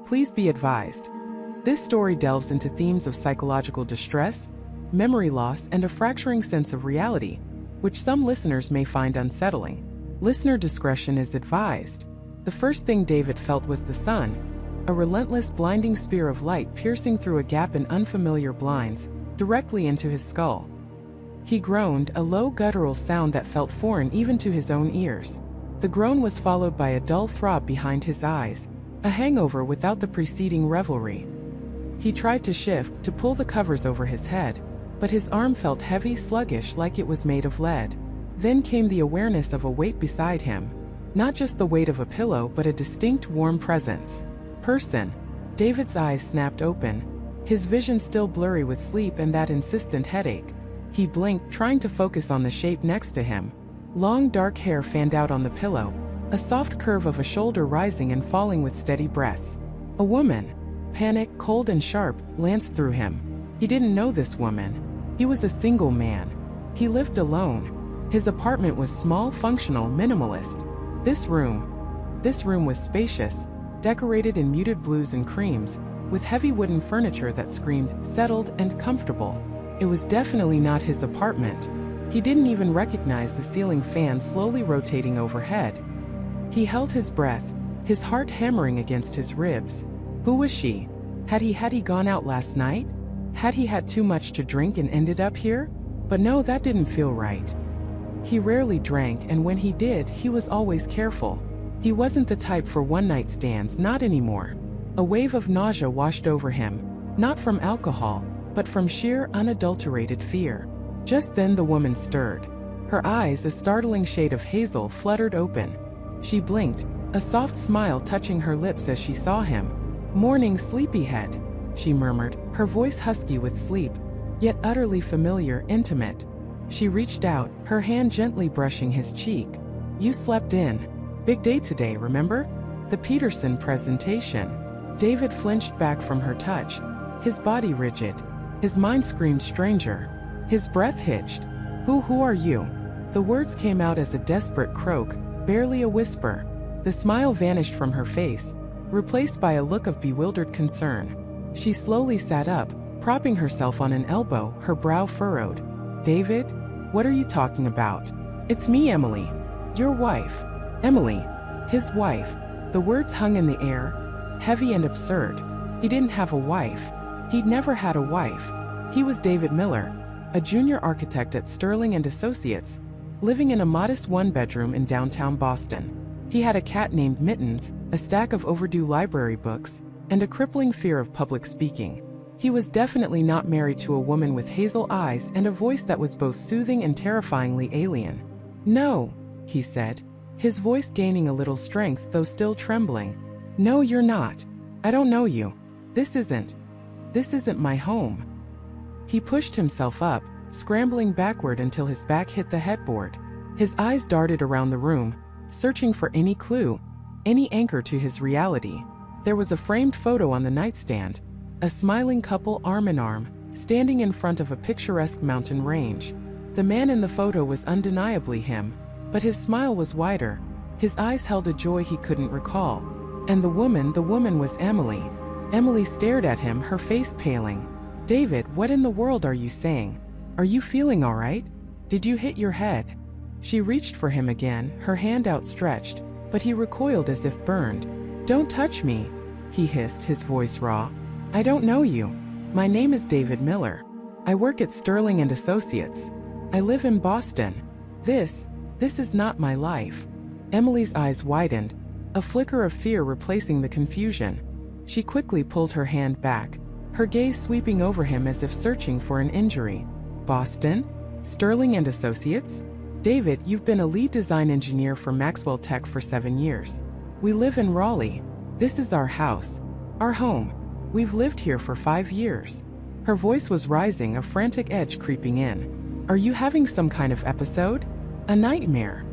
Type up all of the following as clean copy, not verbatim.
Please be advised. This story delves into themes of psychological distress, memory loss, and a fracturing sense of reality, which some listeners may find unsettling. Listener discretion is advised. The first thing David felt was the sun, a relentless, blinding spear of light piercing through a gap in unfamiliar blinds, directly into his skull. He groaned, a low guttural sound that felt foreign even to his own ears. The groan was followed by a dull throb behind his eyes, a hangover without the preceding revelry. He tried to shift, to pull the covers over his head, but his arm felt heavy, sluggish, like it was made of lead. Then came the awareness of a weight beside him. Not just the weight of a pillow, but a distinct, warm presence. Person. David's eyes snapped open, his vision still blurry with sleep and that insistent headache. He blinked, trying to focus on the shape next to him. Long dark hair fanned out on the pillow, a soft curve of a shoulder rising and falling with steady breaths. A woman. Panic, cold and sharp, lanced through him. He didn't know this woman. He was a single man. He lived alone. His apartment was small, functional, minimalist. This room was spacious, decorated in muted blues and creams, with heavy wooden furniture that screamed settled and comfortable. It was definitely not his apartment. He didn't even recognize the ceiling fan slowly rotating overhead. He held his breath, his heart hammering against his ribs. Who was she? Had he gone out last night? Had he had too much to drink and ended up here? But no, that didn't feel right. He rarely drank, and when he did, he was always careful. He wasn't the type for one-night stands, not anymore. A wave of nausea washed over him, not from alcohol, but from sheer, unadulterated fear. Just then the woman stirred. Her eyes, a startling shade of hazel, fluttered open. She blinked, a soft smile touching her lips as she saw him. "Morning, sleepyhead," she murmured, her voice husky with sleep, yet utterly familiar, intimate. She reached out, her hand gently brushing his cheek. "You slept in. Big day today, remember? The Peterson presentation." David flinched back from her touch, his body rigid. His mind screamed stranger. His breath hitched. Who are you?" The words came out as a desperate croak, barely a whisper. The smile vanished from her face, replaced by a look of bewildered concern. She slowly sat up, propping herself on an elbow, her brow furrowed. "David? What are you talking about?" "It's me, Emily. Your wife." Emily. His wife. The words hung in the air, heavy and absurd. He didn't have a wife. He'd never had a wife. He was David Miller, a junior architect at Sterling and Associates, living in a modest one-bedroom in downtown Boston. He had a cat named Mittens, a stack of overdue library books, and a crippling fear of public speaking. He was definitely not married to a woman with hazel eyes and a voice that was both soothing and terrifyingly alien. "No," he said, his voice gaining a little strength though still trembling. "No, you're not. I don't know you. This isn't my home." He pushed himself up, scrambling backward until his back hit the headboard. His eyes darted around the room, searching for any clue, any anchor to his reality. There was a framed photo on the nightstand, a smiling couple arm in arm, standing in front of a picturesque mountain range. The man in the photo was undeniably him, but his smile was wider, his eyes held a joy he couldn't recall. And the woman was Emily. Emily stared at him, her face paling. "David, what in the world are you saying? Are you feeling all right? Did you hit your head?" She reached for him again, her hand outstretched, but he recoiled as if burned. "Don't touch me," he hissed, his voice raw. "I don't know you. My name is David Miller. I work at Sterling and Associates. I live in Boston. This is not my life." Emily's eyes widened, a flicker of fear replacing the confusion. She quickly pulled her hand back, her gaze sweeping over him as if searching for an injury. "Boston? Sterling and Associates? David, you've been a lead design engineer for Maxwell Tech for 7 years. We live in Raleigh. This is our house. Our home. We've lived here for 5 years." Her voice was rising, a frantic edge creeping in. "Are you having some kind of episode? A nightmare?"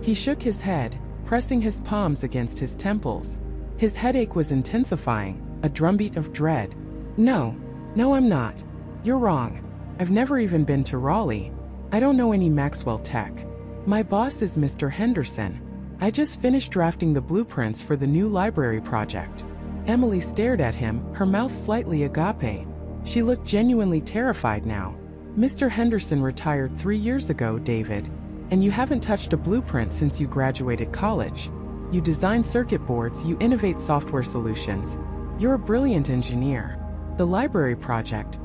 He shook his head, pressing his palms against his temples. His headache was intensifying, a drumbeat of dread. No, I'm not. You're wrong. I've never even been to Raleigh. I don't know any Maxwell Tech. My boss is Mr. Henderson. I just finished drafting the blueprints for the new library project." Emily stared at him, her mouth slightly agape. She looked genuinely terrified now. Mr. Henderson retired 3 years ago, David, and you haven't touched a blueprint since you graduated college. You design circuit boards, you innovate software solutions. You're a brilliant engineer. The library project.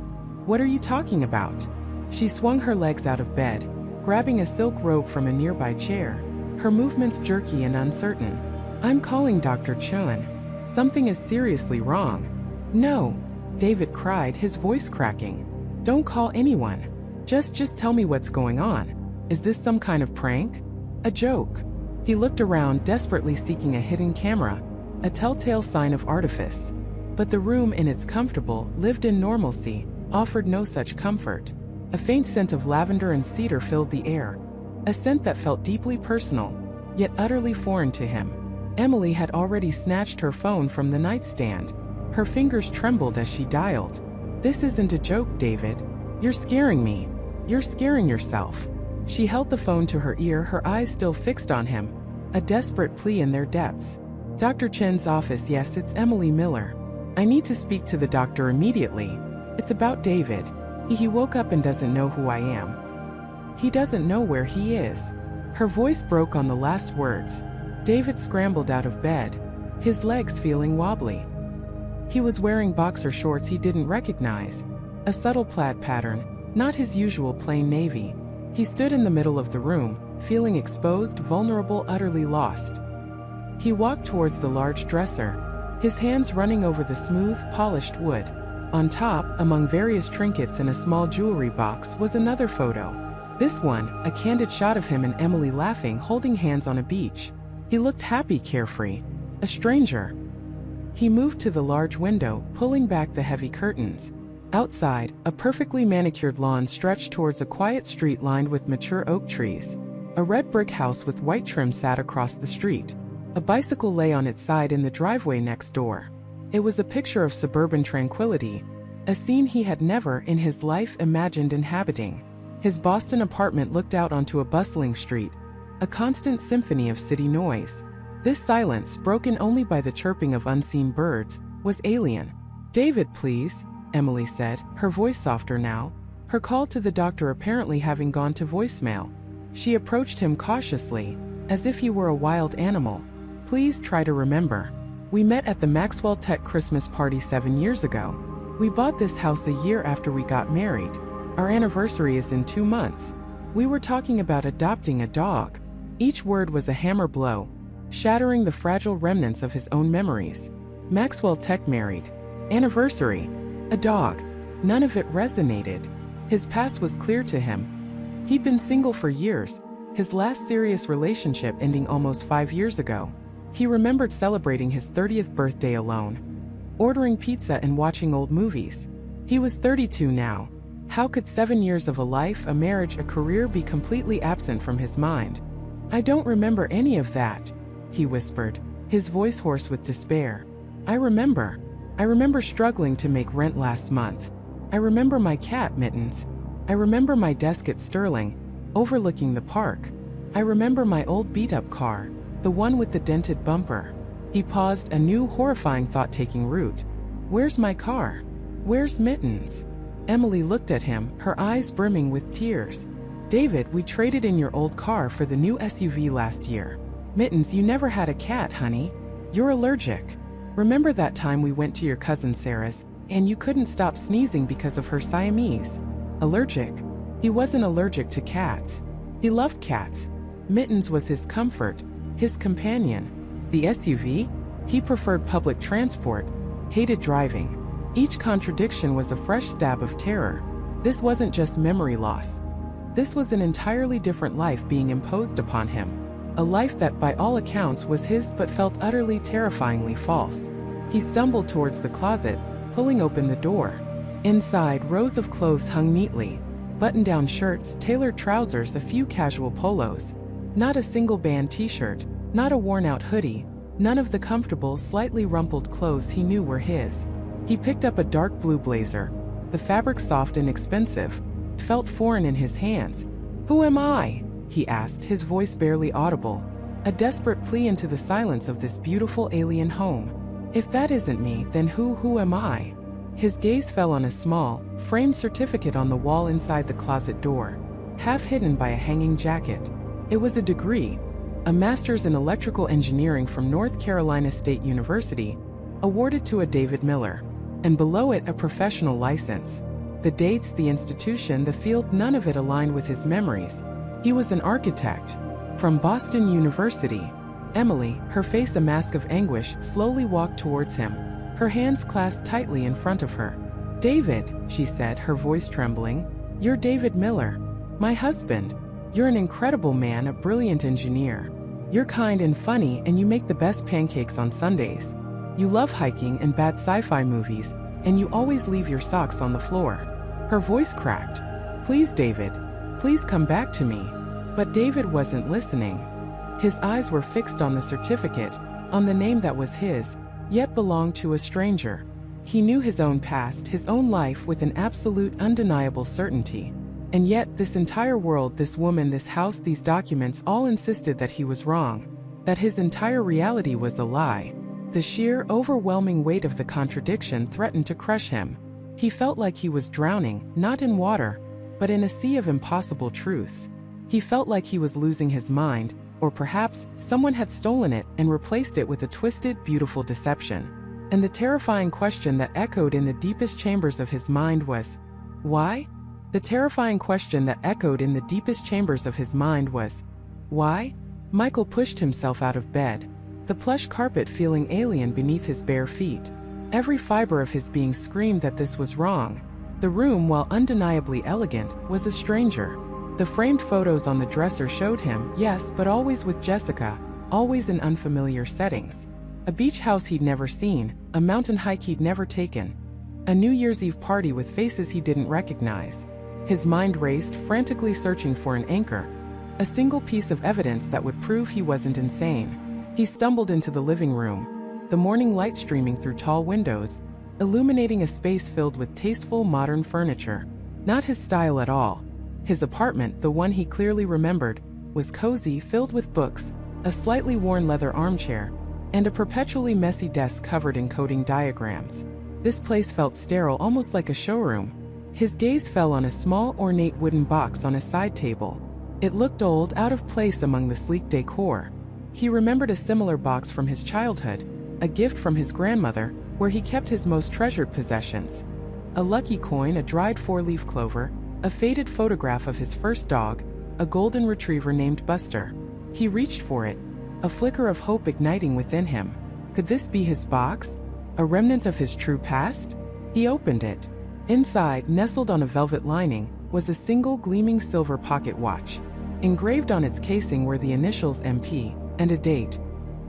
What are you talking about? She swung her legs out of bed, grabbing a silk robe from a nearby chair, her movements jerky and uncertain. I'm calling Dr. Chun. Something is seriously wrong. No, David cried, his voice cracking. Don't call anyone. Just tell me what's going on. Is this some kind of prank? A joke? He looked around, desperately seeking a hidden camera, a telltale sign of artifice. But the room, in its comfortable, lived-in normalcy, offered no such comfort. A faint scent of lavender and cedar filled the air, a scent that felt deeply personal, yet utterly foreign to him. Emily had already snatched her phone from the nightstand. Her fingers trembled as she dialed. This isn't a joke, David. You're scaring me. You're scaring yourself. She held the phone to her ear, her eyes still fixed on him, a desperate plea in their depths. Dr. Chen's office. Yes, it's Emily Miller. I need to speak to the doctor immediately. It's about David. He woke up and doesn't know who I am. He doesn't know where he is. Her voice broke on the last words. David scrambled out of bed, his legs feeling wobbly. He was wearing boxer shorts he didn't recognize, a subtle plaid pattern, not his usual plain navy. He stood in the middle of the room, feeling exposed, vulnerable, utterly lost. He walked towards the large dresser, his hands running over the smooth, polished wood. On top, among various trinkets and a small jewelry box, was another photo. This one, a candid shot of him and Emily laughing, holding hands on a beach. He looked happy, carefree. A stranger. He moved to the large window, pulling back the heavy curtains. Outside, a perfectly manicured lawn stretched towards a quiet street lined with mature oak trees. A red brick house with white trim sat across the street. A bicycle lay on its side in the driveway next door. It was a picture of suburban tranquility, a scene he had never in his life imagined inhabiting. His Boston apartment looked out onto a bustling street, a constant symphony of city noise. This silence, broken only by the chirping of unseen birds, was alien. David, please, Emily said, her voice softer now, her call to the doctor apparently having gone to voicemail. She approached him cautiously, as if he were a wild animal. Please try to remember. We met at the Maxwell Tech Christmas party 7 years ago. We bought this house a year after we got married. Our anniversary is in 2 months. We were talking about adopting a dog. Each word was a hammer blow, shattering the fragile remnants of his own memories. Maxwell Tech married. Anniversary. A dog. None of it resonated. His past was clear to him. He'd been single for years, his last serious relationship ending almost 5 years ago. He remembered celebrating his 30th birthday alone, ordering pizza and watching old movies. He was 32 now. How could 7 years of a life, a marriage, a career be completely absent from his mind? I don't remember any of that, he whispered, his voice hoarse with despair. I remember struggling to make rent last month. I remember my cat, Mittens. I remember my desk at Sterling, overlooking the park. I remember my old beat-up car, the one with the dented bumper. He paused, a new horrifying thought taking root. Where's my car? Where's Mittens? Emily looked at him, her eyes brimming with tears. David, we traded in your old car for the new SUV last year. Mittens, you never had a cat, honey. You're allergic. Remember that time we went to your cousin Sarah's, and you couldn't stop sneezing because of her Siamese? Allergic? He wasn't allergic to cats. He loved cats. Mittens was his comfort, his companion. The SUV? He preferred public transport, hated driving. Each contradiction was a fresh stab of terror. This wasn't just memory loss. This was an entirely different life being imposed upon him. A life that by all accounts was his but felt utterly terrifyingly false. He stumbled towards the closet, pulling open the door. Inside, rows of clothes hung neatly. Button-down shirts, tailored trousers, a few casual polos. Not a single band t-shirt, not a worn-out hoodie, none of the comfortable, slightly rumpled clothes he knew were his. He picked up a dark blue blazer, the fabric soft and expensive, felt foreign in his hands. Who am I? He asked, his voice barely audible, a desperate plea into the silence of this beautiful alien home. If that isn't me, then who am I? His gaze fell on a small, framed certificate on the wall inside the closet door, half hidden by a hanging jacket. It was a degree, a master's in electrical engineering from North Carolina State University, awarded to a David Miller, and below it a professional license. The dates, the institution, the field, none of it aligned with his memories. He was an architect. From Boston University. Emily, her face a mask of anguish, slowly walked towards him, her hands clasped tightly in front of her. "David," she said, her voice trembling, "you're David Miller. My husband. You're an incredible man, a brilliant engineer. You're kind and funny, and you make the best pancakes on Sundays. You love hiking and bad sci-fi movies, and you always leave your socks on the floor." Her voice cracked. "Please, David. Please come back to me." But David wasn't listening. His eyes were fixed on the certificate, on the name that was his, yet belonged to a stranger. He knew his own past, his own life with an absolute, undeniable certainty. And yet, this entire world, this woman, this house, these documents all insisted that he was wrong, that his entire reality was a lie. The sheer, overwhelming weight of the contradiction threatened to crush him. He felt like he was drowning, not in water, but in a sea of impossible truths. He felt like he was losing his mind, or perhaps someone had stolen it and replaced it with a twisted, beautiful deception. And the terrifying question that echoed in the deepest chambers of his mind was, why? The terrifying question that echoed in the deepest chambers of his mind was, why? Michael pushed himself out of bed, the plush carpet feeling alien beneath his bare feet. Every fiber of his being screamed that this was wrong. The room, while undeniably elegant, was a stranger. The framed photos on the dresser showed him, yes, but always with Jessica, always in unfamiliar settings. A beach house he'd never seen, a mountain hike he'd never taken, a New Year's Eve party with faces he didn't recognize. His mind raced, frantically searching for an anchor, a single piece of evidence that would prove he wasn't insane. He stumbled into the living room, the morning light streaming through tall windows, illuminating a space filled with tasteful modern furniture. Not his style at all. His apartment, the one he clearly remembered, was cozy, filled with books, a slightly worn leather armchair, and a perpetually messy desk covered in coding diagrams. This place felt sterile, almost like a showroom. His gaze fell on a small, ornate wooden box on a side table. It looked old, out of place among the sleek decor. He remembered a similar box from his childhood, a gift from his grandmother, where he kept his most treasured possessions. A lucky coin, a dried four-leaf clover, a faded photograph of his first dog, a golden retriever named Buster. He reached for it, a flicker of hope igniting within him. Could this be his box? A remnant of his true past? He opened it. Inside, nestled on a velvet lining, was a single gleaming silver pocket watch. Engraved on its casing were the initials MP, and a date.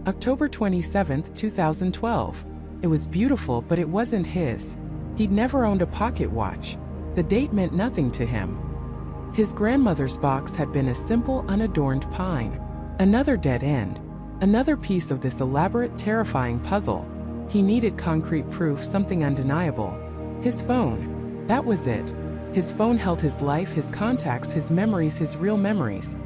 October 27, 2012. It was beautiful, but it wasn't his. He'd never owned a pocket watch. The date meant nothing to him. His grandmother's box had been a simple, unadorned pine. Another dead end. Another piece of this elaborate, terrifying puzzle. He needed concrete proof, something undeniable. His phone. That was it. His phone held his life, his contacts, his memories, his real memories.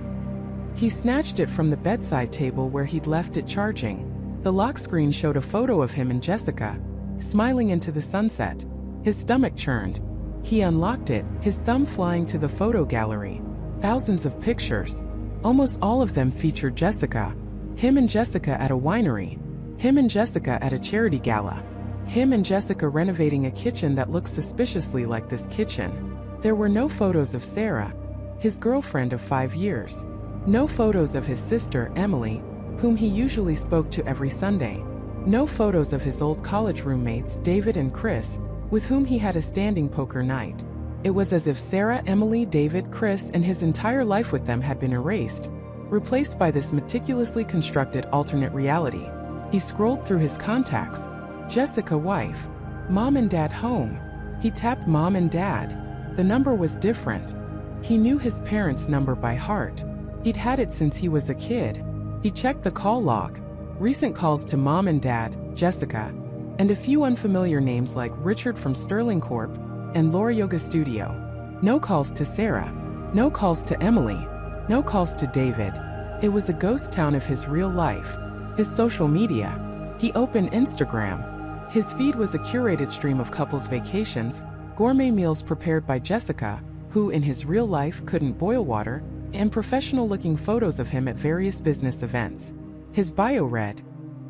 He snatched it from the bedside table where he'd left it charging. The lock screen showed a photo of him and Jessica, smiling into the sunset. His stomach churned. He unlocked it, his thumb flying to the photo gallery. Thousands of pictures. Almost all of them featured Jessica. Him and Jessica at a winery. Him and Jessica at a charity gala. Him and Jessica renovating a kitchen that looked suspiciously like this kitchen. There were no photos of Sarah, his girlfriend of 5 years. No photos of his sister, Emily, whom he usually spoke to every Sunday. No photos of his old college roommates, David and Chris, with whom he had a standing poker night. It was as if Sarah, Emily, David, Chris, and his entire life with them had been erased, replaced by this meticulously constructed alternate reality. He scrolled through his contacts. Jessica, wife. Mom and Dad home. He tapped Mom and Dad. The number was different. He knew his parents' number by heart. He'd had it since he was a kid. He checked the call log. Recent calls to Mom and Dad, Jessica, and a few unfamiliar names like Richard from Sterling Corp. And Laura Yoga Studio. No calls to Sarah. No calls to Emily. No calls to David. It was a ghost town of his real life, his social media, He opened Instagram. His feed was a curated stream of couples' vacations, gourmet meals prepared by Jessica, who in his real life couldn't boil water, and professional-looking photos of him at various business events. His bio read,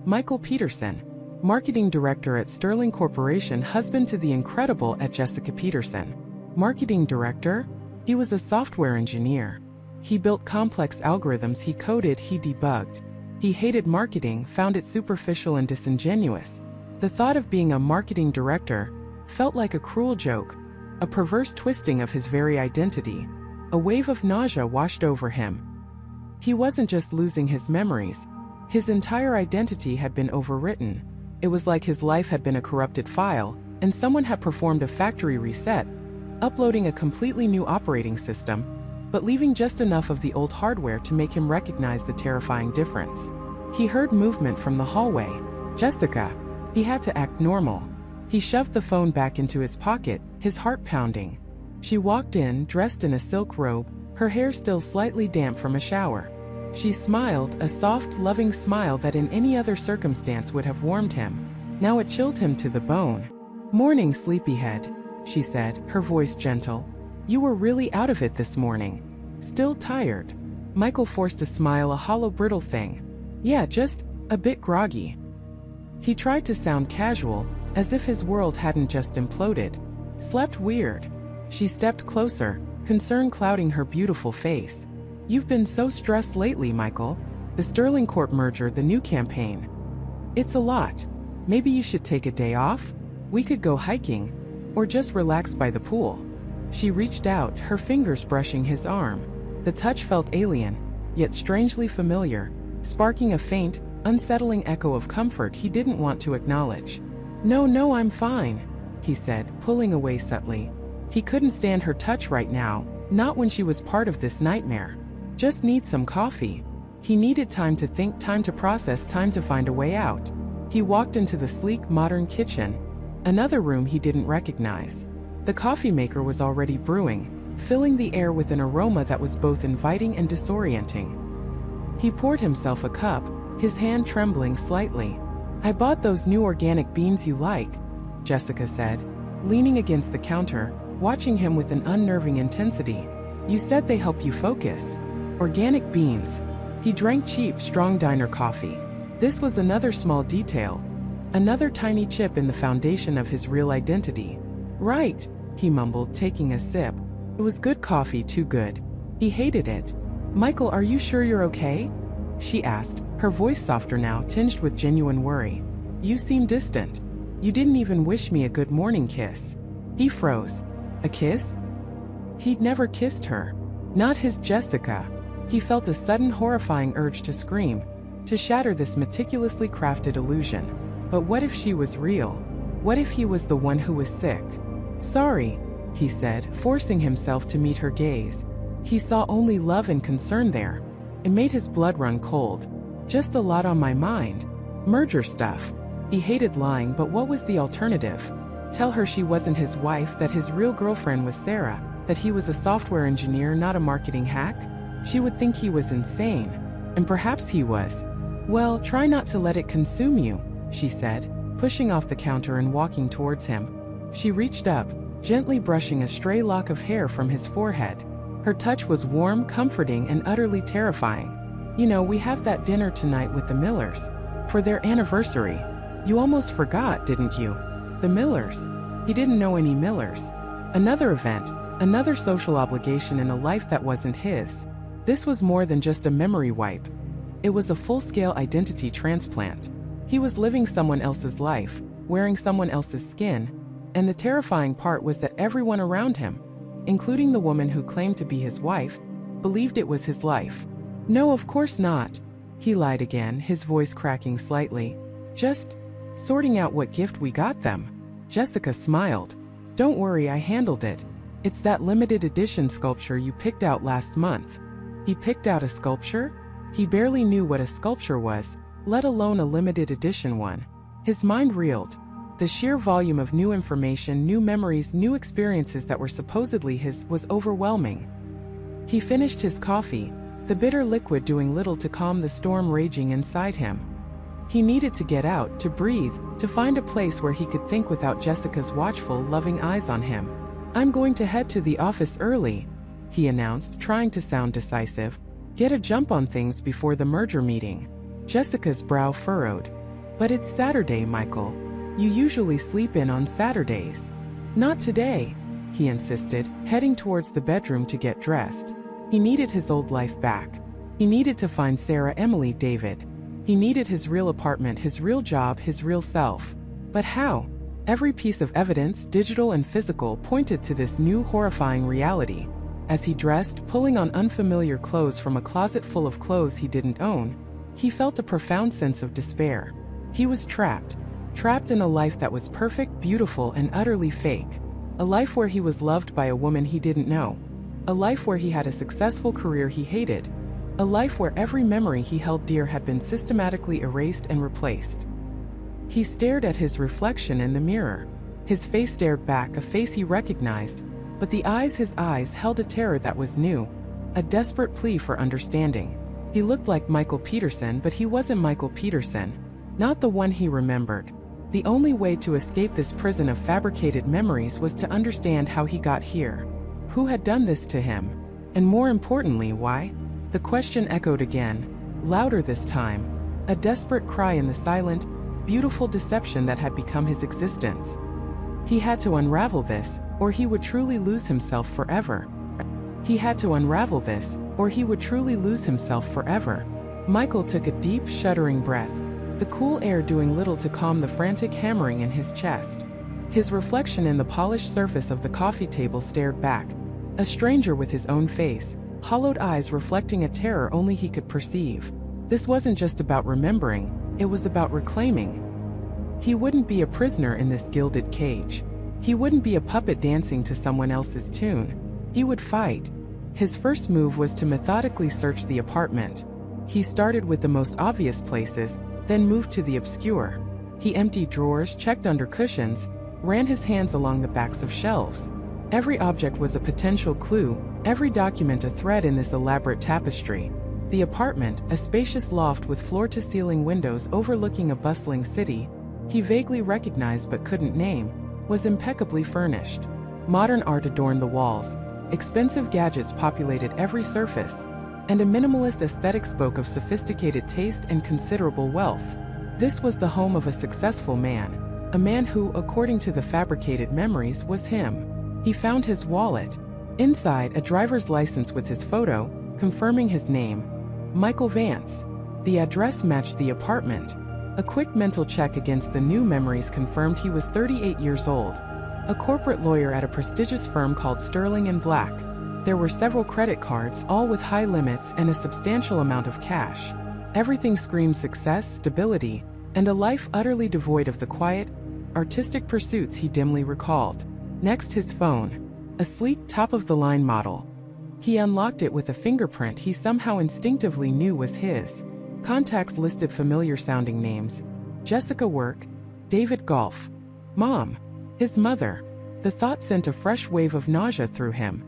Michael Peterson, Marketing Director at Sterling Corporation, husband to the incredible at Jessica Peterson. Marketing Director? He was a software engineer. He built complex algorithms, he coded, he debugged. He hated marketing, found it superficial and disingenuous. The thought of being a marketing director felt like a cruel joke, a perverse twisting of his very identity. A wave of nausea washed over him. He wasn't just losing his memories. His entire identity had been overwritten. It was like his life had been a corrupted file, and someone had performed a factory reset, uploading a completely new operating system, but leaving just enough of the old hardware to make him recognize the terrifying difference. He heard movement from the hallway. Jessica. He had to act normal. He shoved the phone back into his pocket, his heart pounding. She walked in, dressed in a silk robe, her hair still slightly damp from a shower. She smiled, a soft, loving smile that in any other circumstance would have warmed him. Now it chilled him to the bone. "Morning, sleepyhead," she said, her voice gentle. "You were really out of it this morning. Still tired?" Michael forced a smile, a hollow, brittle thing. "Yeah, just a bit groggy." He tried to sound casual, as if his world hadn't just imploded. "Slept weird." She stepped closer, concern clouding her beautiful face. "You've been so stressed lately, Michael. The Sterling Corp merger, the new campaign. It's a lot. Maybe you should take a day off? We could go hiking, or just relax by the pool." She reached out, her fingers brushing his arm. The touch felt alien, yet strangely familiar, sparking a faint, unsettling echo of comfort he didn't want to acknowledge. No, I'm fine," he said, pulling away subtly. He couldn't stand her touch right now, not when she was part of this nightmare. Just need some coffee. He needed time to think, time to process, time to find a way out. He walked into the sleek, modern kitchen, another room he didn't recognize. The coffee maker was already brewing, filling the air with an aroma that was both inviting and disorienting. He poured himself a cup, his hand trembling slightly. "I bought those new organic beans you like," Jessica said, leaning against the counter, watching him with an unnerving intensity. "You said they help you focus." Organic beans. He drank cheap, strong diner coffee. This was another small detail, another tiny chip in the foundation of his real identity. "Right," he mumbled, taking a sip. It was good coffee, too good. He hated it. "Michael, are you sure you're okay?" she asked, her voice softer now, tinged with genuine worry. "You seem distant. You didn't even wish me a good morning kiss." He froze. A kiss? He'd never kissed her. Not his Jessica. He felt a sudden horrifying urge to scream, to shatter this meticulously crafted illusion. But what if she was real? What if he was the one who was sick? "Sorry," he said, forcing himself to meet her gaze. He saw only love and concern there. It made his blood run cold. "Just a lot on my mind. Merger stuff." He hated lying, but what was the alternative? Tell her she wasn't his wife, that his real girlfriend was Sarah, that he was a software engineer, not a marketing hack? She would think he was insane. And perhaps he was. "Well, try not to let it consume you," she said, pushing off the counter and walking towards him. She reached up, gently brushing a stray lock of hair from his forehead. Her touch was warm, comforting, and utterly terrifying. "You know, we have that dinner tonight with the Millers. For their anniversary. You almost forgot, didn't you? The Millers." He didn't know any Millers. Another event, another social obligation in a life that wasn't his. This was more than just a memory wipe. It was a full-scale identity transplant. He was living someone else's life, wearing someone else's skin, and the terrifying part was that everyone around him, including the woman who claimed to be his wife, believed it was his life. "No, of course not," he lied again, his voice cracking slightly. "Just sorting out what gift we got them." Jessica smiled. "Don't worry, I handled it. It's that limited edition sculpture you picked out last month." He picked out a sculpture? He barely knew what a sculpture was, let alone a limited edition one. His mind reeled. The sheer volume of new information, new memories, new experiences that were supposedly his was overwhelming. He finished his coffee, the bitter liquid doing little to calm the storm raging inside him. He needed to get out, to breathe, to find a place where he could think without Jessica's watchful, loving eyes on him. "I'm going to head to the office early," he announced, trying to sound decisive. "Get a jump on things before the merger meeting." Jessica's brow furrowed. "But it's Saturday, Michael. You usually sleep in on Saturdays." "Not today," he insisted, heading towards the bedroom to get dressed. He needed his old life back. He needed to find Sarah, Emily, David. He needed his real apartment, his real job, his real self. But how? Every piece of evidence, digital and physical, pointed to this new horrifying reality. As he dressed, pulling on unfamiliar clothes from a closet full of clothes he didn't own, he felt a profound sense of despair. He was trapped in a life that was perfect, beautiful, and utterly fake. A life where he was loved by a woman he didn't know. A life where he had a successful career he hated. A life where every memory he held dear had been systematically erased and replaced. He stared at his reflection in the mirror. His face stared back, a face he recognized, but his eyes held a terror that was new, a desperate plea for understanding. He looked like Michael Peterson, but he wasn't Michael Peterson, not the one he remembered. The only way to escape this prison of fabricated memories was to understand how he got here. Who had done this to him? And more importantly, why? The question echoed again, louder this time, a desperate cry in the silent, beautiful deception that had become his existence. He had to unravel this, or he would truly lose himself forever. He had to unravel this, or he would truly lose himself forever. Michael took a deep, shuddering breath, the cool air doing little to calm the frantic hammering in his chest. His reflection in the polished surface of the coffee table stared back, a stranger with his own face, hollowed eyes reflecting a terror only he could perceive. This wasn't just about remembering, it was about reclaiming. He wouldn't be a prisoner in this gilded cage. He wouldn't be a puppet dancing to someone else's tune. He would fight. His first move was to methodically search the apartment. He started with the most obvious places, then moved to the obscure. He emptied drawers, checked under cushions, ran his hands along the backs of shelves. Every object was a potential clue, every document a thread in this elaborate tapestry. The apartment, a spacious loft with floor-to-ceiling windows overlooking a bustling city he vaguely recognized but couldn't name, was impeccably furnished. Modern art adorned the walls, expensive gadgets populated every surface, and a minimalist aesthetic spoke of sophisticated taste and considerable wealth. This was the home of a successful man, a man who, according to the fabricated memories, was him. He found his wallet. Inside, a driver's license with his photo, confirming his name, Michael Vance. The address matched the apartment. A quick mental check against the new memories confirmed he was 38 years old, a corporate lawyer at a prestigious firm called Sterling & Black. There were several credit cards, all with high limits and a substantial amount of cash. Everything screamed success, stability, and a life utterly devoid of the quiet, artistic pursuits he dimly recalled. Next, his phone, a sleek, top-of-the-line model. He unlocked it with a fingerprint he somehow instinctively knew was his. Contacts listed familiar-sounding names: Jessica Work, David Golf, Mom, his mother. The thought sent a fresh wave of nausea through him.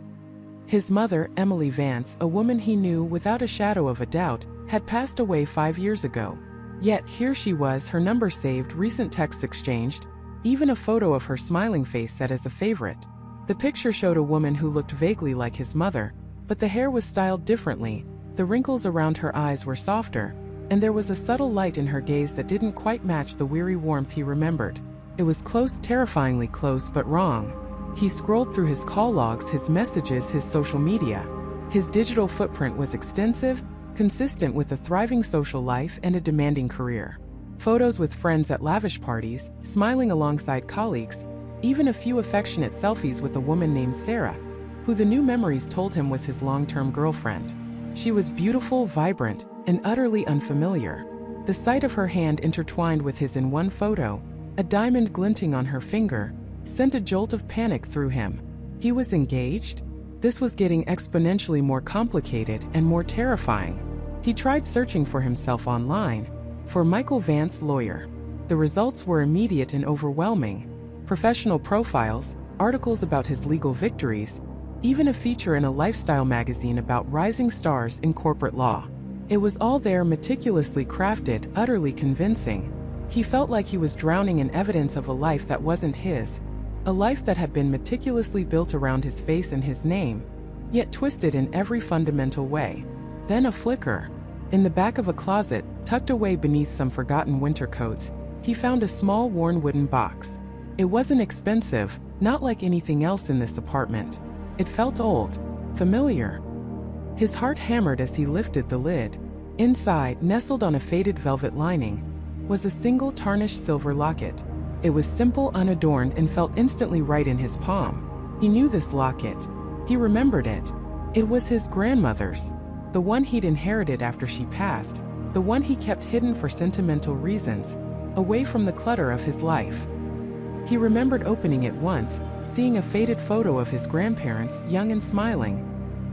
His mother, Emily Vance, a woman he knew without a shadow of a doubt, had passed away 5 years ago. Yet here she was, her number saved, recent texts exchanged, even a photo of her smiling face set as a favorite. The picture showed a woman who looked vaguely like his mother, but the hair was styled differently, the wrinkles around her eyes were softer, and there was a subtle light in her gaze that didn't quite match the weary warmth he remembered. It was close, terrifyingly close, but wrong. He scrolled through his call logs, his messages, his social media. His digital footprint was extensive, consistent with a thriving social life and a demanding career. Photos with friends at lavish parties, smiling alongside colleagues, even a few affectionate selfies with a woman named Sarah, who the new memories told him was his long-term girlfriend. She was beautiful, vibrant, and utterly unfamiliar. The sight of her hand intertwined with his in one photo, a diamond glinting on her finger, sent a jolt of panic through him. He was engaged? This was getting exponentially more complicated and more terrifying. He tried searching for himself online, for Michael Vance, lawyer. The results were immediate and overwhelming. Professional profiles, articles about his legal victories, even a feature in a lifestyle magazine about rising stars in corporate law. It was all there, meticulously crafted, utterly convincing. He felt like he was drowning in evidence of a life that wasn't his, a life that had been meticulously built around his face and his name, yet twisted in every fundamental way. Then a flicker. In the back of a closet, tucked away beneath some forgotten winter coats, he found a small worn wooden box. It wasn't expensive, not like anything else in this apartment. It felt old, familiar. His heart hammered as he lifted the lid. Inside, nestled on a faded velvet lining, was a single tarnished silver locket. It was simple, unadorned, and felt instantly right in his palm. He knew this locket. He remembered it. It was his grandmother's. The one he'd inherited after she passed. The one he kept hidden for sentimental reasons, away from the clutter of his life. He remembered opening it once, seeing a faded photo of his grandparents, young and smiling.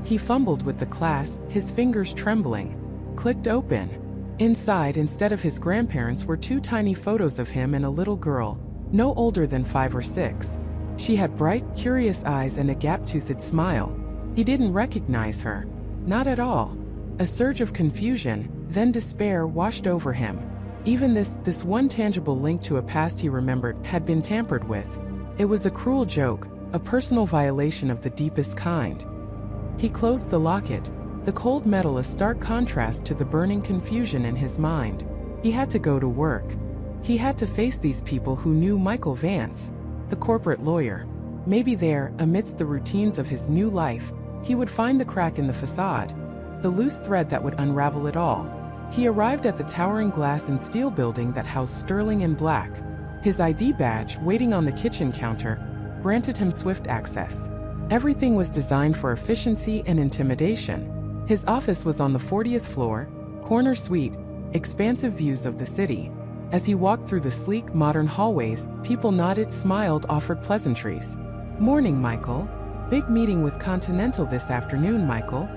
He fumbled with the clasp, his fingers trembling. Clicked open. Inside, instead of his grandparents, were two tiny photos of him and a little girl, no older than 5 or 6. She had bright, curious eyes and a gap-toothed smile. He didn't recognize her. Not at all. A surge of confusion, then despair washed over him. Even this one tangible link to a past he remembered had been tampered with. It was a cruel joke, a personal violation of the deepest kind. He closed the locket, the cold metal a stark contrast to the burning confusion in his mind. He had to go to work. He had to face these people who knew Michael Vance, the corporate lawyer. Maybe there, amidst the routines of his new life, he would find the crack in the facade, the loose thread that would unravel it all. He arrived at the towering glass and steel building that housed Sterling and Black. His ID badge, waiting on the kitchen counter, granted him swift access. Everything was designed for efficiency and intimidation. His office was on the 40th floor, corner suite, expansive views of the city. As he walked through the sleek, modern hallways, people nodded, smiled, offered pleasantries. "Morning, Michael. Big meeting with Continental this afternoon, Michael."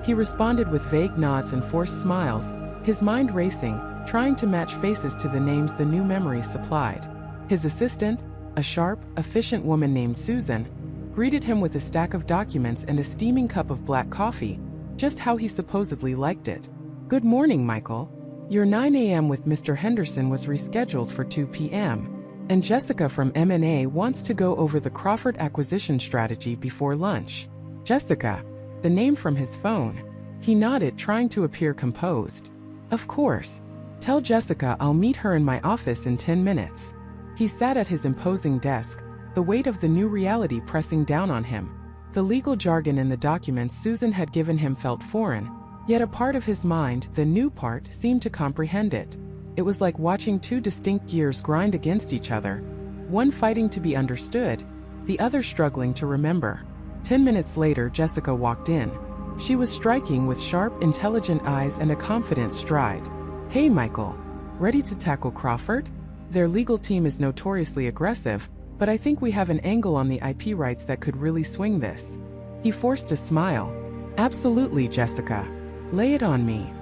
He responded with vague nods and forced smiles, his mind racing, trying to match faces to the names the new memories supplied. His assistant, a sharp, efficient woman named Susan, greeted him with a stack of documents and a steaming cup of black coffee, just how he supposedly liked it. "Good morning, Michael. Your 9 a.m. with Mr. Henderson was rescheduled for 2 p.m. And Jessica from M&A wants to go over the Crawford acquisition strategy before lunch." Jessica, the name from his phone. He nodded, trying to appear composed. "Of course. Tell Jessica I'll meet her in my office in 10 minutes. He sat at his imposing desk, the weight of the new reality pressing down on him. The legal jargon in the documents Susan had given him felt foreign, yet a part of his mind, the new part, seemed to comprehend it. It was like watching two distinct gears grind against each other, one fighting to be understood, the other struggling to remember. 10 minutes later, Jessica walked in. She was striking with sharp, intelligent eyes and a confident stride. "Hey, Michael. Ready to tackle Crawford? Their legal team is notoriously aggressive, but I think we have an angle on the IP rights that could really swing this." He forced a smile. "Absolutely, Jessica. Lay it on me."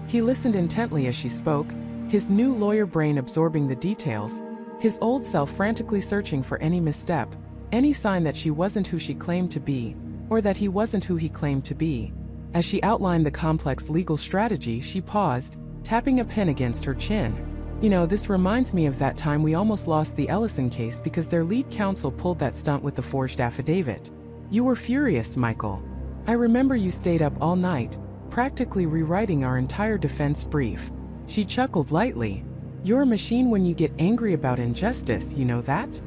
He listened intently as she spoke, his new lawyer brain absorbing the details, his old self frantically searching for any misstep, any sign that she wasn't who she claimed to be, or that he wasn't who he claimed to be. As she outlined the complex legal strategy, she paused, tapping a pen against her chin. "You know, this reminds me of that time we almost lost the Ellison case because their lead counsel pulled that stunt with the forged affidavit. You were furious, Michael. I remember you stayed up all night, practically rewriting our entire defense brief." She chuckled lightly. "You're a machine when you get angry about injustice, you know that?"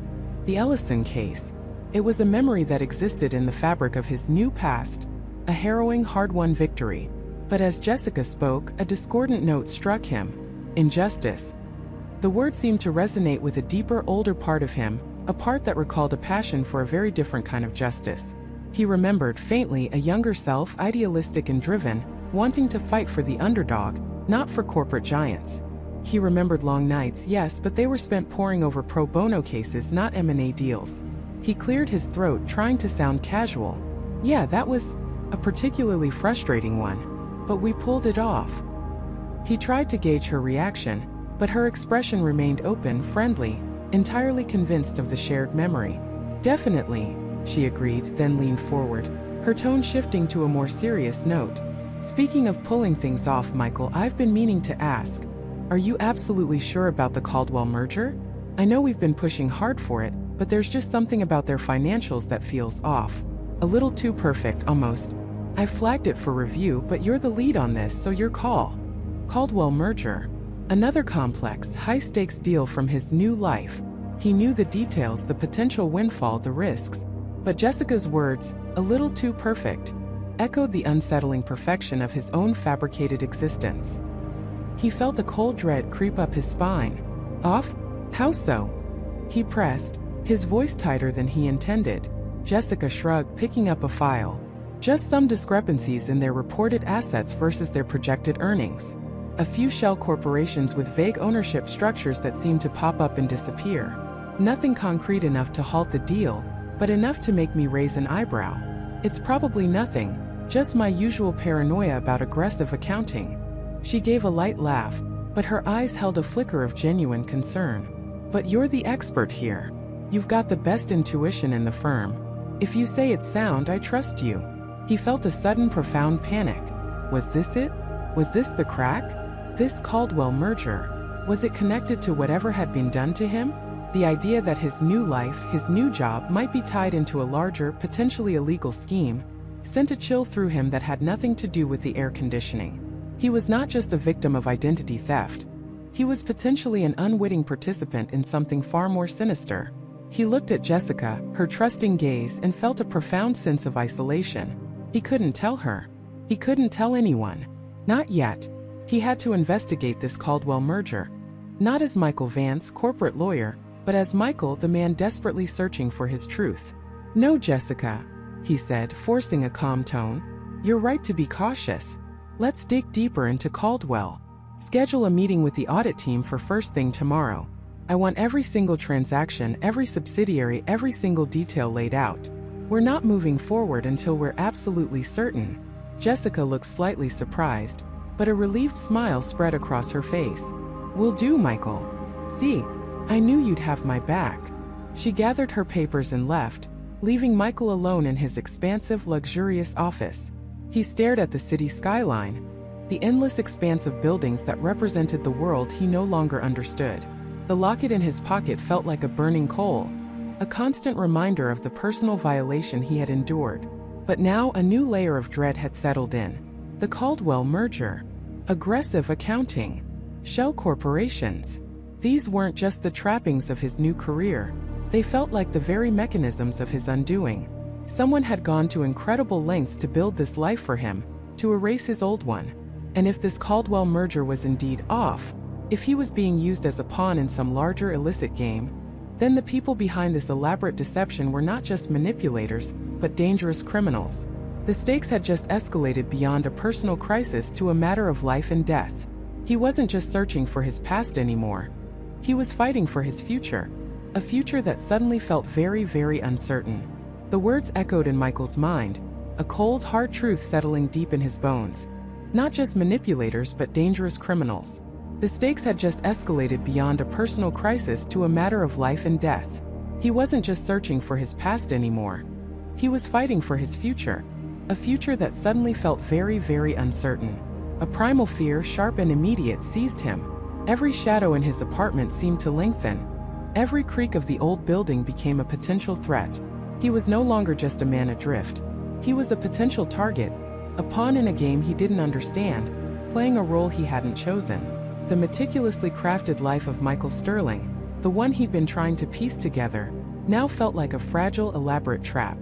The Ellison case. It was a memory that existed in the fabric of his new past, a harrowing, hard-won victory. But as Jessica spoke, a discordant note struck him. Injustice. The word seemed to resonate with a deeper, older part of him, a part that recalled a passion for a very different kind of justice. He remembered, faintly, a younger self, idealistic and driven, wanting to fight for the underdog, not for corporate giants. He remembered long nights, yes, but they were spent poring over pro bono cases, not M&A deals. He cleared his throat, trying to sound casual. "Yeah, that was a particularly frustrating one. But we pulled it off." He tried to gauge her reaction, but her expression remained open, friendly, entirely convinced of the shared memory. "Definitely," she agreed, then leaned forward, her tone shifting to a more serious note. Speaking of pulling things off, Michael, I've been meaning to ask, are you absolutely sure about the Caldwell merger? I know we've been pushing hard for it, but there's just something about their financials that feels off. A little too perfect, almost. I flagged it for review, but you're the lead on this, so your call. Caldwell merger. Another complex, high-stakes deal from his new life. He knew the details, the potential windfall, the risks. But Jessica's words, a little too perfect, echoed the unsettling perfection of his own fabricated existence. He felt a cold dread creep up his spine. Off? How so? He pressed, his voice tighter than he intended. Jessica shrugged, picking up a file. Just some discrepancies in their reported assets versus their projected earnings. A few shell corporations with vague ownership structures that seem to pop up and disappear. Nothing concrete enough to halt the deal, but enough to make me raise an eyebrow. It's probably nothing, just my usual paranoia about aggressive accounting. She gave a light laugh, but her eyes held a flicker of genuine concern. But you're the expert here. You've got the best intuition in the firm. If you say it's sound, I trust you. He felt a sudden profound panic. Was this it? Was this the crack? This Caldwell merger? Was it connected to whatever had been done to him? The idea that his new life, his new job, might be tied into a larger, potentially illegal scheme, sent a chill through him that had nothing to do with the air conditioning. He was not just a victim of identity theft. He was potentially an unwitting participant in something far more sinister. He looked at Jessica, her trusting gaze, and felt a profound sense of isolation. He couldn't tell her. He couldn't tell anyone. Not yet. He had to investigate this Caldwell merger. Not as Michael Vance, corporate lawyer, but as Michael, the man desperately searching for his truth. No, Jessica, he said, forcing a calm tone. You're right to be cautious. Let's dig deeper into Caldwell. Schedule a meeting with the audit team for first thing tomorrow. I want every single transaction, every subsidiary, every single detail laid out. We're not moving forward until we're absolutely certain. Jessica looked slightly surprised, but a relieved smile spread across her face. Will do, Michael. See, I knew you'd have my back. She gathered her papers and left, leaving Michael alone in his expansive, luxurious office. He stared at the city skyline, the endless expanse of buildings that represented the world he no longer understood. The locket in his pocket felt like a burning coal, a constant reminder of the personal violation he had endured. But now a new layer of dread had settled in. The Caldwell merger. Aggressive accounting. Shell corporations. These weren't just the trappings of his new career. They felt like the very mechanisms of his undoing. Someone had gone to incredible lengths to build this life for him, to erase his old one. And if this Caldwell merger was indeed off, if he was being used as a pawn in some larger illicit game, then the people behind this elaborate deception were not just manipulators, but dangerous criminals. The stakes had just escalated beyond a personal crisis to a matter of life and death. He wasn't just searching for his past anymore. He was fighting for his future, a future that suddenly felt very, very uncertain. The words echoed in Michael's mind, a cold, hard truth settling deep in his bones. Not just manipulators, but dangerous criminals. The stakes had just escalated beyond a personal crisis to a matter of life and death. He wasn't just searching for his past anymore. He was fighting for his future, a future that suddenly felt very, very uncertain. A primal fear, sharp and immediate, seized him. Every shadow in his apartment seemed to lengthen. Every creak of the old building became a potential threat. He was no longer just a man adrift. He was a potential target, a pawn in a game he didn't understand, playing a role he hadn't chosen. The meticulously crafted life of Michael Sterling, the one he'd been trying to piece together, now felt like a fragile, elaborate trap.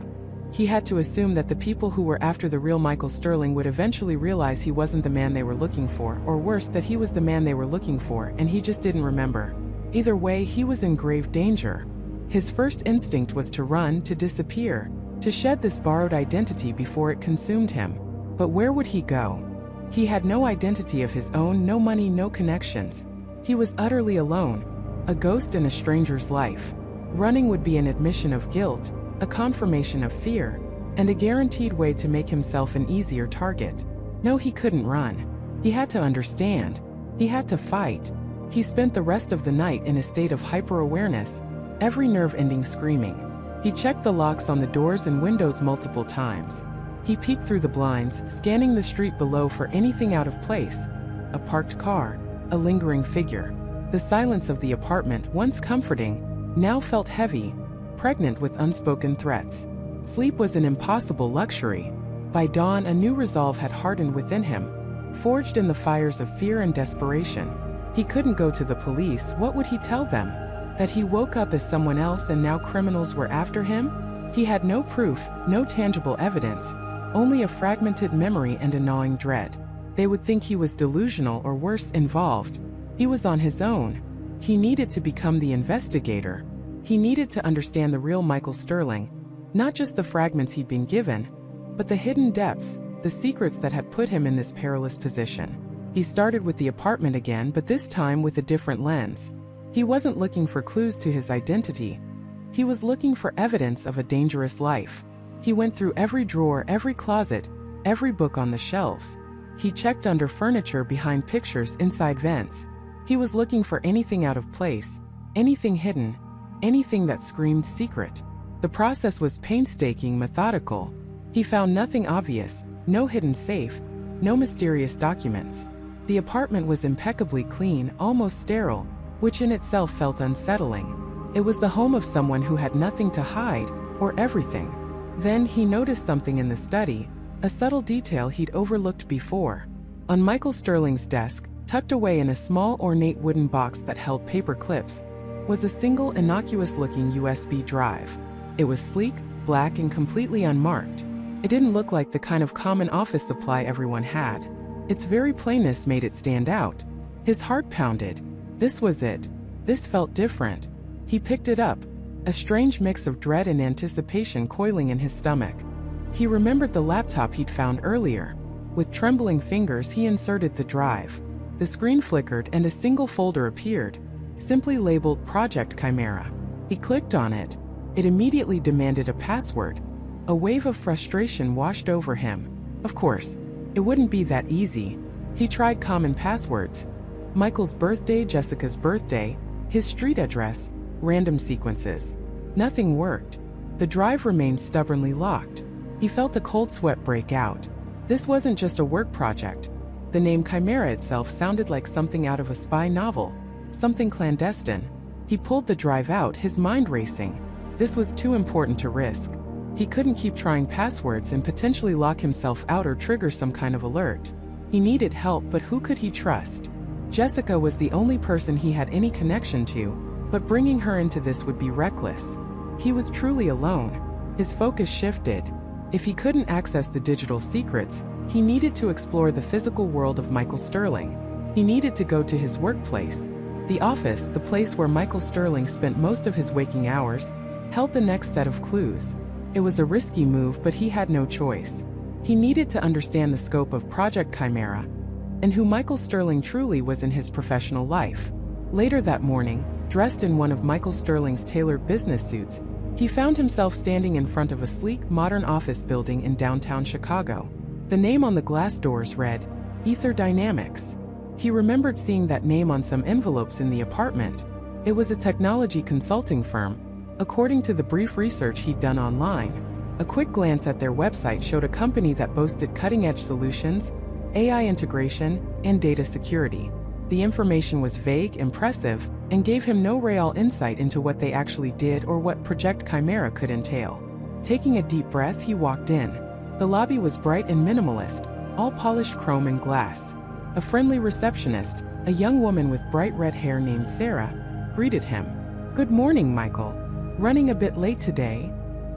He had to assume that the people who were after the real Michael Sterling would eventually realize he wasn't the man they were looking for, or worse, that he was the man they were looking for and he just didn't remember. Either way, he was in grave danger. His first instinct was to run, to disappear, to shed this borrowed identity before it consumed him. But where would he go? He had no identity of his own, no money, no connections. He was utterly alone, a ghost in a stranger's life. Running would be an admission of guilt, a confirmation of fear, and a guaranteed way to make himself an easier target. No, he couldn't run. He had to understand. He had to fight. He spent the rest of the night in a state of hyper-awareness, every nerve ending screaming. He checked the locks on the doors and windows multiple times. He peeked through the blinds, scanning the street below for anything out of place. A parked car, a lingering figure. The silence of the apartment, once comforting, now felt heavy, pregnant with unspoken threats. Sleep was an impossible luxury. By dawn, a new resolve had hardened within him, forged in the fires of fear and desperation. He couldn't go to the police. What would he tell them? That he woke up as someone else and now criminals were after him? He had no proof, no tangible evidence, only a fragmented memory and a gnawing dread. They would think he was delusional or worse, involved. He was on his own. He needed to become the investigator. He needed to understand the real Michael Sterling, not just the fragments he'd been given, but the hidden depths, the secrets that had put him in this perilous position. He started with the apartment again, but this time with a different lens. He wasn't looking for clues to his identity. He was looking for evidence of a dangerous life. He went through every drawer, every closet, every book on the shelves. He checked under furniture, behind pictures, inside vents. He was looking for anything out of place, anything hidden, anything that screamed secret. The process was painstaking, methodical. He found nothing obvious, no hidden safe, no mysterious documents. The apartment was impeccably clean, almost sterile, which in itself felt unsettling. It was the home of someone who had nothing to hide, or everything. Then he noticed something in the study, a subtle detail he'd overlooked before. On Michael Sterling's desk, tucked away in a small ornate wooden box that held paper clips, was a single innocuous-looking USB drive. It was sleek, black, and completely unmarked. It didn't look like the kind of common office supply everyone had. Its very plainness made it stand out. His heart pounded. This was it. This felt different. He picked it up, a strange mix of dread and anticipation coiling in his stomach. He remembered the laptop he'd found earlier. With trembling fingers, he inserted the drive. The screen flickered and a single folder appeared, simply labeled Project Chimera. He clicked on it. It immediately demanded a password. A wave of frustration washed over him. Of course, it wouldn't be that easy. He tried common passwords. Michael's birthday, Jessica's birthday, his street address, random sequences. Nothing worked. The drive remained stubbornly locked. He felt a cold sweat break out. This wasn't just a work project. The name Chimera itself sounded like something out of a spy novel, something clandestine. He pulled the drive out, his mind racing. This was too important to risk. He couldn't keep trying passwords and potentially lock himself out or trigger some kind of alert. He needed help, but who could he trust? Jessica was the only person he had any connection to, but bringing her into this would be reckless. He was truly alone. His focus shifted. If he couldn't access the digital secrets, he needed to explore the physical world of Michael Sterling. He needed to go to his workplace. The office, the place where Michael Sterling spent most of his waking hours, held the next set of clues. It was a risky move, but he had no choice. He needed to understand the scope of Project Chimera and who Michael Sterling truly was in his professional life. Later that morning, dressed in one of Michael Sterling's tailored business suits, he found himself standing in front of a sleek, modern office building in downtown Chicago. The name on the glass doors read, Ether Dynamics. He remembered seeing that name on some envelopes in the apartment. It was a technology consulting firm, according to the brief research he'd done online. A quick glance at their website showed a company that boasted cutting-edge solutions, AI integration, and data security. The information was vague, impressive, and gave him no real insight into what they actually did or what Project Chimera could entail. Taking a deep breath, he walked in. The lobby was bright and minimalist, all polished chrome and glass. A friendly receptionist, a young woman with bright red hair named Sarah, greeted him. "Good morning, Michael. Running a bit late today?"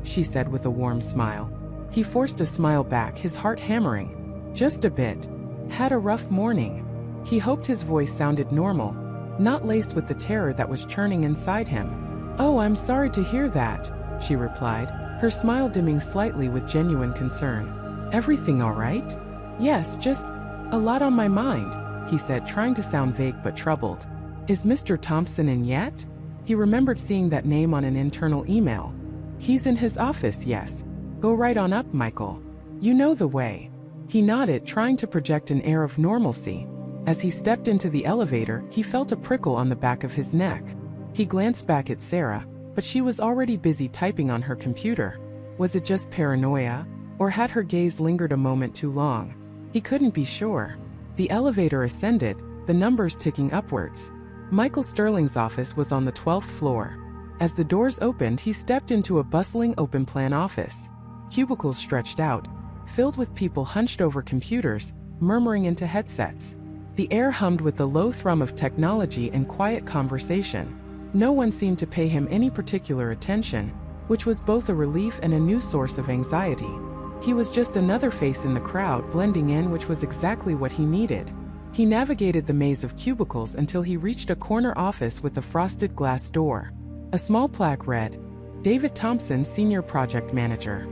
she said with a warm smile. He forced a smile back, his heart hammering. "Just a bit. Had a rough morning." He hoped his voice sounded normal, not laced with the terror that was churning inside him. "Oh, I'm sorry to hear that," she replied, her smile dimming slightly with genuine concern. "Everything all right?" "Yes, just a lot on my mind," he said, trying to sound vague but troubled. "Is Mr. Thompson in yet?" He remembered seeing that name on an internal email. "He's in his office, yes. Go right on up, Michael. You know the way." He nodded, trying to project an air of normalcy. As he stepped into the elevator, he felt a prickle on the back of his neck. He glanced back at Sarah, but she was already busy typing on her computer. Was it just paranoia? Or had her gaze lingered a moment too long? He couldn't be sure. The elevator ascended, the numbers ticking upwards. Michael Sterling's office was on the 12th floor. As the doors opened, he stepped into a bustling open-plan office. Cubicles stretched out, filled with people hunched over computers, murmuring into headsets. The air hummed with the low thrum of technology and quiet conversation. No one seemed to pay him any particular attention, which was both a relief and a new source of anxiety. He was just another face in the crowd, blending in, which was exactly what he needed. He navigated the maze of cubicles until he reached a corner office with a frosted glass door. A small plaque read, "David Thompson, Senior Project Manager."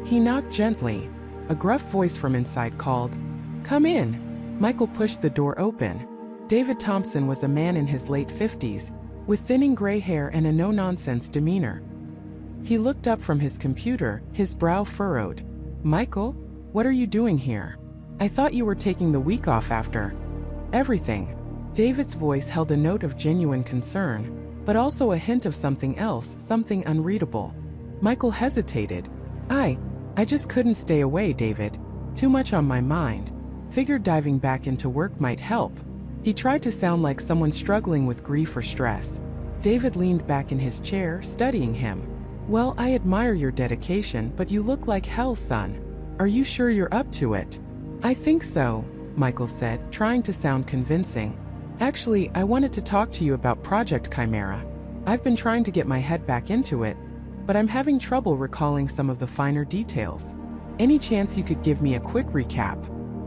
He knocked gently. A gruff voice from inside called, "Come in." Michael pushed the door open. David Thompson was a man in his late 50s, with thinning gray hair and a no-nonsense demeanor. He looked up from his computer, his brow furrowed. "Michael, what are you doing here? I thought you were taking the week off after everything." David's voice held a note of genuine concern, but also a hint of something else, something unreadable. Michael hesitated. I just couldn't stay away, David. Too much on my mind. Figured diving back into work might help." He tried to sound like someone struggling with grief or stress. David leaned back in his chair, studying him. "Well, I admire your dedication, but you look like hell, son. Are you sure you're up to it?" "I think so," Michael said, trying to sound convincing. "Actually, I wanted to talk to you about Project Chimera. I've been trying to get my head back into it, but I'm having trouble recalling some of the finer details. Any chance you could give me a quick recap?"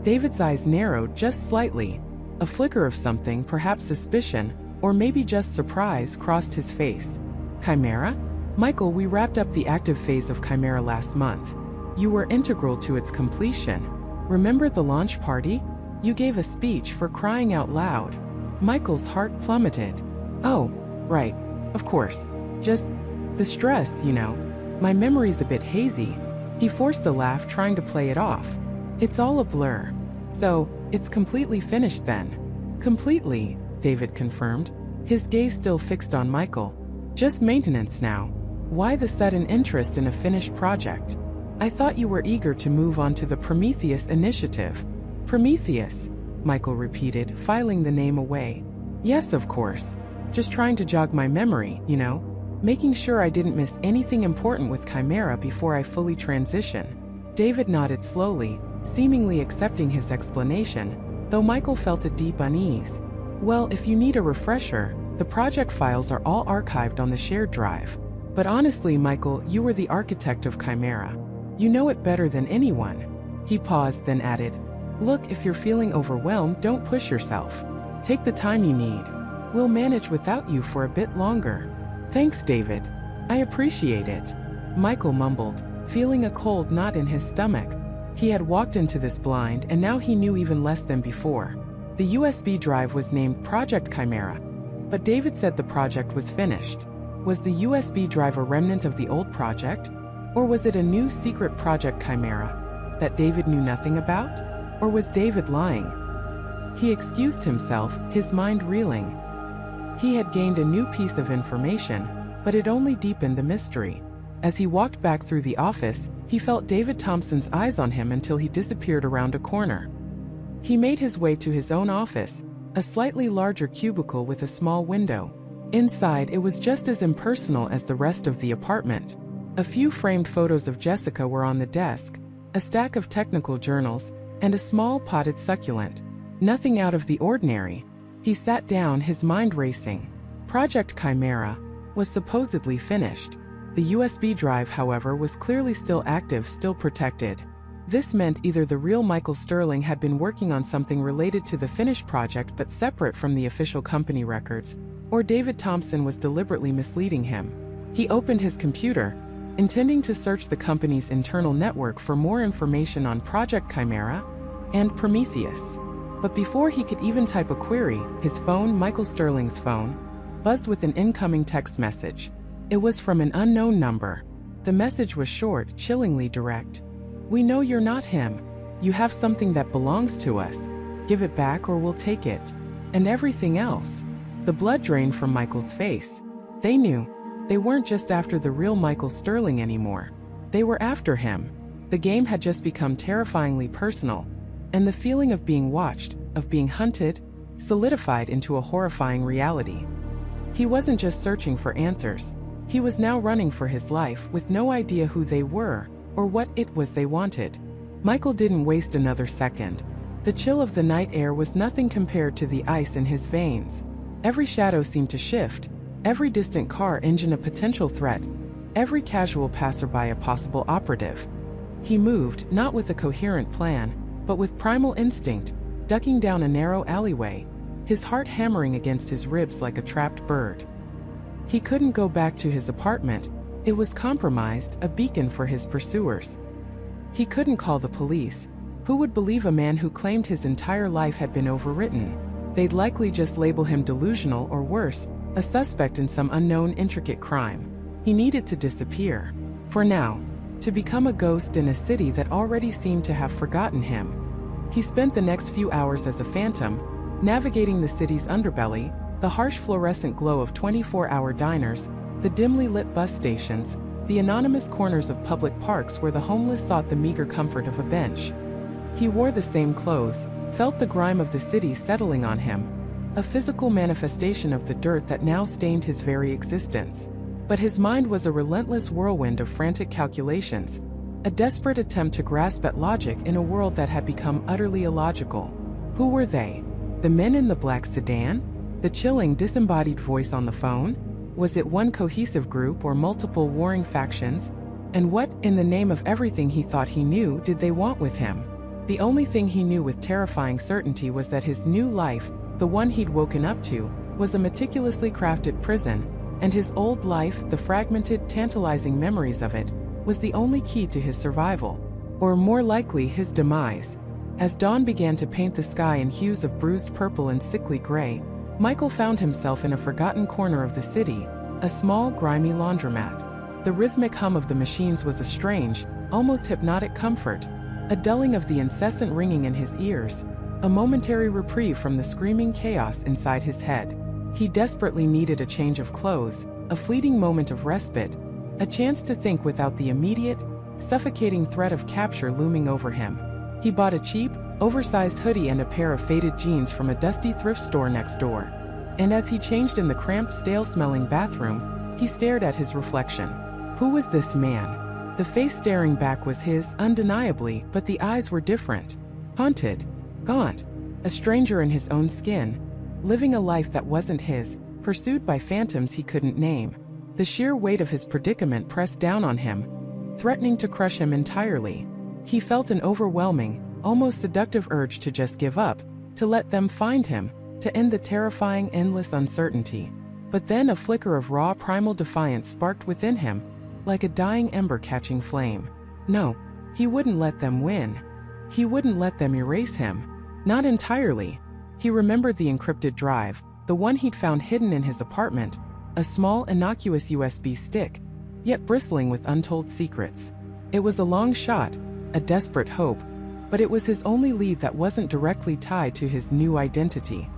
David's eyes narrowed just slightly. A flicker of something, perhaps suspicion, or maybe just surprise, crossed his face. "Chimera? Michael, we wrapped up the active phase of Chimera last month. You were integral to its completion. Remember the launch party? You gave a speech, for crying out loud." Michael's heart plummeted. "Oh, right. Of course. Just the stress, you know. My memory's a bit hazy." He forced a laugh, trying to play it off. "It's all a blur. So, it's completely finished then?" "Completely," David confirmed, his gaze still fixed on Michael. "Just maintenance now. Why the sudden interest in a finished project?" "I thought you were eager to move on to the Prometheus initiative." "Prometheus?" Michael repeated, filing the name away. "Yes, of course. Just trying to jog my memory, you know. Making sure I didn't miss anything important with Chimera before I fully transition." David nodded slowly, seemingly accepting his explanation, though Michael felt a deep unease. "Well, if you need a refresher, the project files are all archived on the shared drive. But honestly, Michael, you were the architect of Chimera. You know it better than anyone." He paused, then added, "Look, if you're feeling overwhelmed, don't push yourself. Take the time you need. We'll manage without you for a bit longer." "Thanks, David. I appreciate it," Michael mumbled, feeling a cold knot in his stomach. He had walked into this blind, and now he knew even less than before. The USB drive was named Project Chimera, but David said the project was finished. Was the USB drive a remnant of the old project? Or was it a new secret Project Chimera that David knew nothing about? Or was David lying? He excused himself, his mind reeling. He had gained a new piece of information, but it only deepened the mystery. As he walked back through the office, he felt David Thompson's eyes on him until he disappeared around a corner. He made his way to his own office, a slightly larger cubicle with a small window. Inside, it was just as impersonal as the rest of the apartment. A few framed photos of Jessica were on the desk, a stack of technical journals, and a small potted succulent. Nothing out of the ordinary. He sat down, his mind racing. Project Chimera was supposedly finished. The USB drive, however, was clearly still active, still protected. This meant either the real Michael Sterling had been working on something related to the finished project but separate from the official company records, or David Thompson was deliberately misleading him. He opened his computer, intending to search the company's internal network for more information on Project Chimera and Prometheus. But before he could even type a query, his phone, Michael Sterling's phone, buzzed with an incoming text message. It was from an unknown number. The message was short, chillingly direct. "We know you're not him. You have something that belongs to us. Give it back or we'll take it." And everything else. The blood drained from Michael's face. They knew. They weren't just after the real Michael Sterling anymore. They were after him. The game had just become terrifyingly personal, and the feeling of being watched, of being hunted, solidified into a horrifying reality. He wasn't just searching for answers. He was now running for his life with no idea who they were or what it was they wanted. Michael didn't waste another second. The chill of the night air was nothing compared to the ice in his veins. Every shadow seemed to shift, every distant car engine a potential threat, every casual passerby a possible operative. He moved, not with a coherent plan, but with primal instinct, ducking down a narrow alleyway, his heart hammering against his ribs like a trapped bird. He couldn't go back to his apartment. It was compromised, a beacon for his pursuers. He couldn't call the police. Who would believe a man who claimed his entire life had been overwritten? They'd likely just label him delusional or worse, a suspect in some unknown intricate crime. He needed to disappear. For now. To become a ghost in a city that already seemed to have forgotten him. He spent the next few hours as a phantom, navigating the city's underbelly, the harsh fluorescent glow of 24-hour diners, the dimly lit bus stations, the anonymous corners of public parks where the homeless sought the meager comfort of a bench. He wore the same clothes, felt the grime of the city settling on him, a physical manifestation of the dirt that now stained his very existence. But his mind was a relentless whirlwind of frantic calculations, a desperate attempt to grasp at logic in a world that had become utterly illogical. Who were they? The men in the black sedan? The chilling, disembodied voice on the phone? Was it one cohesive group or multiple warring factions? And what, in the name of everything he thought he knew, did they want with him? The only thing he knew with terrifying certainty was that his new life, the one he'd woken up to, was a meticulously crafted prison, and his old life, the fragmented, tantalizing memories of it, was the only key to his survival, or more likely his demise. As dawn began to paint the sky in hues of bruised purple and sickly gray, Michael found himself in a forgotten corner of the city, a small, grimy laundromat. The rhythmic hum of the machines was a strange, almost hypnotic comfort, a dulling of the incessant ringing in his ears, a momentary reprieve from the screaming chaos inside his head. He desperately needed a change of clothes, a fleeting moment of respite, a chance to think without the immediate, suffocating threat of capture looming over him. He bought a cheap, oversized hoodie and a pair of faded jeans from a dusty thrift store next door. And as he changed in the cramped, stale-smelling bathroom, he stared at his reflection. Who was this man? The face staring back was his, undeniably, but the eyes were different. Haunted. Gaunt. A stranger in his own skin. Living a life that wasn't his, pursued by phantoms he couldn't name. The sheer weight of his predicament pressed down on him, threatening to crush him entirely. He felt an overwhelming, almost seductive urge to just give up, to let them find him, to end the terrifying, endless uncertainty. But then a flicker of raw, primal defiance sparked within him, like a dying ember catching flame. No, he wouldn't let them win. He wouldn't let them erase him. Not entirely. He remembered the encrypted drive, the one he'd found hidden in his apartment, a small, innocuous USB stick, yet bristling with untold secrets. It was a long shot, a desperate hope, but it was his only lead that wasn't directly tied to his new identity.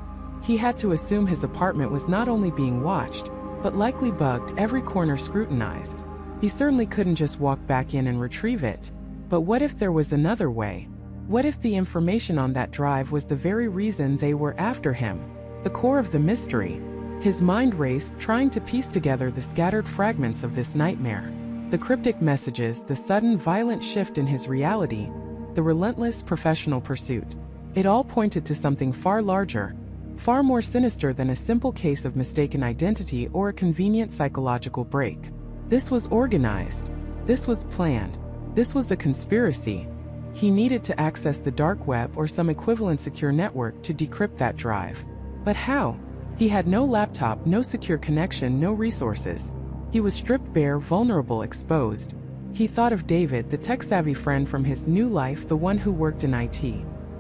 He had to assume his apartment was not only being watched, but likely bugged, every corner scrutinized. He certainly couldn't just walk back in and retrieve it. But what if there was another way? What if the information on that drive was the very reason they were after him? The core of the mystery. His mind raced, trying to piece together the scattered fragments of this nightmare. The cryptic messages, the sudden violent shift in his reality, the relentless professional pursuit. It all pointed to something far larger, far more sinister than a simple case of mistaken identity or a convenient psychological break. This was organized. This was planned. This was a conspiracy. He needed to access the dark web or some equivalent secure network to decrypt that drive. But how? He had no laptop, no secure connection, no resources. He was stripped bare, vulnerable, exposed. He thought of David, the tech-savvy friend from his new life, the one who worked in IT.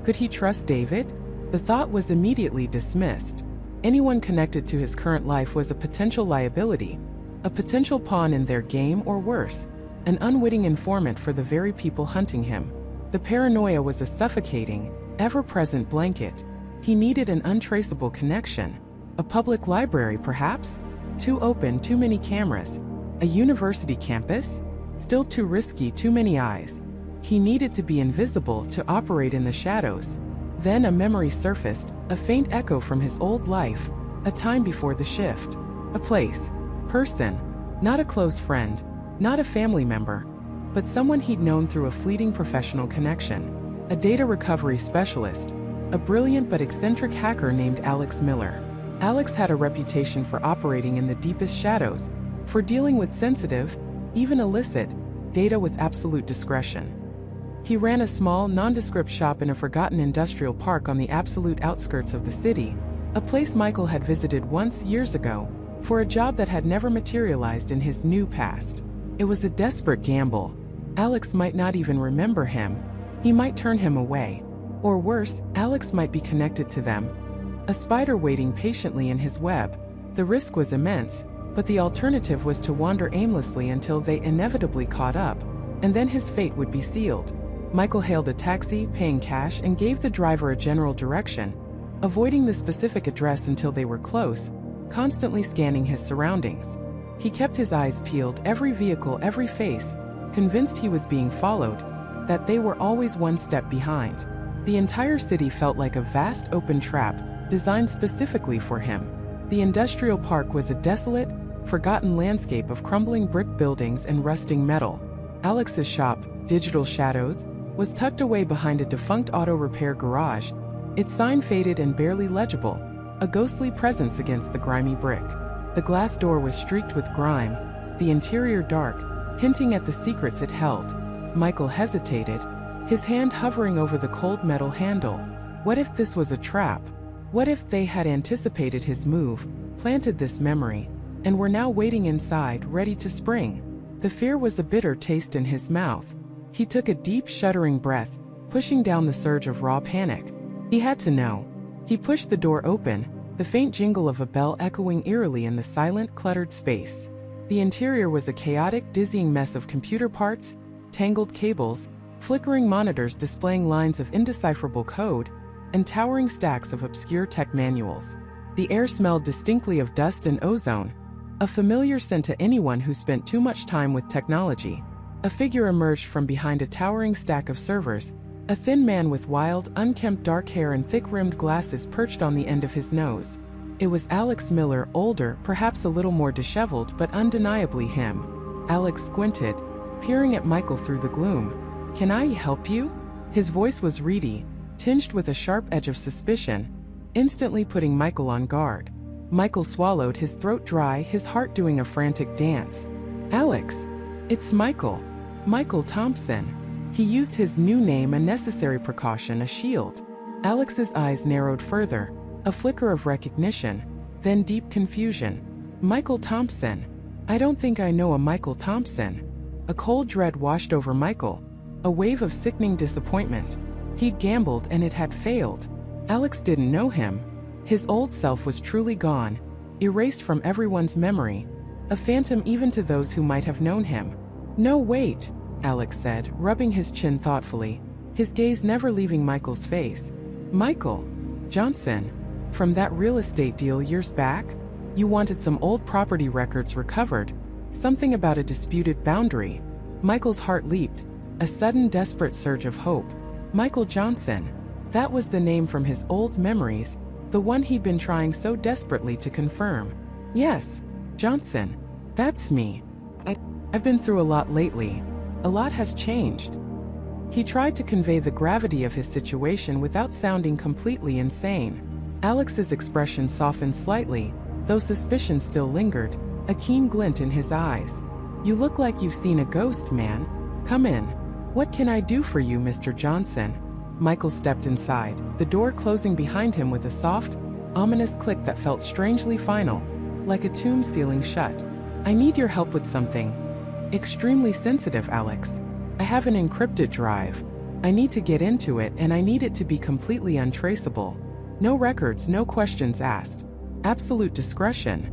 Could he trust David? The thought was immediately dismissed. Anyone connected to his current life was a potential liability, a potential pawn in their game, or worse, an unwitting informant for the very people hunting him. The paranoia was a suffocating, ever-present blanket. He needed an untraceable connection. A public library, perhaps? Too open, too many cameras. A university campus? Still too risky, too many eyes. He needed to be invisible to operate in the shadows. Then a memory surfaced, a faint echo from his old life, a time before the shift. A place, person, not a close friend, not a family member, but someone he'd known through a fleeting professional connection. A data recovery specialist, a brilliant but eccentric hacker named Alex Miller. Alex had a reputation for operating in the deepest shadows, for dealing with sensitive, even illicit, data with absolute discretion. He ran a small, nondescript shop in a forgotten industrial park on the absolute outskirts of the city, a place Michael had visited once years ago, for a job that had never materialized in his new past. It was a desperate gamble. Alex might not even remember him. He might turn him away. Or worse, Alex might be connected to them. A spider waiting patiently in his web. The risk was immense, but the alternative was to wander aimlessly until they inevitably caught up, and then his fate would be sealed. Michael hailed a taxi, paying cash, and gave the driver a general direction, avoiding the specific address until they were close, constantly scanning his surroundings. He kept his eyes peeled, every vehicle, every face, convinced he was being followed, that they were always one step behind. The entire city felt like a vast open trap, designed specifically for him. The industrial park was a desolate, forgotten landscape of crumbling brick buildings and rusting metal. Alex's shop, Digital Shadows, was tucked away behind a defunct auto repair garage, its sign faded and barely legible, a ghostly presence against the grimy brick. The glass door was streaked with grime, the interior dark, hinting at the secrets it held. Michael hesitated, his hand hovering over the cold metal handle. What if this was a trap? What if they had anticipated his move, planted this memory, and were now waiting inside, ready to spring? The fear was a bitter taste in his mouth. He took a deep, shuddering breath, pushing down the surge of raw panic. He had to know. He pushed the door open, the faint jingle of a bell echoing eerily in the silent, cluttered space. The interior was a chaotic, dizzying mess of computer parts, tangled cables, flickering monitors displaying lines of indecipherable code, and towering stacks of obscure tech manuals. The air smelled distinctly of dust and ozone, a familiar scent to anyone who spent too much time with technology. A figure emerged from behind a towering stack of servers, a thin man with wild, unkempt dark hair and thick-rimmed glasses perched on the end of his nose. It was Alex Miller, older, perhaps a little more disheveled, but undeniably him. Alex squinted, peering at Michael through the gloom. "Can I help you?" His voice was reedy, tinged with a sharp edge of suspicion, instantly putting Michael on guard. Michael swallowed, his throat dry, his heart doing a frantic dance. "Alex, it's Michael. Michael Thompson." He used his new name, a necessary precaution, a shield. Alex's eyes narrowed further, a flicker of recognition, then deep confusion. "Michael Thompson? I don't think I know a Michael Thompson." A cold dread washed over Michael, a wave of sickening disappointment. He'd gambled and it had failed. Alex didn't know him. His old self was truly gone, erased from everyone's memory, a phantom even to those who might have known him. "No, wait," Alex said, rubbing his chin thoughtfully, his gaze never leaving Michael's face. "Michael Johnson, from that real estate deal years back? You wanted some old property records recovered, something about a disputed boundary." Michael's heart leaped, a sudden desperate surge of hope. Michael Johnson. That was the name from his old memories, the one he'd been trying so desperately to confirm. "Yes, Johnson. That's me. I've been through a lot lately. A lot has changed." He tried to convey the gravity of his situation without sounding completely insane. Alex's expression softened slightly, though suspicion still lingered, a keen glint in his eyes. "You look like you've seen a ghost, man. Come in. What can I do for you, Mr. Johnson?" Michael stepped inside, the door closing behind him with a soft, ominous click that felt strangely final, like a tomb sealing shut. "I need your help with something. Extremely sensitive, Alex. I have an encrypted drive. I need to get into it, and I need it to be completely untraceable. No records, no questions asked. Absolute discretion."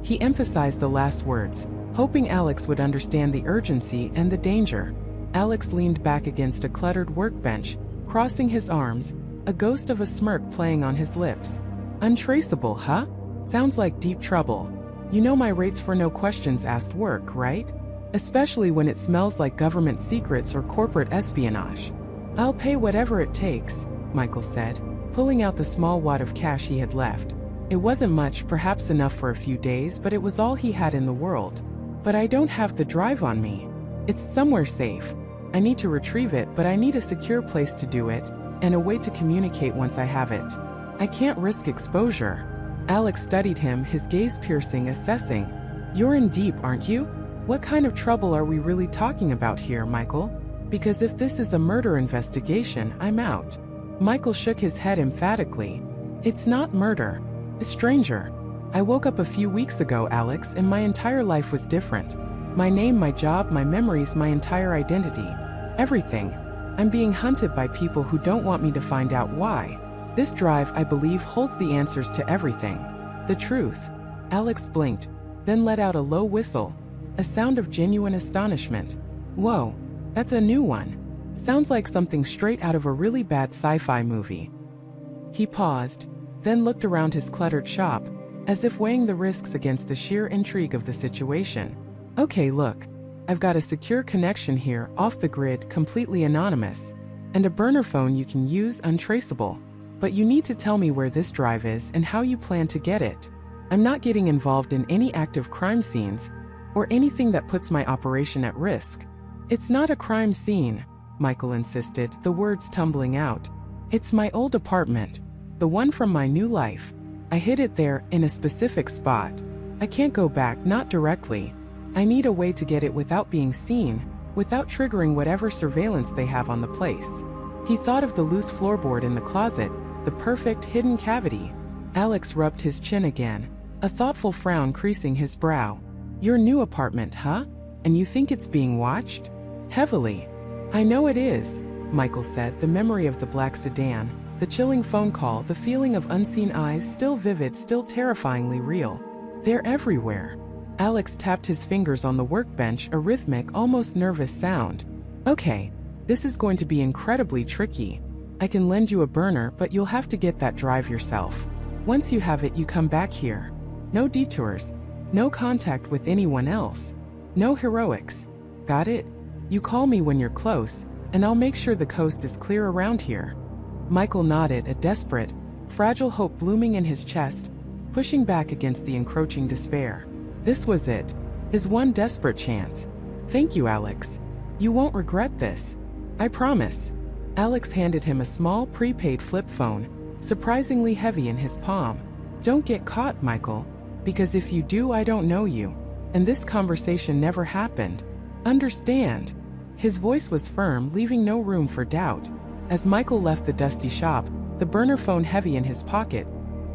He emphasized the last words, hoping Alex would understand the urgency and the danger. Alex leaned back against a cluttered workbench, crossing his arms, a ghost of a smirk playing on his lips. "Untraceable, huh? Sounds like deep trouble. You know my rates for no questions asked work, right?" especially when it smells like government secrets or corporate espionage. I'll pay whatever it takes, Michael said, pulling out the small wad of cash he had left. It wasn't much, perhaps enough for a few days, but it was all he had in the world. But I don't have the drive on me. It's somewhere safe. I need to retrieve it, but I need a secure place to do it, and a way to communicate once I have it. I can't risk exposure. Alex studied him, his gaze piercing, assessing. You're in deep, aren't you? What kind of trouble are we really talking about here, Michael? Because if this is a murder investigation, I'm out. Michael shook his head emphatically. It's not murder. A stranger. I woke up a few weeks ago, Alex, and my entire life was different. My name, my job, my memories, my entire identity. Everything. I'm being hunted by people who don't want me to find out why. This drive, I believe, holds the answers to everything. The truth. Alex blinked, then let out a low whistle, a sound of genuine astonishment. Whoa, that's a new one. Sounds like something straight out of a really bad sci-fi movie. He paused, then looked around his cluttered shop, as if weighing the risks against the sheer intrigue of the situation. Okay, look. I've got a secure connection here, off the grid, completely anonymous, and a burner phone you can use, untraceable. But you need to tell me where this drive is and how you plan to get it. I'm not getting involved in any active crime scenes, or anything that puts my operation at risk. It's not a crime scene, Michael insisted, the words tumbling out. It's my old apartment, the one from my new life. I hid it there, in a specific spot. I can't go back, not directly. I need a way to get it without being seen, without triggering whatever surveillance they have on the place. He thought of the loose floorboard in the closet, the perfect hidden cavity. Alex rubbed his chin again, a thoughtful frown creasing his brow. Your new apartment, huh? And you think it's being watched? Heavily. I know it is, Michael said, the memory of the black sedan, the chilling phone call, the feeling of unseen eyes still vivid, still terrifyingly real. They're everywhere. Alex tapped his fingers on the workbench, a rhythmic, almost nervous sound. Okay, this is going to be incredibly tricky. I can lend you a burner, but you'll have to get that drive yourself. Once you have it, you come back here. No detours. No contact with anyone else. No heroics. Got it? You call me when you're close, and I'll make sure the coast is clear around here. Michael nodded, a desperate, fragile hope blooming in his chest, pushing back against the encroaching despair. This was it. His one desperate chance. Thank you, Alex. You won't regret this. I promise. Alex handed him a small, prepaid flip phone, surprisingly heavy in his palm. Don't get caught, Michael. Because if you do, I don't know you. And this conversation never happened. Understand? His voice was firm, leaving no room for doubt. As Michael left the dusty shop, the burner phone heavy in his pocket,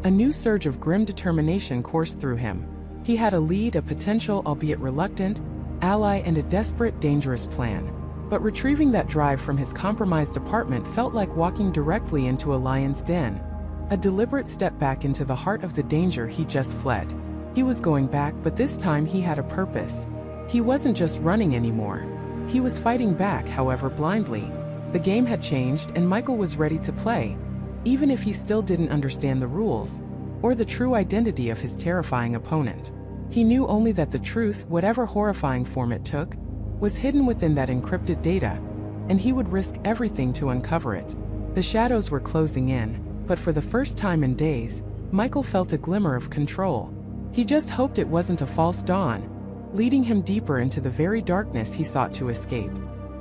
a new surge of grim determination coursed through him. He had a lead, a potential, albeit reluctant, ally, and a desperate, dangerous plan. But retrieving that drive from his compromised apartment felt like walking directly into a lion's den. A deliberate step back into the heart of the danger he just fled. He was going back, but this time he had a purpose. He wasn't just running anymore. He was fighting back, however blindly. The game had changed, and Michael was ready to play, even if he still didn't understand the rules, or the true identity of his terrifying opponent. He knew only that the truth, whatever horrifying form it took, was hidden within that encrypted data, and he would risk everything to uncover it. The shadows were closing in, but for the first time in days, Michael felt a glimmer of control. He just hoped it wasn't a false dawn, leading him deeper into the very darkness he sought to escape.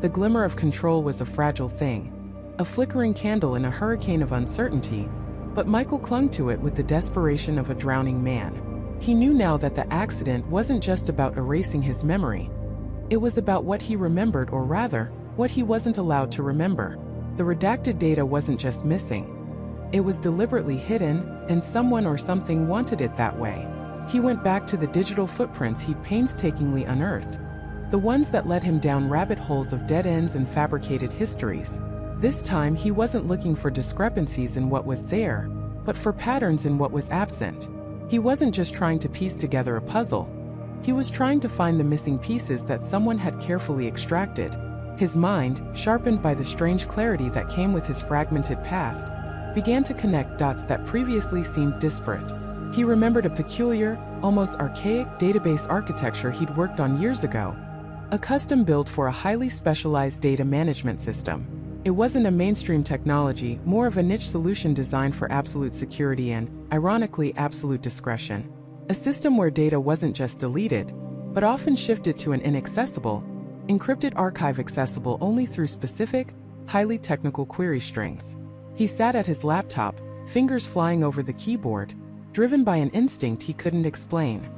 The glimmer of control was a fragile thing, a flickering candle in a hurricane of uncertainty, but Michael clung to it with the desperation of a drowning man. He knew now that the accident wasn't just about erasing his memory. It was about what he remembered, or rather, what he wasn't allowed to remember. The redacted data wasn't just missing. It was deliberately hidden, and someone or something wanted it that way. He went back to the digital footprints he'd painstakingly unearthed, the ones that led him down rabbit holes of dead ends and fabricated histories. This time he wasn't looking for discrepancies in what was there, but for patterns in what was absent. He wasn't just trying to piece together a puzzle. He was trying to find the missing pieces that someone had carefully extracted. His mind, sharpened by the strange clarity that came with his fragmented past, began to connect dots that previously seemed disparate. He remembered a peculiar, almost archaic database architecture he'd worked on years ago, a custom build for a highly specialized data management system. It wasn't a mainstream technology, more of a niche solution designed for absolute security and, ironically, absolute discretion. A system where data wasn't just deleted, but often shifted to an inaccessible, encrypted archive accessible only through specific, highly technical query strings. He sat at his laptop, fingers flying over the keyboard, driven by an instinct he couldn't explain.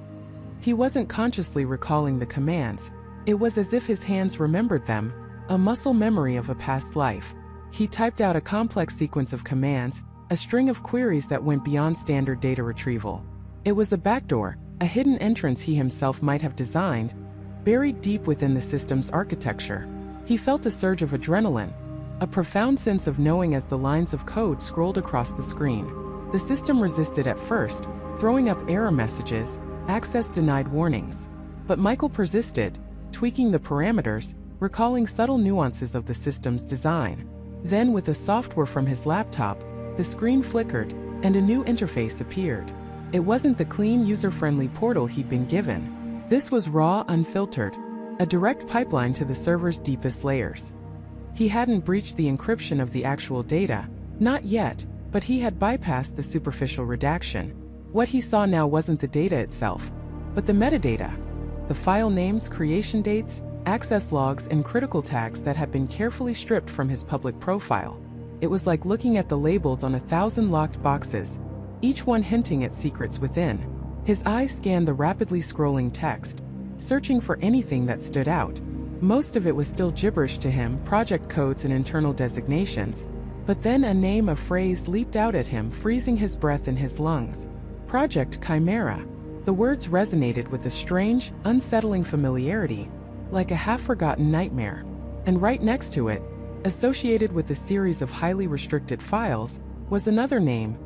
He wasn't consciously recalling the commands. It was as if his hands remembered them, a muscle memory of a past life. He typed out a complex sequence of commands, a string of queries that went beyond standard data retrieval. It was a backdoor, a hidden entrance he himself might have designed, buried deep within the system's architecture. He felt a surge of adrenaline, a profound sense of knowing as the lines of code scrolled across the screen. The system resisted at first, throwing up error messages, access denied warnings. But Michael persisted, tweaking the parameters, recalling subtle nuances of the system's design. Then, with a software from his laptop, the screen flickered, and a new interface appeared. It wasn't the clean, user-friendly portal he'd been given. This was raw, unfiltered, a direct pipeline to the server's deepest layers. He hadn't breached the encryption of the actual data, not yet, but he had bypassed the superficial redaction. What he saw now wasn't the data itself, but the metadata. The file names, creation dates, access logs, and critical tags that had been carefully stripped from his public profile. It was like looking at the labels on 1,000 locked boxes, each one hinting at secrets within. His eyes scanned the rapidly scrolling text, searching for anything that stood out. Most of it was still gibberish to him, project codes and internal designations. But then a name, a phrase leaped out at him, freezing his breath in his lungs. Project Chimera. The words resonated with a strange, unsettling familiarity, like a half-forgotten nightmare. And right next to it, associated with a series of highly restricted files, was another name,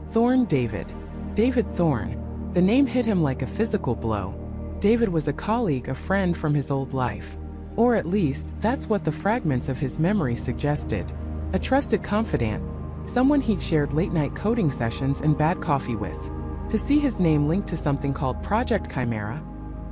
Thorne David. David Thorne. The name hit him like a physical blow. David was a colleague, a friend from his old life. Or at least, that's what the fragments of his memory suggested. A trusted confidant, someone he'd shared late-night coding sessions and bad coffee with. To see his name linked to something called Project Chimera,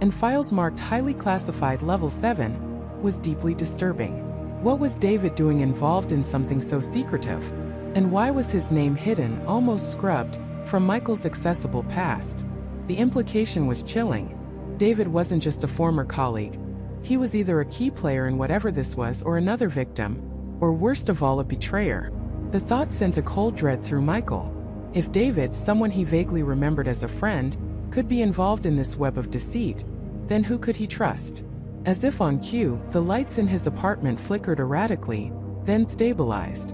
and files marked highly classified level 7, was deeply disturbing. What was David doing involved in something so secretive? And why was his name hidden, almost scrubbed, from Michael's accessible past? The implication was chilling. David wasn't just a former colleague. He was either a key player in whatever this was or another victim, or worst of all, a betrayer. The thought sent a cold dread through Michael. If David, someone he vaguely remembered as a friend, could be involved in this web of deceit, then who could he trust? As if on cue, the lights in his apartment flickered erratically, then stabilized.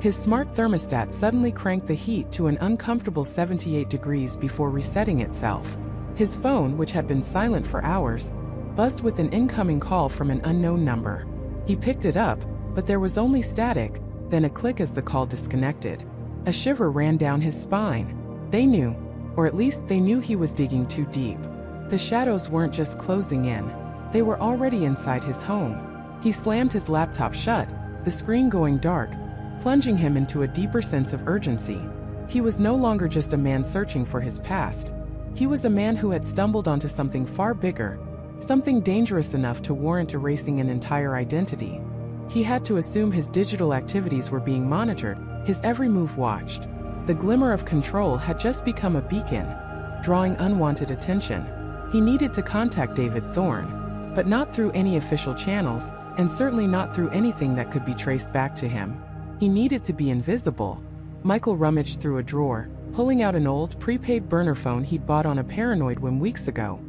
His smart thermostat suddenly cranked the heat to an uncomfortable 78 degrees before resetting itself. His phone, which had been silent for hours, buzzed with an incoming call from an unknown number. He picked it up, but there was only static, then a click as the call disconnected. A shiver ran down his spine. They knew, or at least they knew he was digging too deep. The shadows weren't just closing in, they were already inside his home. He slammed his laptop shut, the screen going dark, plunging him into a deeper sense of urgency. He was no longer just a man searching for his past. He was a man who had stumbled onto something far bigger, something dangerous enough to warrant erasing an entire identity. He had to assume his digital activities were being monitored, his every move watched. The glimmer of control had just become a beacon, drawing unwanted attention. He needed to contact David Thorne, but not through any official channels, and certainly not through anything that could be traced back to him. He needed to be invisible. Michael rummaged through a drawer, pulling out an old, prepaid burner phone he'd bought on a paranoid whim weeks ago.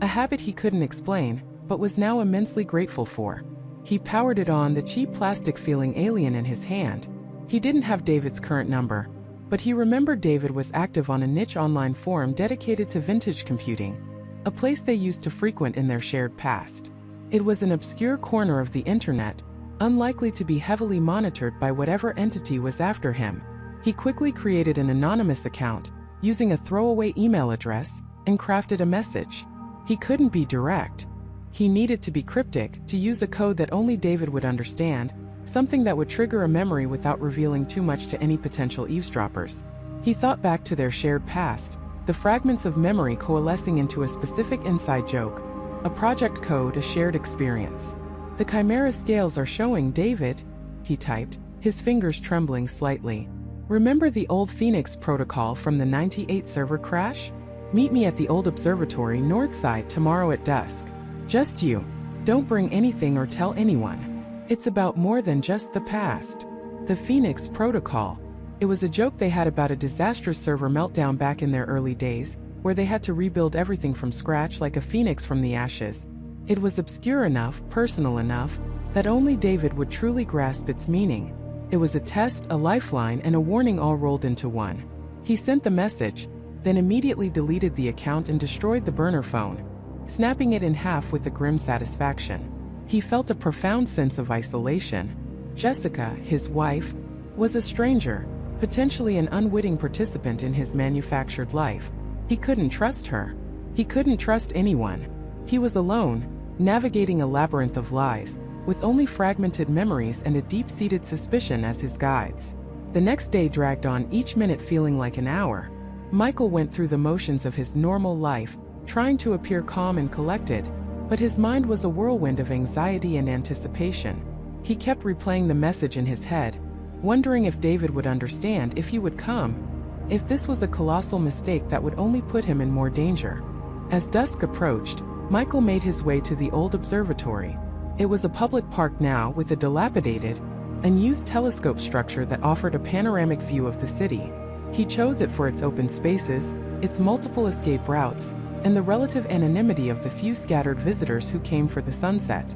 A habit he couldn't explain, but was now immensely grateful for. He powered it on, the cheap plastic feeling alien in his hand. He didn't have David's current number, but he remembered David was active on a niche online forum dedicated to vintage computing, a place they used to frequent in their shared past. It was an obscure corner of the internet, unlikely to be heavily monitored by whatever entity was after him. He quickly created an anonymous account, using a throwaway email address, and crafted a message. He couldn't be direct. He needed to be cryptic, to use a code that only David would understand, something that would trigger a memory without revealing too much to any potential eavesdroppers. He thought back to their shared past, the fragments of memory coalescing into a specific inside joke. A project code, a shared experience. The Chimera scales are showing, David, he typed, his fingers trembling slightly. Remember the old Phoenix protocol from the '98 server crash? Meet me at the old observatory Northside tomorrow at dusk. Just you. Don't bring anything or tell anyone. It's about more than just the past. The Phoenix protocol. It was a joke they had about a disastrous server meltdown back in their early days, where they had to rebuild everything from scratch like a phoenix from the ashes. It was obscure enough, personal enough, that only David would truly grasp its meaning. It was a test, a lifeline, and a warning all rolled into one. He sent the message, then immediately deleted the account and destroyed the burner phone, snapping it in half with a grim satisfaction. He felt a profound sense of isolation. Jessica, his wife, was a stranger, potentially an unwitting participant in his manufactured life. He couldn't trust her. He couldn't trust anyone. He was alone, navigating a labyrinth of lies, with only fragmented memories and a deep-seated suspicion as his guides. The next day dragged on, each minute feeling like an hour. Michael went through the motions of his normal life, trying to appear calm and collected, but his mind was a whirlwind of anxiety and anticipation. He kept replaying the message in his head, wondering if David would understand, if he would come, if this was a colossal mistake that would only put him in more danger. As dusk approached, Michael made his way to the old observatory. It was a public park now, with a dilapidated, unused telescope structure that offered a panoramic view of the city. He chose it for its open spaces, its multiple escape routes, and the relative anonymity of the few scattered visitors who came for the sunset.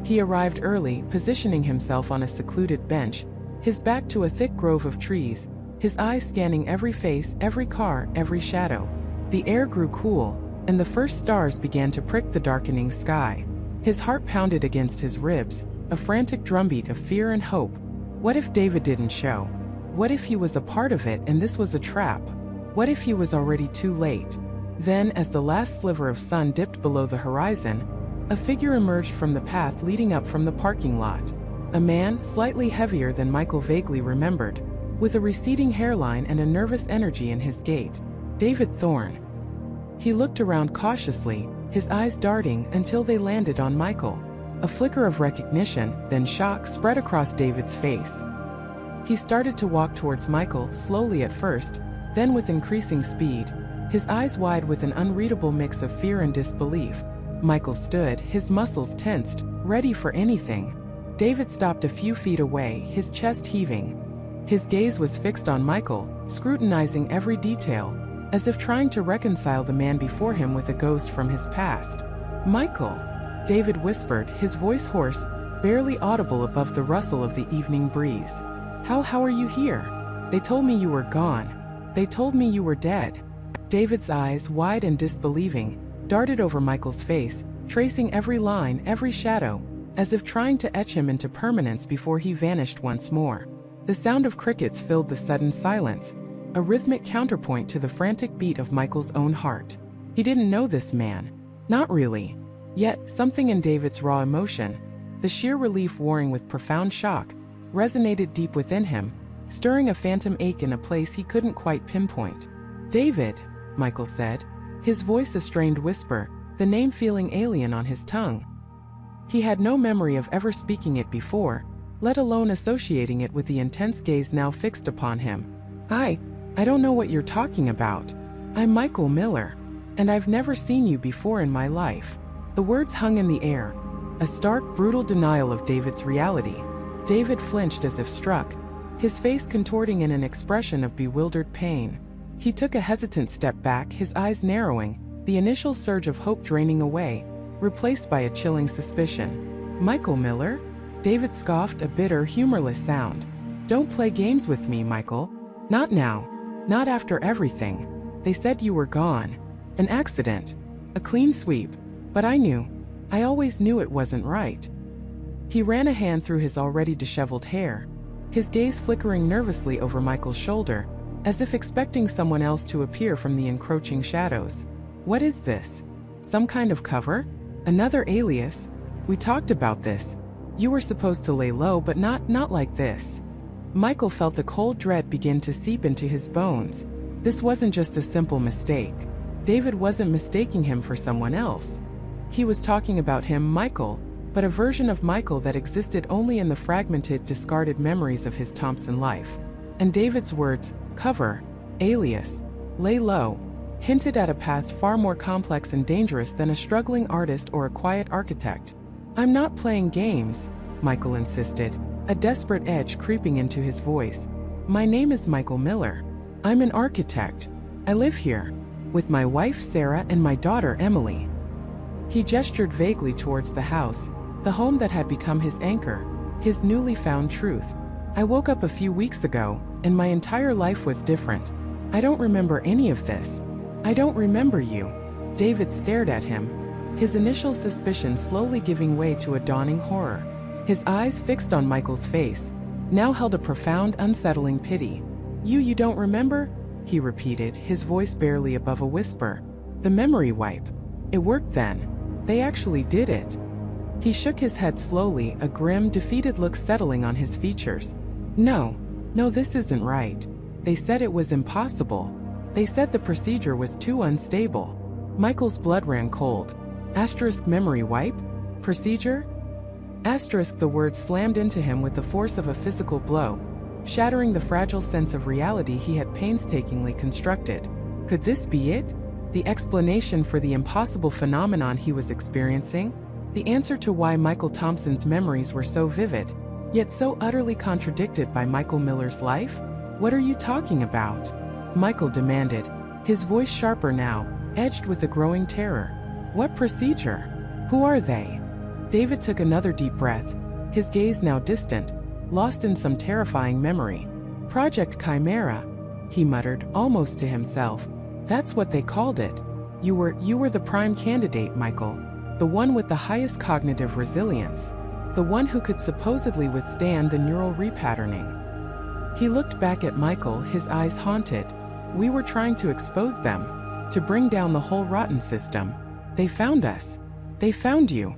He arrived early, positioning himself on a secluded bench, his back to a thick grove of trees, his eyes scanning every face, every car, every shadow. The air grew cool, and the first stars began to prick the darkening sky. His heart pounded against his ribs, a frantic drumbeat of fear and hope. What if David didn't show? What if he was a part of it and this was a trap? What if he was already too late? Then, as the last sliver of sun dipped below the horizon, a figure emerged from the path leading up from the parking lot. A man, slightly heavier than Michael vaguely remembered, with a receding hairline and a nervous energy in his gait. David Thorne. He looked around cautiously, his eyes darting until they landed on Michael. A flicker of recognition, then shock spread across David's face. He started to walk towards Michael, slowly at first, then with increasing speed, his eyes wide with an unreadable mix of fear and disbelief. Michael stood, his muscles tensed, ready for anything. David stopped a few feet away, his chest heaving. His gaze was fixed on Michael, scrutinizing every detail, as if trying to reconcile the man before him with a ghost from his past. "Michael," David whispered, his voice hoarse, barely audible above the rustle of the evening breeze. How are you here? They told me you were gone. They told me you were dead." David's eyes, wide and disbelieving, darted over Michael's face, tracing every line, every shadow, as if trying to etch him into permanence before he vanished once more. The sound of crickets filled the sudden silence, a rhythmic counterpoint to the frantic beat of Michael's own heart. He didn't know this man. Not really. Yet, something in David's raw emotion, the sheer relief warring with profound shock, resonated deep within him, stirring a phantom ache in a place he couldn't quite pinpoint. "David," Michael said, his voice a strained whisper, the name feeling alien on his tongue. He had no memory of ever speaking it before, let alone associating it with the intense gaze now fixed upon him. I don't know what you're talking about. I'm Michael Miller, and I've never seen you before in my life." The words hung in the air, a stark, brutal denial of David's reality. David flinched as if struck, his face contorting in an expression of bewildered pain. He took a hesitant step back, his eyes narrowing, the initial surge of hope draining away, replaced by a chilling suspicion. "Michael Miller?" David scoffed, a bitter, humorless sound. "Don't play games with me, Michael. Not now. Not after everything. They said you were gone. An accident. A clean sweep. But I knew. I always knew it wasn't right." He ran a hand through his already disheveled hair, his gaze flickering nervously over Michael's shoulder, as if expecting someone else to appear from the encroaching shadows. "What is this? Some kind of cover? Another alias? We talked about this. You were supposed to lay low, but not like this." Michael felt a cold dread begin to seep into his bones. This wasn't just a simple mistake. David wasn't mistaking him for someone else. He was talking about him, Michael, but a version of Michael that existed only in the fragmented, discarded memories of his Thompson life. And David's words, cover, alias, lay low, hinted at a past far more complex and dangerous than a struggling artist or a quiet architect. "I'm not playing games," Michael insisted, a desperate edge creeping into his voice. "My name is Michael Miller. I'm an architect. I live here, with my wife Sarah and my daughter Emily." He gestured vaguely towards the house, the home that had become his anchor, his newly found truth. "I woke up a few weeks ago, and my entire life was different. I don't remember any of this. I don't remember you." David stared at him, his initial suspicion slowly giving way to a dawning horror. His eyes, fixed on Michael's face, now held a profound, unsettling pity. You don't remember?" he repeated, his voice barely above a whisper. "The memory wipe. It worked then. They actually did it." He shook his head slowly, a grim, defeated look settling on his features. No, this isn't right. They said it was impossible. They said the procedure was too unstable." Michael's blood ran cold. Memory wipe? Procedure? The word slammed into him with the force of a physical blow, shattering the fragile sense of reality he had painstakingly constructed. Could this be it? The explanation for the impossible phenomenon he was experiencing? The answer to why Michael Thompson's memories were so vivid, yet so utterly contradicted by Michael Miller's life? "What are you talking about?" Michael demanded, his voice sharper now, edged with a growing terror. "What procedure? Who are they?" David took another deep breath, his gaze now distant, lost in some terrifying memory. "Project Chimera," he muttered, almost to himself. "That's what they called it. You were the prime candidate, Michael. The one with the highest cognitive resilience. The one who could supposedly withstand the neural repatterning." He looked back at Michael, his eyes haunted. "We were trying to expose them, to bring down the whole rotten system. They found us. They found you."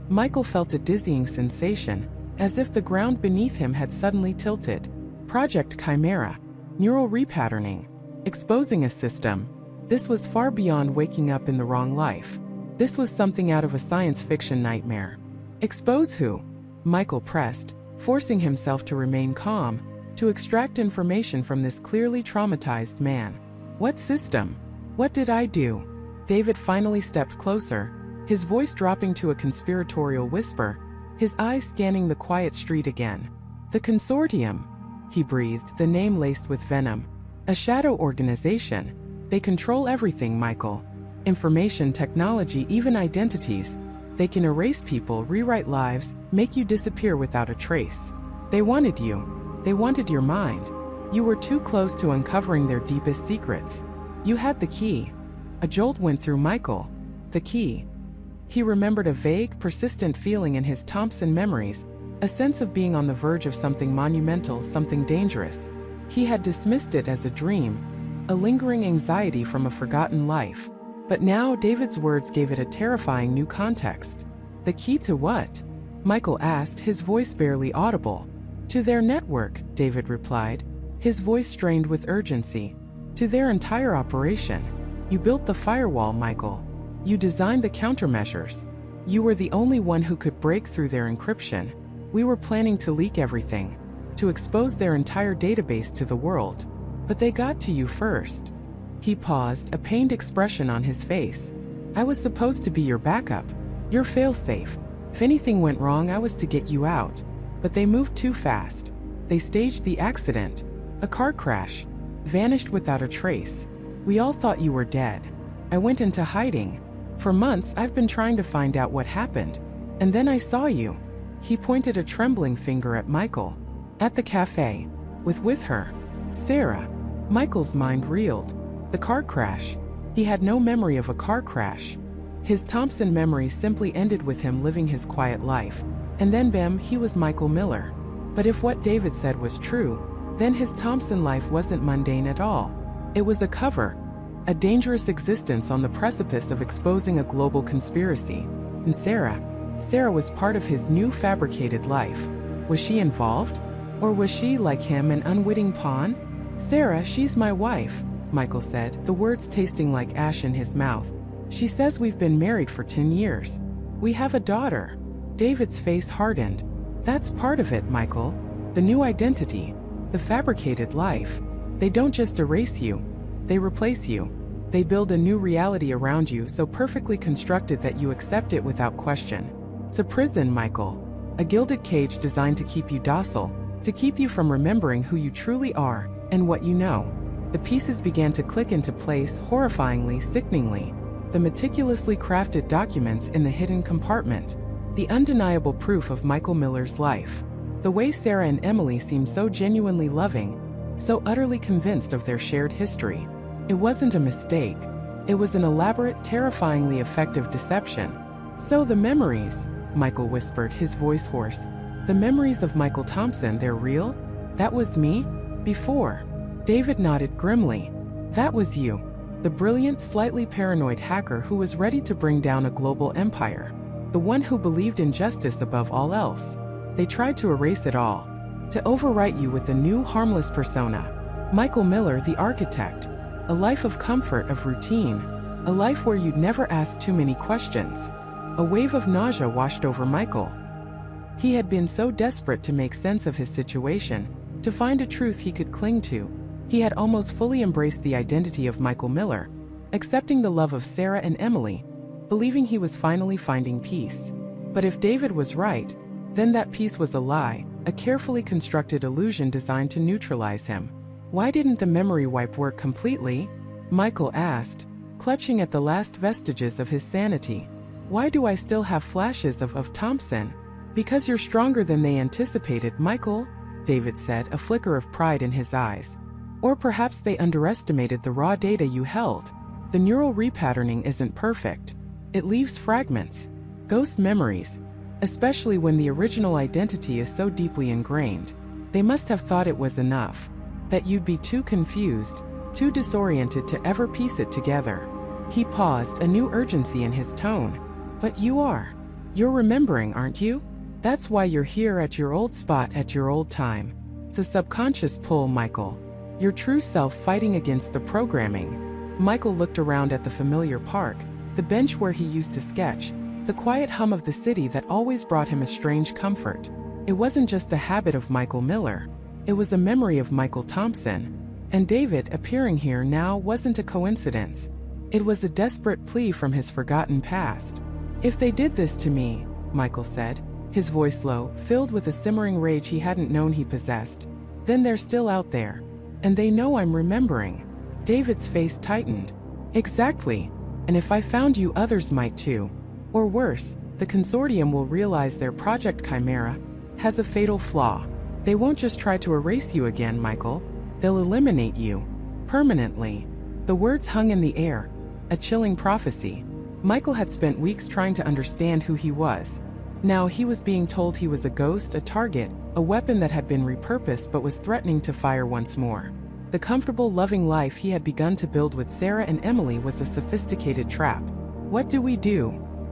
Michael felt a dizzying sensation, as if the ground beneath him had suddenly tilted. Project Chimera. Neural repatterning. Exposing a system. This was far beyond waking up in the wrong life. This was something out of a science fiction nightmare. "Expose who?" Michael pressed, forcing himself to remain calm, to extract information from this clearly traumatized man. "What system? What did I do?" David finally stepped closer, his voice dropping to a conspiratorial whisper, his eyes scanning the quiet street again. "The Consortium," he breathed, the name laced with venom. "A shadow organization. They control everything, Michael. Information technology, even identities. They can erase people, rewrite lives, make you disappear without a trace. They wanted you. They wanted your mind. You were too close to uncovering their deepest secrets. You had the key." A jolt went through Michael. The key. He remembered a vague, persistent feeling in his Thompson memories, a sense of being on the verge of something monumental, something dangerous. He had dismissed it as a dream, a lingering anxiety from a forgotten life. But now David's words gave it a terrifying new context. "The key to what?" Michael asked, his voice barely audible. "To their network," David replied, his voice strained with urgency. "To their entire operation. You built the firewall, Michael. You designed the countermeasures. You were the only one who could break through their encryption. We were planning to leak everything, to expose their entire database to the world. But they got to you first." He paused, a pained expression on his face. "I was supposed to be your backup, your failsafe. If anything went wrong, I was to get you out. But they moved too fast. They staged the accident. A car crash. Vanished without a trace. We all thought you were dead. I went into hiding. For months, I've been trying to find out what happened. And then I saw you." He pointed a trembling finger at Michael. "At the cafe. With her. Sarah." Michael's mind reeled. The car crash. He had no memory of a car crash. His Thompson memories simply ended with him living his quiet life. And then bam, he was Michael Miller. But if what David said was true, then his Thompson life wasn't mundane at all. It was a cover. A dangerous existence on the precipice of exposing a global conspiracy. And Sarah was part of his new fabricated life. Was she involved? Or was she, like him, an unwitting pawn? "Sarah, she's my wife," Michael said, the words tasting like ash in his mouth. She says we've been married for 10 years. We have a daughter. David's face hardened. That's part of it, Michael. The new identity. The fabricated life. They don't just erase you. They replace you. They build a new reality around you so perfectly constructed that you accept it without question. It's a prison, Michael. A gilded cage designed to keep you docile, to keep you from remembering who you truly are and what you know. The pieces began to click into place, horrifyingly, sickeningly. The meticulously crafted documents in the hidden compartment. The undeniable proof of Michael Miller's life. The way Sarah and Emily seemed so genuinely loving, so utterly convinced of their shared history. It wasn't a mistake. It was an elaborate, terrifyingly effective deception. So the memories, Michael whispered, his voice hoarse. The memories of Michael Thompson, they're real? That was me? Before. David nodded grimly. That was you. The brilliant, slightly paranoid hacker who was ready to bring down a global empire. The one who believed in justice above all else. They tried to erase it all. To overwrite you with a new, harmless persona. Michael Miller, the architect. A life of comfort, of routine. A life where you'd never ask too many questions. A wave of nausea washed over Michael. He had been so desperate to make sense of his situation, to find a truth he could cling to. He had almost fully embraced the identity of Michael Miller, accepting the love of Sarah and Emily, believing he was finally finding peace. But if David was right, then that peace was a lie, a carefully constructed illusion designed to neutralize him. Why didn't the memory wipe work completely? Michael asked, clutching at the last vestiges of his sanity. Why do I still have flashes of Thompson? Because you're stronger than they anticipated, Michael, David said, a flicker of pride in his eyes. Or perhaps they underestimated the raw data you held. The neural repatterning isn't perfect. It leaves fragments, ghost memories, especially when the original identity is so deeply ingrained. They must have thought it was enough, that you'd be too confused, too disoriented to ever piece it together. He paused, a new urgency in his tone. But you are. You're remembering, aren't you? That's why you're here at your old spot at your old time. It's a subconscious pull, Michael. Your true self fighting against the programming. Michael looked around at the familiar park, the bench where he used to sketch, the quiet hum of the city that always brought him a strange comfort. It wasn't just a habit of Michael Miller. It was a memory of Michael Thompson. And David appearing here now wasn't a coincidence. It was a desperate plea from his forgotten past. If they did this to me, Michael said, his voice low, filled with a simmering rage he hadn't known he possessed, then they're still out there. And they know I'm remembering. David's face tightened. Exactly. And if I found you, others might too. Or worse, the consortium will realize their Project Chimera has a fatal flaw. They won't just try to erase you again, Michael. They'll eliminate you. Permanently. The words hung in the air, a chilling prophecy. Michael had spent weeks trying to understand who he was. Now he was being told he was a ghost, a target, a weapon that had been repurposed but was threatening to fire once more. The comfortable, loving life he had begun to build with Sarah and Emily was a sophisticated trap. What do we do?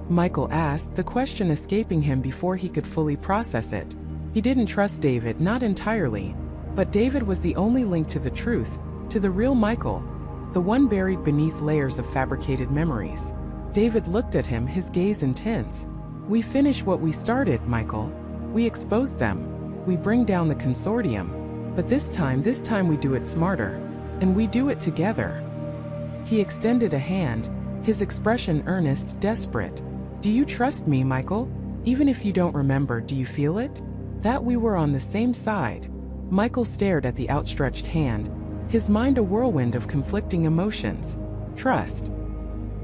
Michael asked, the question escaping him before he could fully process it. He didn't trust David, not entirely. But David was the only link to the truth, to the real Michael, the one buried beneath layers of fabricated memories. David looked at him, his gaze intense. We finish what we started, Michael. We expose them. We bring down the consortium. But this time we do it smarter. And we do it together. He extended a hand, his expression earnest, desperate. Do you trust me, Michael? Even if you don't remember, do you feel it? That we were on the same side. Michael stared at the outstretched hand, his mind a whirlwind of conflicting emotions. Trust.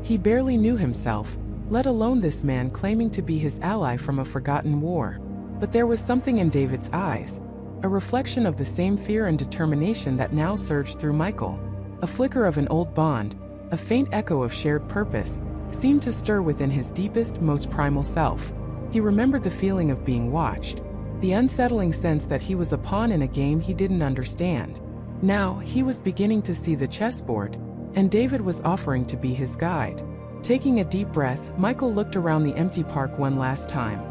He barely knew himself, let alone this man claiming to be his ally from a forgotten war. But there was something in David's eyes, a reflection of the same fear and determination that now surged through Michael. A flicker of an old bond, a faint echo of shared purpose, seemed to stir within his deepest, most primal self. He remembered the feeling of being watched, the unsettling sense that he was a pawn in a game he didn't understand. Now, he was beginning to see the chessboard, and David was offering to be his guide. Taking a deep breath, Michael looked around the empty park one last time.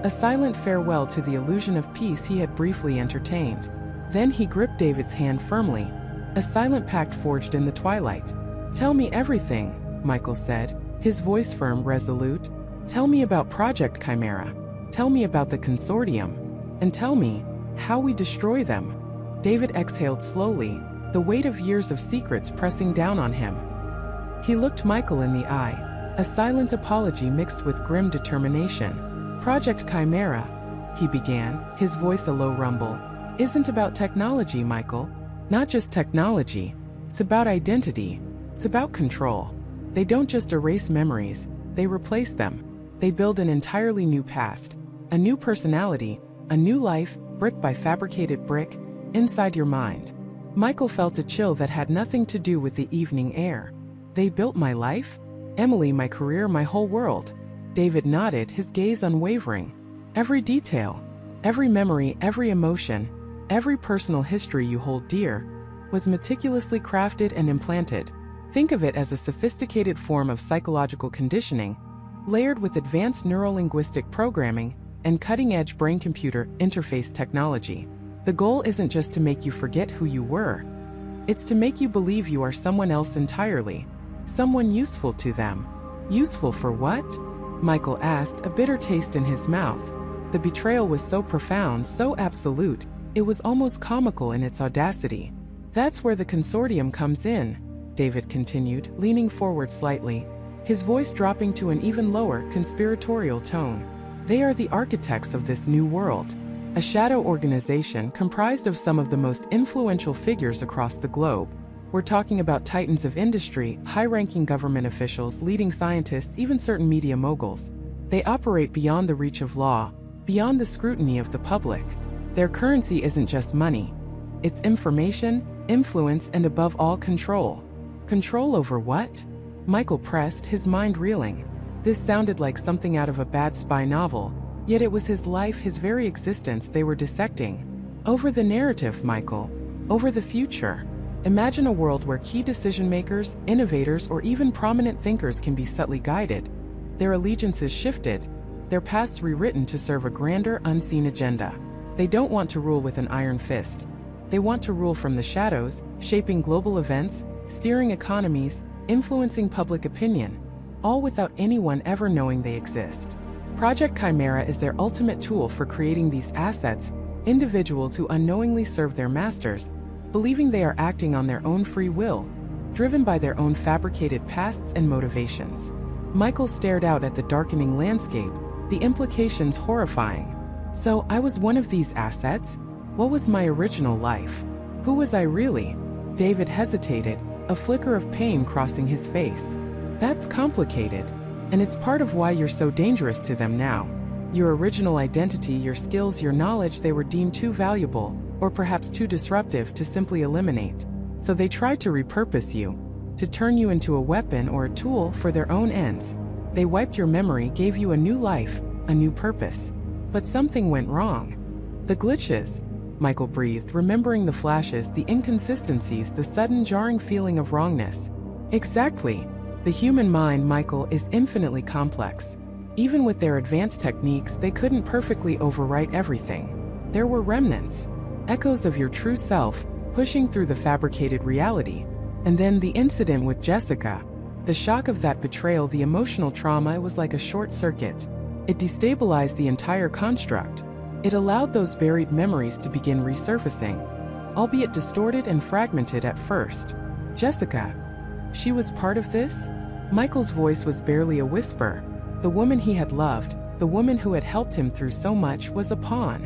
A silent farewell to the illusion of peace he had briefly entertained. Then he gripped David's hand firmly, a silent pact forged in the twilight. Tell me everything, Michael said, his voice firm, resolute. "Tell me about Project Chimera. Tell me about the consortium. And tell me how we destroy them." David exhaled slowly, the weight of years of secrets pressing down on him. He looked Michael in the eye, a silent apology mixed with grim determination. "Project Chimera," he began, his voice a low rumble, "isn't about technology, Michael. Not just technology. It's about identity. It's about control. They don't just erase memories, they replace them. They build an entirely new past, a new personality, a new life, brick by fabricated brick, inside your mind." Michael felt a chill that had nothing to do with the evening air. "They built my life? Emily, my career, my whole world." David nodded, his gaze unwavering. "Every detail, every memory, every emotion, every personal history you hold dear, was meticulously crafted and implanted. Think of it as a sophisticated form of psychological conditioning, layered with advanced neurolinguistic programming and cutting-edge brain-computer interface technology. The goal isn't just to make you forget who you were. It's to make you believe you are someone else entirely, someone useful to them." "Useful for what?" Michael asked, a bitter taste in his mouth. The betrayal was so profound, so absolute, it was almost comical in its audacity. "That's where the consortium comes in," David continued, leaning forward slightly, his voice dropping to an even lower, conspiratorial tone. "They are the architects of this new world, a shadow organization comprised of some of the most influential figures across the globe. We're talking about titans of industry, high-ranking government officials, leading scientists, even certain media moguls. They operate beyond the reach of law, beyond the scrutiny of the public. Their currency isn't just money. It's information, influence, and above all, control." "Control over what?" Michael pressed, his mind reeling. This sounded like something out of a bad spy novel, yet it was his life, his very existence they were dissecting. "Over the narrative, Michael. Over the future. Imagine a world where key decision-makers, innovators, or even prominent thinkers can be subtly guided, their allegiances shifted, their paths rewritten to serve a grander, unseen agenda. They don't want to rule with an iron fist. They want to rule from the shadows, shaping global events, steering economies, influencing public opinion, all without anyone ever knowing they exist. Project Chimera is their ultimate tool for creating these assets, individuals who unknowingly serve their masters, believing they are acting on their own free will, driven by their own fabricated pasts and motivations." Michael stared out at the darkening landscape, the implications horrifying. "So, I was one of these assets? What was my original life? Who was I really?" David hesitated, a flicker of pain crossing his face. "That's complicated, and it's part of why you're so dangerous to them now. Your original identity, your skills, your knowledge, they were deemed too valuable, or perhaps too disruptive to simply eliminate. So they tried to repurpose you, to turn you into a weapon or a tool for their own ends. They wiped your memory, gave you a new life, a new purpose. But something went wrong. The glitches," Michael breathed, remembering the flashes, the inconsistencies, the sudden jarring feeling of wrongness. "Exactly. The human mind, Michael, is infinitely complex. Even with their advanced techniques, they couldn't perfectly overwrite everything. There were remnants, echoes of your true self, pushing through the fabricated reality. And then the incident with Jessica. The shock of that betrayal, the emotional trauma, it was like a short circuit. It destabilized the entire construct. It allowed those buried memories to begin resurfacing, albeit distorted and fragmented at first. Jessica. She was part of this?" Michael's voice was barely a whisper. The woman he had loved, the woman who had helped him through so much, was a pawn.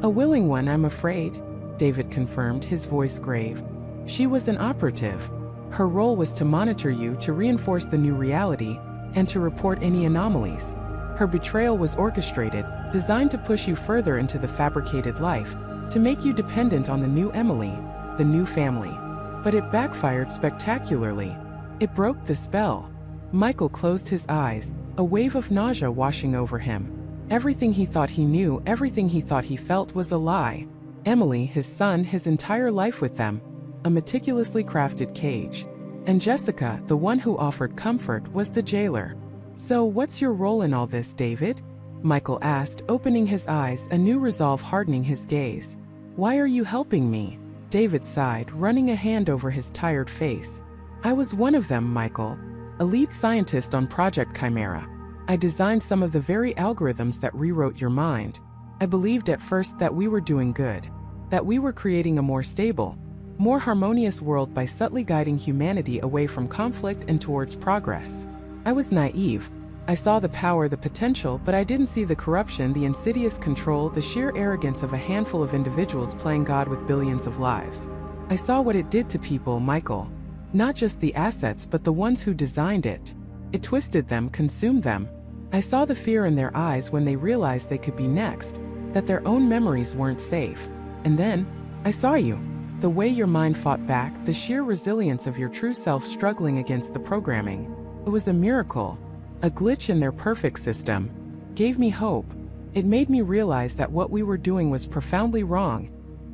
"A willing one, I'm afraid," David confirmed, his voice grave. "She was an operative. Her role was to monitor you, to reinforce the new reality, and to report any anomalies. Her betrayal was orchestrated, designed to push you further into the fabricated life, to make you dependent on the new Emily, the new family. But it backfired spectacularly. It broke the spell." Michael closed his eyes, a wave of nausea washing over him. Everything he thought he knew, everything he thought he felt was a lie. Emily, his son, his entire life with them, a meticulously crafted cage. And Jessica, the one who offered comfort, was the jailer. "So what's your role in all this, David?" Michael asked, opening his eyes, a new resolve hardening his gaze. "Why are you helping me?" David sighed, running a hand over his tired face. "I was one of them, Michael. a lead scientist on Project Chimera. I designed some of the very algorithms that rewrote your mind. I believed at first that we were doing good, that we were creating a more stable, more harmonious world by subtly guiding humanity away from conflict and towards progress. I was naive. I saw the power, the potential, but I didn't see the corruption, the insidious control, the sheer arrogance of a handful of individuals playing God with billions of lives. I saw what it did to people, Michael. Not just the assets, but the ones who designed it. It twisted them, consumed them. I saw the fear in their eyes when they realized they could be next, that their own memories weren't safe. And then, I saw you. The way your mind fought back, the sheer resilience of your true self struggling against the programming. It was a miracle. A glitch in their perfect system. Gave me hope. It made me realize that what we were doing was profoundly wrong,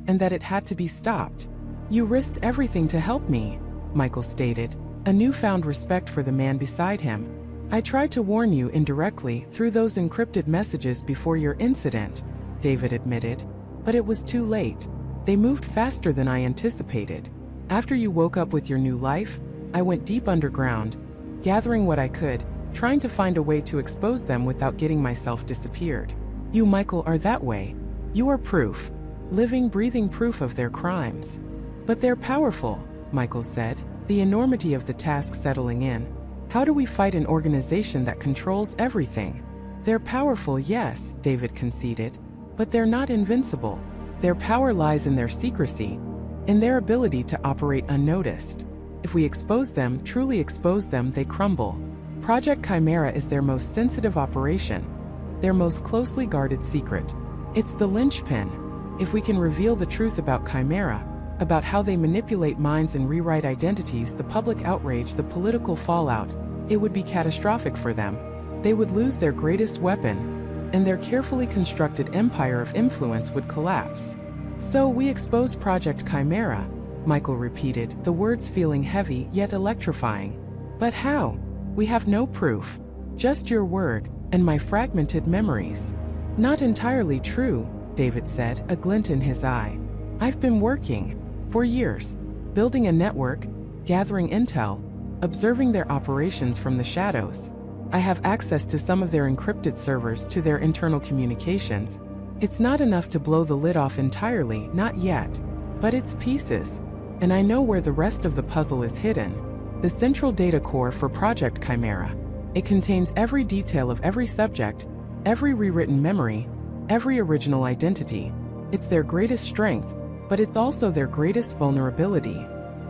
and that it had to be stopped. You risked everything to help me, Michael stated, a newfound respect for the man beside him. I tried to warn you indirectly through those encrypted messages before your incident, David admitted, but it was too late. They moved faster than I anticipated. After you woke up with your new life, I went deep underground, gathering what I could, trying to find a way to expose them without getting myself disappeared. You, Michael, are that way. You are proof. Living, breathing proof of their crimes. But they're powerful, Michael said, the enormity of the task settling in. How do we fight an organization that controls everything? They're powerful, yes, David conceded, but they're not invincible. Their power lies in their secrecy, in their ability to operate unnoticed. If we expose them, truly expose them, they crumble. Project Chimera is their most sensitive operation, their most closely guarded secret. It's the linchpin. If we can reveal the truth about Chimera, about how they manipulate minds and rewrite identities, the public outrage, the political fallout, it would be catastrophic for them. They would lose their greatest weapon, and their carefully constructed empire of influence would collapse. So we expose Project Chimera, Michael repeated, the words feeling heavy yet electrifying. But how? We have no proof. Just your word, and my fragmented memories. Not entirely true, David said, a glint in his eye. I've been working, for years, building a network, gathering intel, observing their operations from the shadows. I have access to some of their encrypted servers, to their internal communications. It's not enough to blow the lid off entirely, not yet. But it's pieces. And I know where the rest of the puzzle is hidden. The central data core for Project Chimera. It contains every detail of every subject, every rewritten memory, every original identity. It's their greatest strength, but it's also their greatest vulnerability.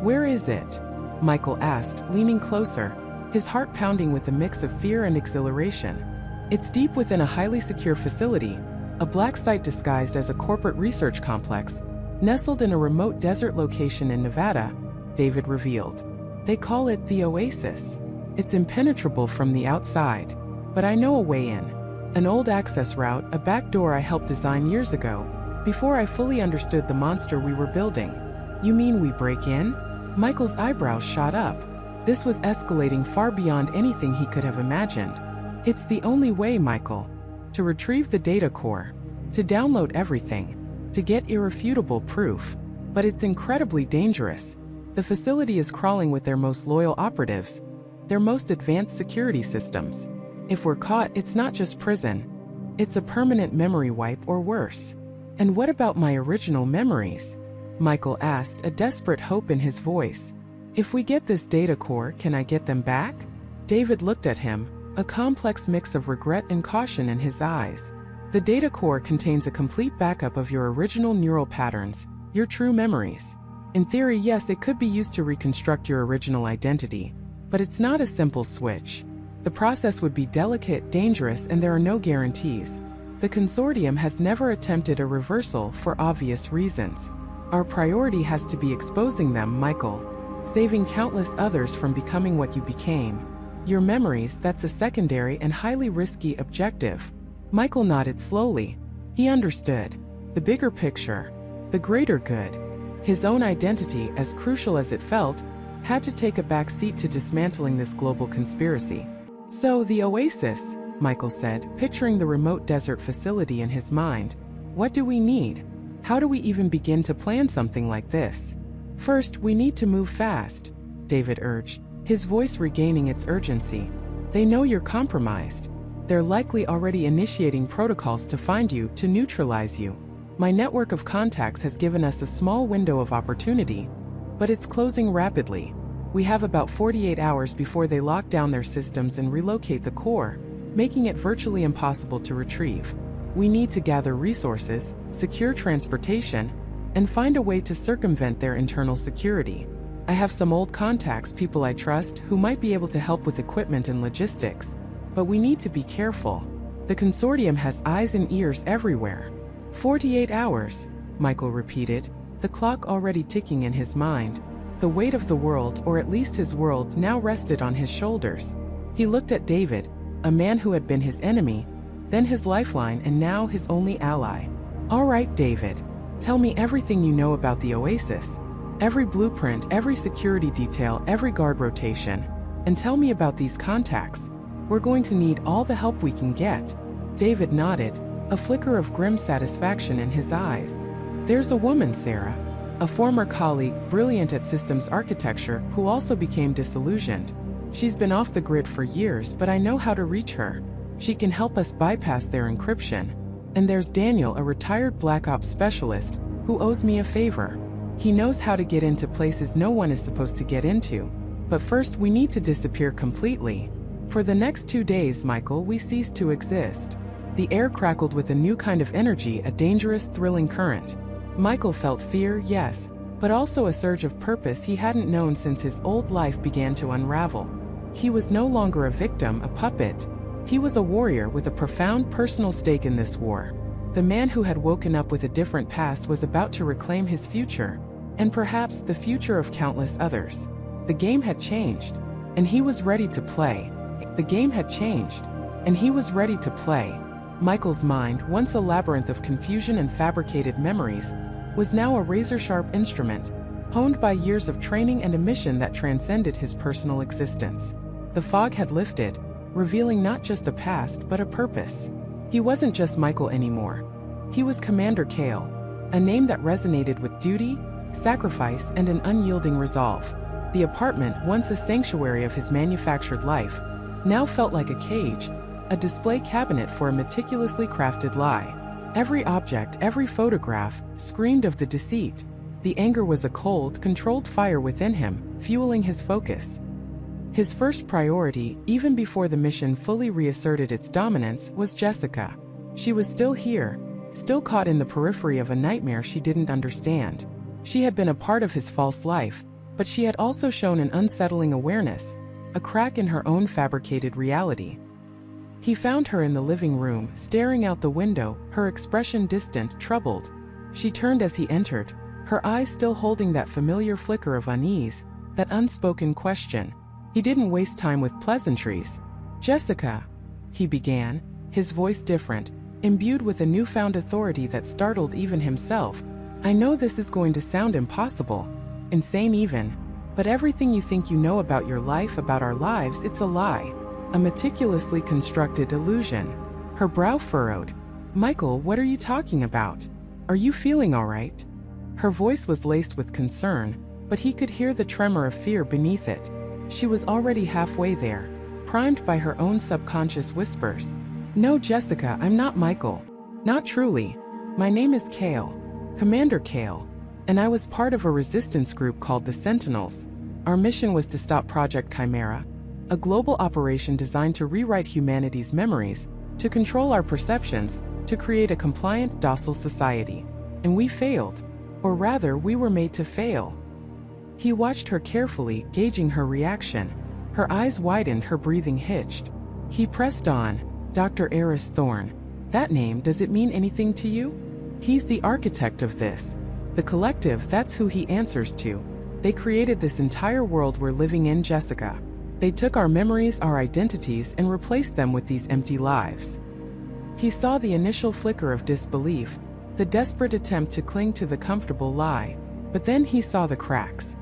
Where is it? Michael asked, leaning closer, his heart pounding with a mix of fear and exhilaration. It's deep within a highly secure facility, a black site disguised as a corporate research complex, nestled in a remote desert location in Nevada, David revealed. They call it the Oasis. It's impenetrable from the outside, but I know a way in. An old access route, a back door I helped design years ago, before I fully understood the monster we were building. You mean we break in? Michael's eyebrows shot up. This was escalating far beyond anything he could have imagined. It's the only way, Michael. To retrieve the data core. To download everything. To get irrefutable proof. But it's incredibly dangerous. The facility is crawling with their most loyal operatives. Their most advanced security systems. If we're caught, it's not just prison. It's a permanent memory wipe or worse. And what about my original memories? Michael asked, a desperate hope in his voice. If we get this data core, can I get them back? David looked at him, a complex mix of regret and caution in his eyes. The data core contains a complete backup of your original neural patterns, your true memories. In theory, yes, it could be used to reconstruct your original identity, but it's not a simple switch. The process would be delicate, dangerous, and there are no guarantees. The consortium has never attempted a reversal for obvious reasons. Our priority has to be exposing them, Michael. Saving countless others from becoming what you became. Your memories, that's a secondary and highly risky objective. Michael nodded slowly. He understood. The bigger picture. The greater good. His own identity, as crucial as it felt, had to take a back seat to dismantling this global conspiracy. So, the Oasis, Michael said, picturing the remote desert facility in his mind. What do we need? How do we even begin to plan something like this? First, we need to move fast, David urged. his voice regaining its urgency. They know you're compromised. They're likely already initiating protocols to find you, to neutralize you. My network of contacts has given us a small window of opportunity, but it's closing rapidly. We have about 48 hours before they lock down their systems and relocate the core, making it virtually impossible to retrieve. We need to gather resources, secure transportation, and find a way to circumvent their internal security. I have some old contacts, people I trust, who might be able to help with equipment and logistics. But we need to be careful. The consortium has eyes and ears everywhere. 48 hours, Michael repeated, the clock already ticking in his mind. The weight of the world, or at least his world, now rested on his shoulders. He looked at David, a man who had been his enemy, then his lifeline, and now his only ally. All right, David. Tell me everything you know about the Oasis. Every blueprint, every security detail, every guard rotation. And tell me about these contacts. We're going to need all the help we can get. David nodded, a flicker of grim satisfaction in his eyes. There's a woman, Sarah. A former colleague, brilliant at systems architecture, who also became disillusioned. She's been off the grid for years, but I know how to reach her. She can help us bypass their encryption. And there's Daniel, a retired Black Ops specialist, who owes me a favor. He knows how to get into places no one is supposed to get into. But first we need to disappear completely. For the next 2 days, Michael, we cease to exist. The air crackled with a new kind of energy, a dangerous, thrilling current. Michael felt fear, yes, but also a surge of purpose he hadn't known since his old life began to unravel. He was no longer a victim, a puppet. He was a warrior with a profound personal stake in this war. The man who had woken up with a different past was about to reclaim his future, and perhaps the future of countless others. The game had changed, and he was ready to play. The game had changed, and he was ready to play. Michael's mind, once a labyrinth of confusion and fabricated memories, was now a razor-sharp instrument, honed by years of training and a mission that transcended his personal existence. The fog had lifted, revealing not just a past but a purpose. He wasn't just Michael anymore. He was Commander Kale, a name that resonated with duty, sacrifice, and an unyielding resolve. The apartment, once a sanctuary of his manufactured life, now felt like a cage, a display cabinet for a meticulously crafted lie. Every object, every photograph, screamed of the deceit. The anger was a cold, controlled fire within him, fueling his focus. His first priority, even before the mission fully reasserted its dominance, was Jessica. She was still here, still caught in the periphery of a nightmare she didn't understand. She had been a part of his false life, but she had also shown an unsettling awareness, a crack in her own fabricated reality. He found her in the living room, staring out the window, her expression distant, troubled. She turned as he entered, her eyes still holding that familiar flicker of unease, that unspoken question. He didn't waste time with pleasantries. "Jessica," he began, his voice different, imbued with a newfound authority that startled even himself. "I know this is going to sound impossible, insane even, but everything you think you know about your life, about our lives, it's a lie. A meticulously constructed illusion." Her brow furrowed. "Michael, what are you talking about? Are you feeling all right?" Her voice was laced with concern, but he could hear the tremor of fear beneath it. She was already halfway there, primed by her own subconscious whispers. "No, Jessica, I'm not Michael. Not truly. My name is Kale, Commander Kale, and I was part of a resistance group called the Sentinels. Our mission was to stop Project Chimera, a global operation designed to rewrite humanity's memories, to control our perceptions, to create a compliant, docile society. And we failed. Or rather, we were made to fail." He watched her carefully, gauging her reaction. Her eyes widened, her breathing hitched. He pressed on. "Dr. Eris Thorne. That name, does it mean anything to you? He's the architect of this. The collective, that's who he answers to. They created this entire world we're living in, Jessica. They took our memories, our identities, and replaced them with these empty lives." He saw the initial flicker of disbelief, the desperate attempt to cling to the comfortable lie, but then he saw the cracks.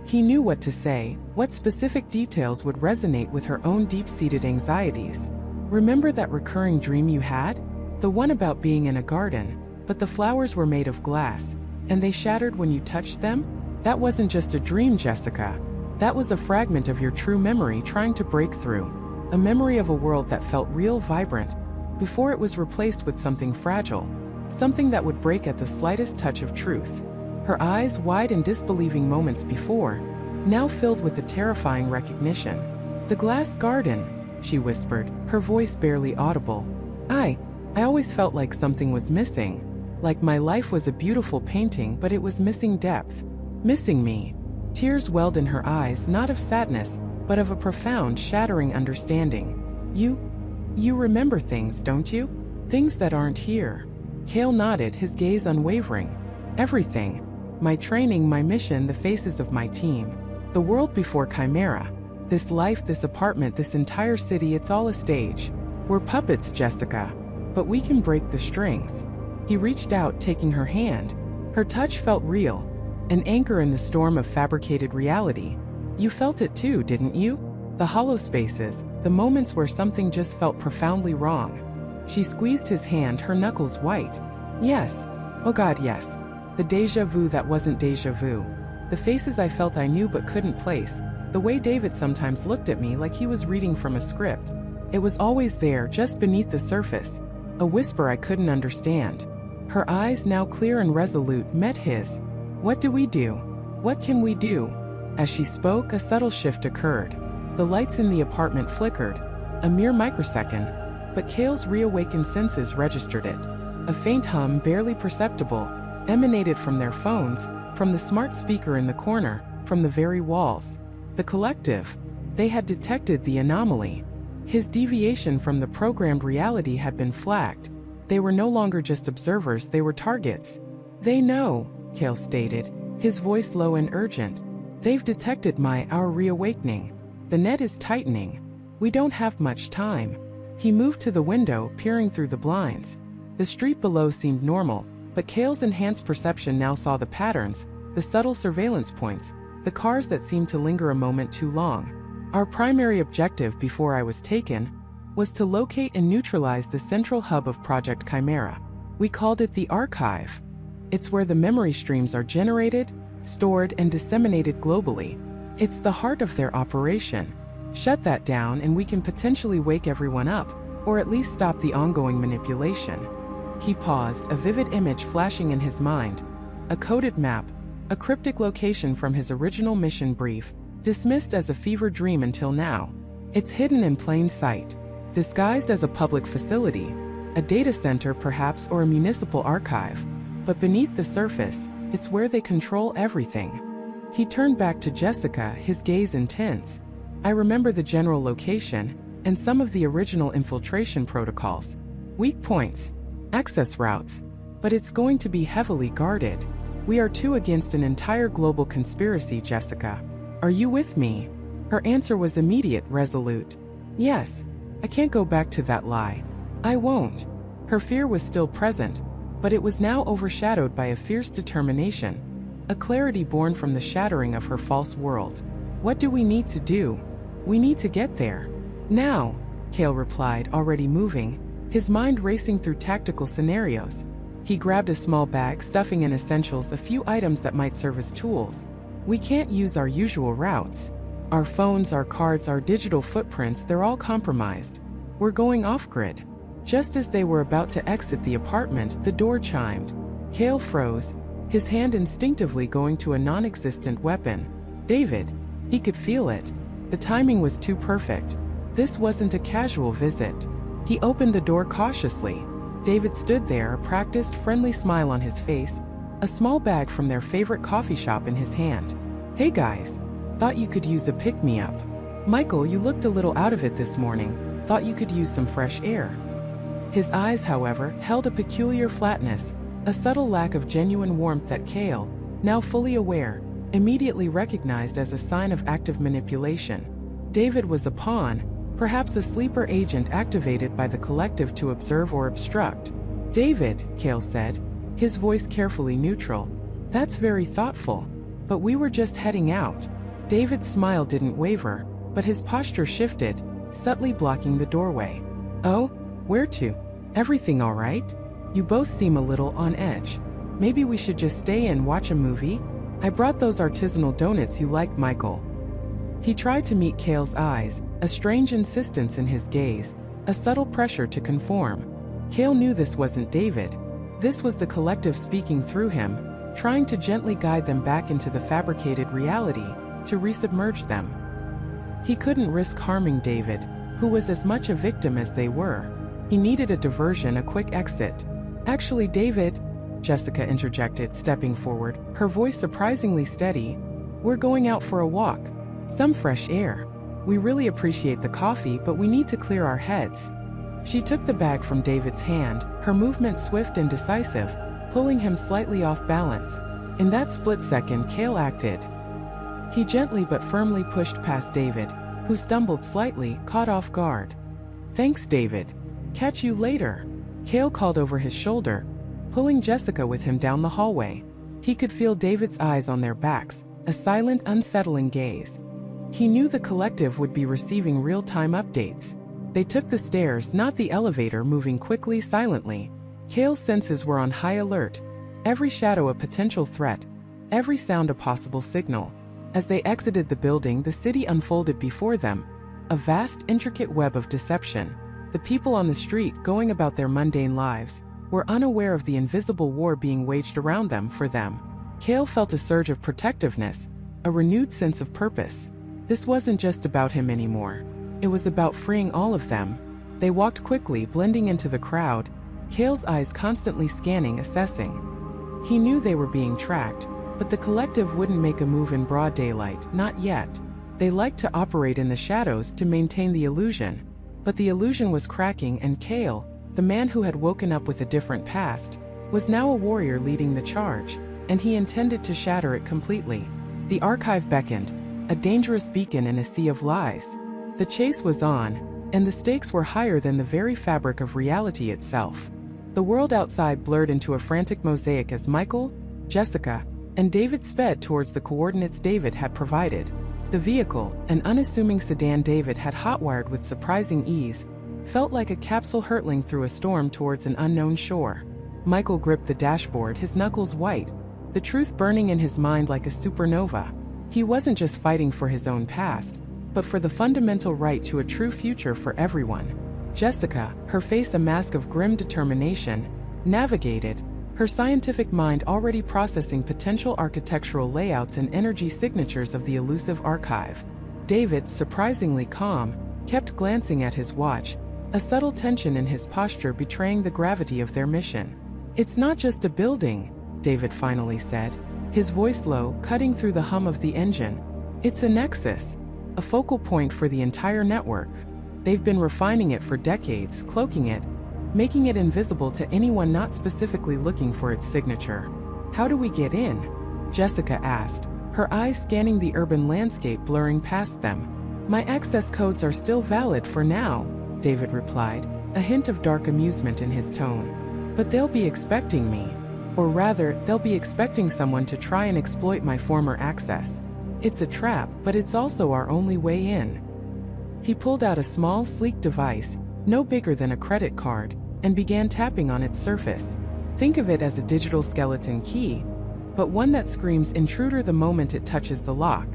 He knew what to say, what specific details would resonate with her own deep-seated anxieties. "Remember that recurring dream you had? The one about being in a garden, but the flowers were made of glass, and they shattered when you touched them? That wasn't just a dream, Jessica. That was a fragment of your true memory trying to break through. A memory of a world that felt real, vibrant, before it was replaced with something fragile, something that would break at the slightest touch of truth. Her eyes, wide in disbelieving moments before, now filled with a terrifying recognition. "The glass garden," she whispered, her voice barely audible. I always felt like something was missing. Like my life was a beautiful painting, but it was missing depth. Missing me." Tears welled in her eyes, not of sadness, but of a profound, shattering understanding. You remember things, don't you? Things that aren't here." Cale nodded, his gaze unwavering. "Everything. My training, my mission, the faces of my team. The world before Chimera. This life, this apartment, this entire city, it's all a stage. We're puppets, Jessica. But we can break the strings." He reached out, taking her hand. Her touch felt real, an anchor in the storm of fabricated reality. "You felt it too, didn't you? The hollow spaces, the moments where something just felt profoundly wrong." She squeezed his hand, her knuckles white. "Yes. Oh God, yes. The déjà vu that wasn't déjà vu. The faces I felt I knew but couldn't place. The way David sometimes looked at me like he was reading from a script. It was always there, just beneath the surface. A whisper I couldn't understand." Her eyes, now clear and resolute, met his. "What do we do? What can we do?" As she spoke, a subtle shift occurred. The lights in the apartment flickered, a mere microsecond, but Cale's reawakened senses registered it. A faint hum, barely perceptible, emanated from their phones, from the smart speaker in the corner, from the very walls. The collective. They had detected the anomaly. His deviation from the programmed reality had been flagged. They were no longer just observers, they were targets. "They know," Cale stated, his voice low and urgent. "They've detected our reawakening. The net is tightening. We don't have much time." He moved to the window, peering through the blinds. The street below seemed normal, but Cale's enhanced perception now saw the patterns, the subtle surveillance points, the cars that seemed to linger a moment too long. "Our primary objective before I was taken was to locate and neutralize the central hub of Project Chimera. We called it the archive. It's where the memory streams are generated, stored, and disseminated globally. It's the heart of their operation. Shut that down and we can potentially wake everyone up, or at least stop the ongoing manipulation." He paused, a vivid image flashing in his mind. A coded map, a cryptic location from his original mission brief, dismissed as a fever dream until now. It's hidden in plain sight, disguised as a public facility, a data center perhaps, or a municipal archive. But beneath the surface, it's where they control everything. He turned back to Jessica, his gaze intense. "I remember the general location, and some of the original infiltration protocols. Weak points, access routes. But it's going to be heavily guarded. We are two against an entire global conspiracy, Jessica. Are you with me?" Her answer was immediate, resolute. "Yes. I can't go back to that lie. I won't." Her fear was still present, but it was now overshadowed by a fierce determination, a clarity born from the shattering of her false world. "What do we need to do? We need to get there. Now," Cale replied, already moving, his mind racing through tactical scenarios. He grabbed a small bag, stuffing in essentials, a few items that might serve as tools. "We can't use our usual routes. Our phones, our cards, our digital footprints, they're all compromised. We're going off-grid." Just as they were about to exit the apartment, the door chimed. Cale froze, his hand instinctively going to a non-existent weapon. David. He could feel it. The timing was too perfect. This wasn't a casual visit. He opened the door cautiously. David stood there, a practiced, friendly smile on his face, a small bag from their favorite coffee shop in his hand. "Hey guys. Thought you could use a pick-me-up. Michael, you looked a little out of it this morning. Thought you could use some fresh air." His eyes, however, held a peculiar flatness, a subtle lack of genuine warmth that Cale, now fully aware, immediately recognized as a sign of active manipulation. David was a pawn, perhaps a sleeper agent activated by the collective to observe or obstruct. "David," Cale said, his voice carefully neutral, "that's very thoughtful. But we were just heading out." David's smile didn't waver, but his posture shifted, subtly blocking the doorway. "Oh? Where to? Everything all right? You both seem a little on edge. Maybe we should just stay and watch a movie? I brought those artisanal donuts you like, Michael." He tried to meet Cale's eyes, a strange insistence in his gaze, a subtle pressure to conform. Cale knew this wasn't David. This was the collective speaking through him, trying to gently guide them back into the fabricated reality, to resubmerge them. He couldn't risk harming David, who was as much a victim as they were. He needed a diversion, a quick exit. Actually, David, Jessica interjected, stepping forward, her voice surprisingly steady, we're going out for a walk. Some fresh air. We really appreciate the coffee, but we need to clear our heads. She took the bag from David's hand, her movement swift and decisive, pulling him slightly off balance. In that split second, Cale acted. He gently but firmly pushed past David, who stumbled slightly, caught off guard. Thanks, David. Catch you later. Cale called over his shoulder, pulling Jessica with him down the hallway. He could feel David's eyes on their backs, a silent, unsettling gaze. He knew the collective would be receiving real-time updates. They took the stairs, not the elevator, moving quickly, silently. Cale's senses were on high alert. Every shadow a potential threat, every sound a possible signal. As they exited the building, the city unfolded before them, a vast, intricate web of deception. The people on the street, going about their mundane lives, were unaware of the invisible war being waged around them for them. Cale felt a surge of protectiveness, a renewed sense of purpose. This wasn't just about him anymore. It was about freeing all of them. They walked quickly, blending into the crowd, Cale's eyes constantly scanning, assessing. He knew they were being tracked, but the collective wouldn't make a move in broad daylight, not yet. They liked to operate in the shadows to maintain the illusion. But the illusion was cracking, and Cale, the man who had woken up with a different past, was now a warrior leading the charge, and he intended to shatter it completely. The archive beckoned, a dangerous beacon in a sea of lies. The chase was on, and the stakes were higher than the very fabric of reality itself. The world outside blurred into a frantic mosaic as Michael, Jessica, and David sped towards the coordinates David had provided. The vehicle, an unassuming sedan David had hotwired with surprising ease, felt like a capsule hurtling through a storm towards an unknown shore. Michael gripped the dashboard, his knuckles white, the truth burning in his mind like a supernova. He wasn't just fighting for his own past, but for the fundamental right to a true future for everyone. Jessica, her face a mask of grim determination, navigated, her scientific mind already processing potential architectural layouts and energy signatures of the elusive archive. David, surprisingly calm, kept glancing at his watch, a subtle tension in his posture betraying the gravity of their mission. It's not just a building, David finally said, his voice low, cutting through the hum of the engine. It's a nexus, a focal point for the entire network. They've been refining it for decades, cloaking it, making it invisible to anyone not specifically looking for its signature. How do we get in? Jessica asked, her eyes scanning the urban landscape blurring past them. My access codes are still valid for now, David replied, a hint of dark amusement in his tone. But they'll be expecting me. Or rather, they'll be expecting someone to try and exploit my former access. It's a trap, but it's also our only way in. He pulled out a small, sleek device, no bigger than a credit card, and began tapping on its surface. Think of it as a digital skeleton key, but one that screams intruder the moment it touches the lock.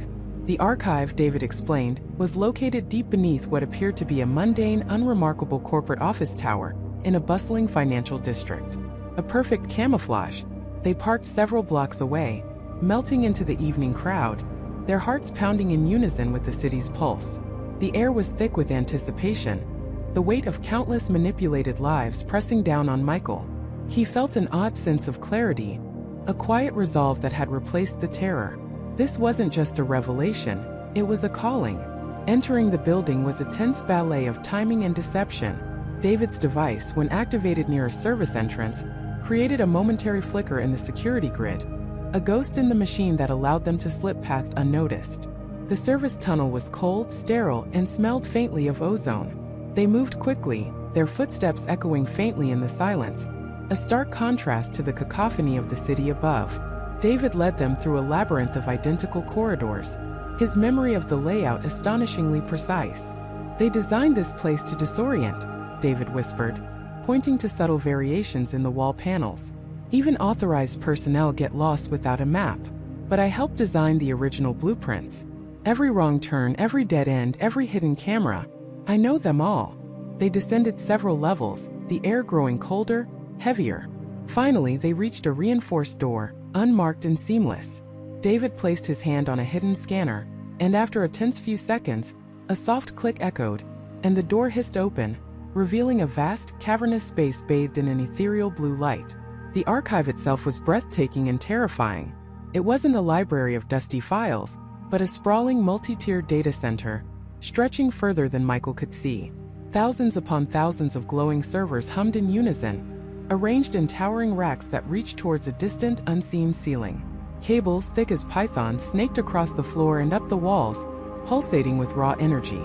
The archive, David explained, was located deep beneath what appeared to be a mundane, unremarkable corporate office tower in a bustling financial district. A perfect camouflage. They parked several blocks away, melting into the evening crowd, their hearts pounding in unison with the city's pulse. The air was thick with anticipation, the weight of countless manipulated lives pressing down on Michael. He felt an odd sense of clarity, a quiet resolve that had replaced the terror. This wasn't just a revelation, it was a calling. Entering the building was a tense ballet of timing and deception. David's device, when activated near a service entrance, created a momentary flicker in the security grid, a ghost in the machine that allowed them to slip past unnoticed. The service tunnel was cold, sterile, and smelled faintly of ozone. They moved quickly, their footsteps echoing faintly in the silence, a stark contrast to the cacophony of the city above. David led them through a labyrinth of identical corridors, his memory of the layout astonishingly precise. They designed this place to disorient, David whispered, pointing to subtle variations in the wall panels. Even authorized personnel get lost without a map. But I helped design the original blueprints. Every wrong turn, every dead end, every hidden camera. I know them all. They descended several levels, the air growing colder, heavier. Finally, they reached a reinforced door, unmarked and seamless. David placed his hand on a hidden scanner, and after a tense few seconds, a soft click echoed, and the door hissed open, revealing a vast, cavernous space bathed in an ethereal blue light. The archive itself was breathtaking and terrifying. It wasn't a library of dusty files, but a sprawling multi-tiered data center, stretching further than Michael could see. Thousands upon thousands of glowing servers hummed in unison, arranged in towering racks that reached towards a distant, unseen ceiling. Cables thick as pythons snaked across the floor and up the walls, pulsating with raw energy.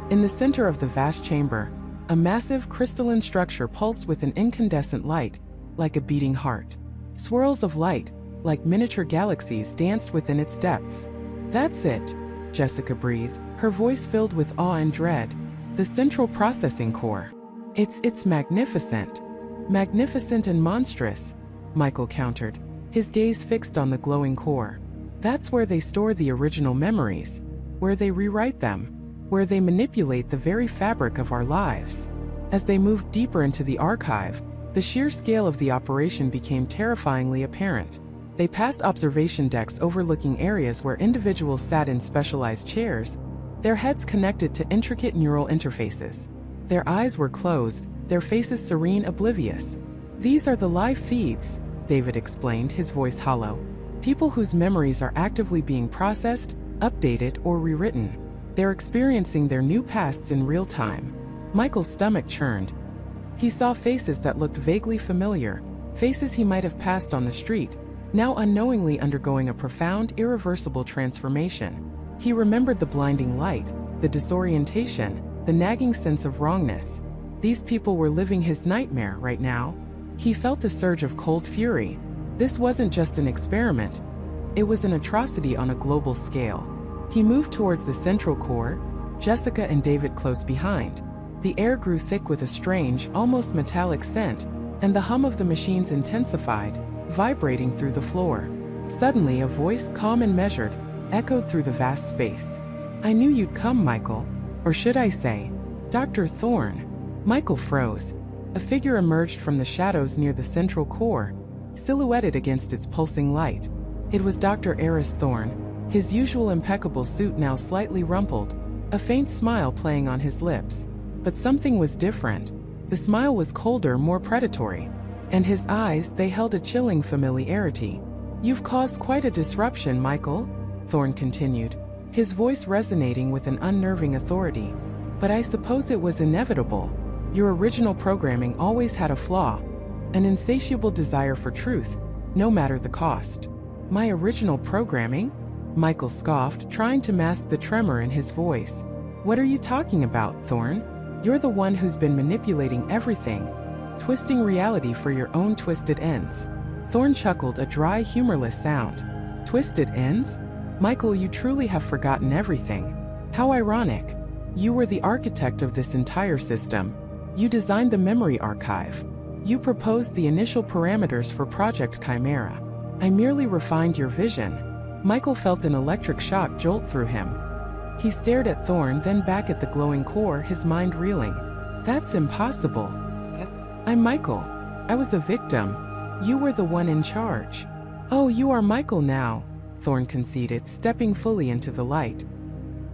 In the center of the vast chamber, a massive crystalline structure pulsed with an incandescent light, like a beating heart. Swirls of light, like miniature galaxies, danced within its depths. "That's it," Jessica breathed, her voice filled with awe and dread. "The central processing core. It's magnificent." "Magnificent and monstrous," Michael countered, his gaze fixed on the glowing core. "That's where they store the original memories, where they rewrite them, where they manipulate the very fabric of our lives." As they moved deeper into the archive, the sheer scale of the operation became terrifyingly apparent. They passed observation decks overlooking areas where individuals sat in specialized chairs, their heads connected to intricate neural interfaces. Their eyes were closed, their faces serene, oblivious. "These are the live feeds," David explained, his voice hollow. "People whose memories are actively being processed, updated, or rewritten. They're experiencing their new pasts in real time." Michael's stomach churned. He saw faces that looked vaguely familiar, faces he might have passed on the street, now unknowingly undergoing a profound, irreversible transformation. He remembered the blinding light, the disorientation, the nagging sense of wrongness. These people were living his nightmare right now. He felt a surge of cold fury. This wasn't just an experiment. It was an atrocity on a global scale. He moved towards the central core, Jessica and David close behind. The air grew thick with a strange, almost metallic scent, and the hum of the machines intensified, vibrating through the floor. Suddenly, a voice, calm and measured, echoed through the vast space. "I knew you'd come, Michael. Or should I say, Dr. Thorne." Michael froze. A figure emerged from the shadows near the central core, silhouetted against its pulsing light. It was Dr. Eris Thorne, his usual impeccable suit now slightly rumpled, a faint smile playing on his lips. But something was different. The smile was colder, more predatory. And his eyes, they held a chilling familiarity. "You've caused quite a disruption, Michael," Thorne continued, his voice resonating with an unnerving authority. "But I suppose it was inevitable. Your original programming always had a flaw, an insatiable desire for truth, no matter the cost." "My original programming?" Michael scoffed, trying to mask the tremor in his voice. "What are you talking about, Thorne? You're the one who's been manipulating everything, twisting reality for your own twisted ends." Thorne chuckled, a dry, humorless sound. "Twisted ends? Michael, you truly have forgotten everything. How ironic. You were the architect of this entire system. You designed the memory archive. You proposed the initial parameters for Project Chimera. I merely refined your vision." Michael felt an electric shock jolt through him. He stared at Thorne, then back at the glowing core, his mind reeling. "That's impossible. I'm Michael. I was a victim. You were the one in charge." "Oh, you are Michael now," Thorne conceded, stepping fully into the light.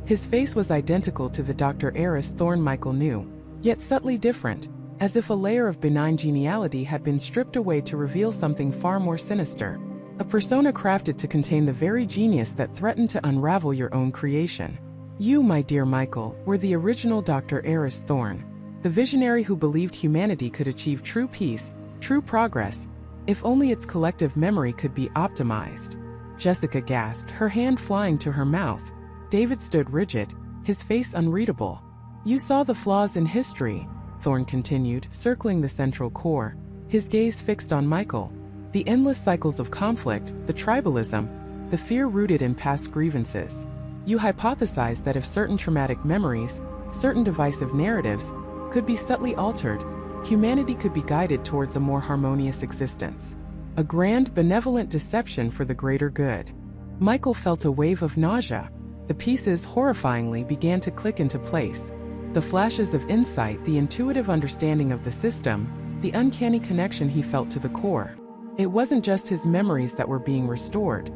His face was identical to the Dr. Eris Thorne Michael knew, yet subtly different, as if a layer of benign geniality had been stripped away to reveal something far more sinister. A persona crafted to contain the very genius that threatened to unravel your own creation. "You, my dear Michael, were the original Dr. Eris Thorne, the visionary who believed humanity could achieve true peace, true progress, if only its collective memory could be optimized." Jessica gasped, her hand flying to her mouth. David stood rigid, his face unreadable. "You saw the flaws in history," Thorne continued, circling the central core, his gaze fixed on Michael. "The endless cycles of conflict, the tribalism, the fear rooted in past grievances. You hypothesized that if certain traumatic memories, certain divisive narratives, could be subtly altered, humanity could be guided towards a more harmonious existence. A grand, benevolent deception for the greater good." Michael felt a wave of nausea. The pieces, horrifyingly, began to click into place. The flashes of insight, the intuitive understanding of the system, the uncanny connection he felt to the core. It wasn't just his memories that were being restored.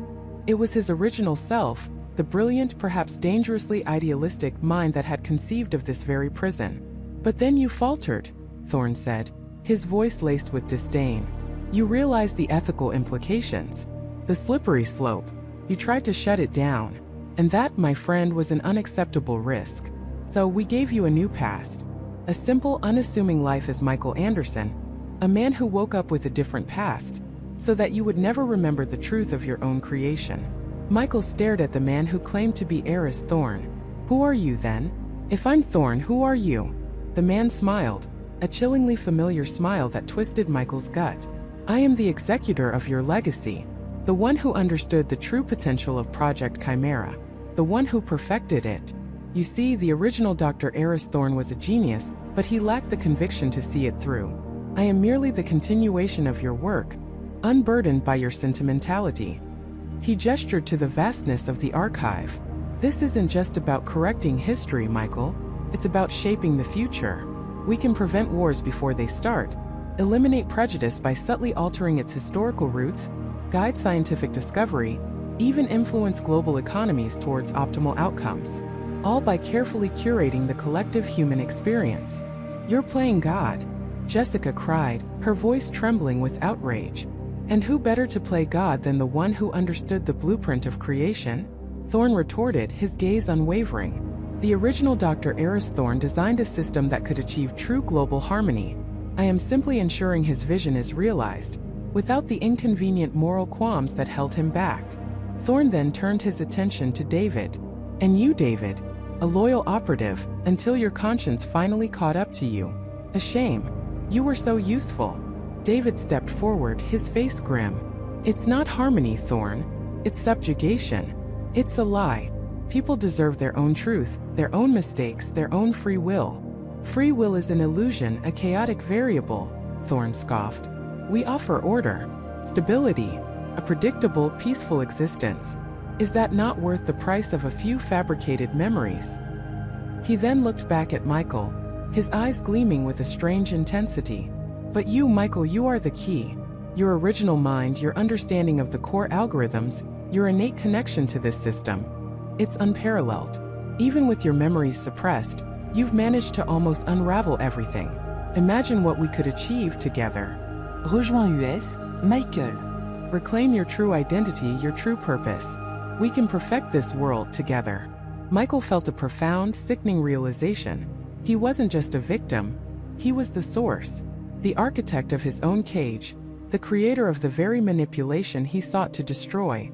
It was his original self, the brilliant, perhaps dangerously idealistic mind that had conceived of this very prison. But then you faltered, Thorne said, his voice laced with disdain. You realized the ethical implications. The slippery slope. You tried to shut it down. And that, my friend, was an unacceptable risk. So we gave you a new past. A simple, unassuming life as Michael Anderson, a man who woke up with a different past, so that you would never remember the truth of your own creation. Michael stared at the man who claimed to be Eris Thorne. Who are you, then? If I'm Thorne, who are you? The man smiled, a chillingly familiar smile that twisted Michael's gut. I am the executor of your legacy, the one who understood the true potential of Project Chimera, the one who perfected it. You see, the original Dr. Eris Thorne was a genius, but he lacked the conviction to see it through. I am merely the continuation of your work, unburdened by your sentimentality. He gestured to the vastness of the archive. This isn't just about correcting history, Michael. It's about shaping the future. We can prevent wars before they start, eliminate prejudice by subtly altering its historical roots, guide scientific discovery, even influence global economies towards optimal outcomes, all by carefully curating the collective human experience. You're playing God, Jessica cried, her voice trembling with outrage. And who better to play God than the one who understood the blueprint of creation? Thorne retorted, his gaze unwavering. The original Dr. Eris Thorne designed a system that could achieve true global harmony. I am simply ensuring his vision is realized, without the inconvenient moral qualms that held him back. Thorne then turned his attention to David. And you, David, a loyal operative, until your conscience finally caught up to you. A shame. You were so useful. David stepped forward, his face grim. It's not harmony, Thorne. It's subjugation. It's a lie. People deserve their own truth, their own mistakes, their own free will. Free will is an illusion, a chaotic variable, Thorne scoffed. We offer order, stability, a predictable, peaceful existence. Is that not worth the price of a few fabricated memories? He then looked back at Michael, his eyes gleaming with a strange intensity. But you, Michael, you are the key. Your original mind, your understanding of the core algorithms, your innate connection to this system. It's unparalleled. Even with your memories suppressed, you've managed to almost unravel everything. Imagine what we could achieve together. Rejoins US, Michael. Reclaim your true identity, your true purpose. We can perfect this world together. Michael felt a profound, sickening realization. He wasn't just a victim. He was the source, the architect of his own cage, the creator of the very manipulation he sought to destroy.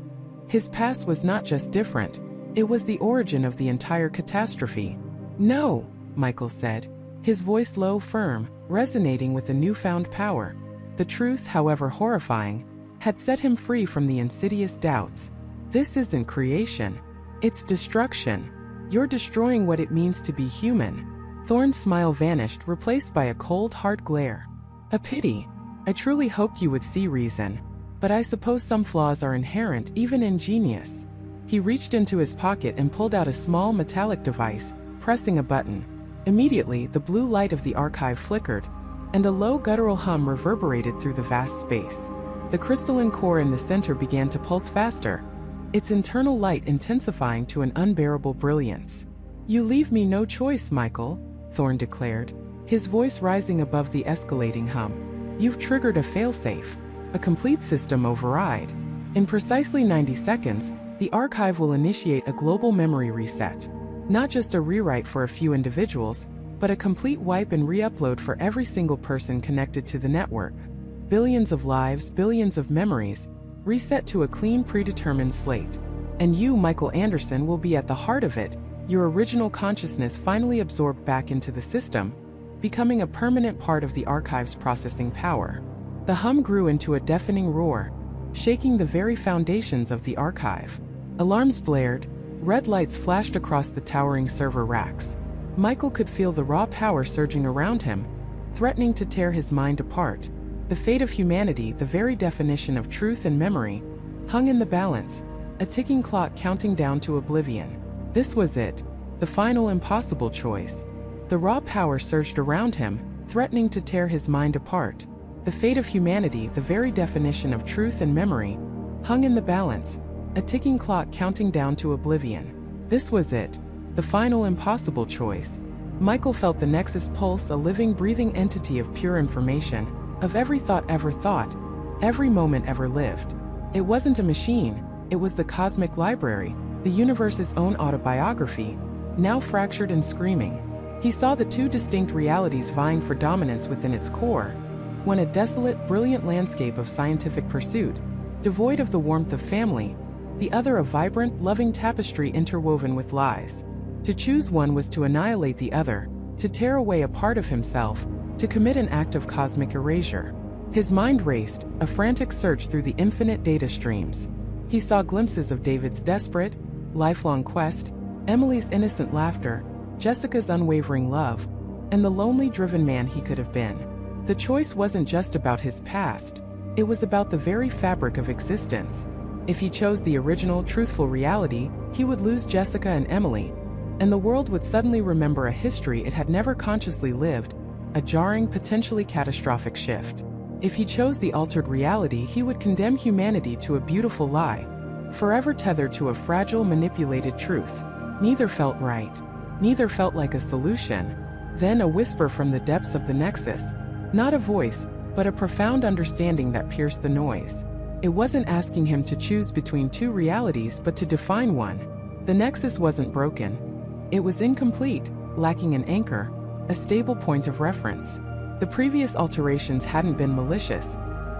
His past was not just different. It was the origin of the entire catastrophe. No, Michael said, his voice low, firm, resonating with a newfound power. The truth, however horrifying, had set him free from the insidious doubts. This isn't creation. It's destruction. You're destroying what it means to be human. Thorne's smile vanished, replaced by a cold, hard glare. A pity. I truly hoped you would see reason. But I suppose some flaws are inherent, even in genius. He reached into his pocket and pulled out a small metallic device, pressing a button. Immediately, the blue light of the archive flickered, and a low guttural hum reverberated through the vast space. The crystalline core in the center began to pulse faster, its internal light intensifying to an unbearable brilliance. You leave me no choice, Michael, Thorne declared, his voice rising above the escalating hum. You've triggered a failsafe, a complete system override. In precisely 90 seconds, the archive will initiate a global memory reset. Not just a rewrite for a few individuals, but a complete wipe and re-upload for every single person connected to the network. Billions of lives, billions of memories, reset to a clean, predetermined slate. And you, Michael Anderson, will be at the heart of it, your original consciousness finally absorbed back into the system, becoming a permanent part of the archive's processing power. The hum grew into a deafening roar, shaking the very foundations of the archive. Alarms blared, red lights flashed across the towering server racks. Michael could feel the raw power surging around him, threatening to tear his mind apart. The fate of humanity, the very definition of truth and memory, hung in the balance, a ticking clock counting down to oblivion. This was it, the final impossible choice. The raw power surged around him, threatening to tear his mind apart. The fate of humanity, the very definition of truth and memory, hung in the balance, a ticking clock counting down to oblivion. This was it, the final impossible choice. Michael felt the Nexus pulse, a living, breathing entity of pure information, of every thought ever thought, every moment ever lived. It wasn't a machine, it was the cosmic library, the universe's own autobiography, now fractured and screaming. He saw the two distinct realities vying for dominance within its core. One a desolate, brilliant landscape of scientific pursuit, devoid of the warmth of family, the other a vibrant, loving tapestry interwoven with lies. To choose one was to annihilate the other, to tear away a part of himself, to commit an act of cosmic erasure. His mind raced, a frantic search through the infinite data streams. He saw glimpses of David's desperate, lifelong quest, Emily's innocent laughter, Jessica's unwavering love, and the lonely, driven man he could have been. The choice wasn't just about his past, it was about the very fabric of existence. If he chose the original, truthful reality, he would lose Jessica and Emily, and the world would suddenly remember a history it had never consciously lived, a jarring, potentially catastrophic shift. If he chose the altered reality, he would condemn humanity to a beautiful lie, forever tethered to a fragile, manipulated truth. Neither felt right. Neither felt like a solution. Then a whisper from the depths of the Nexus, not a voice, but a profound understanding that pierced the noise. It wasn't asking him to choose between two realities, but to define one. The Nexus wasn't broken. It was incomplete, lacking an anchor, a stable point of reference. The previous alterations hadn't been malicious.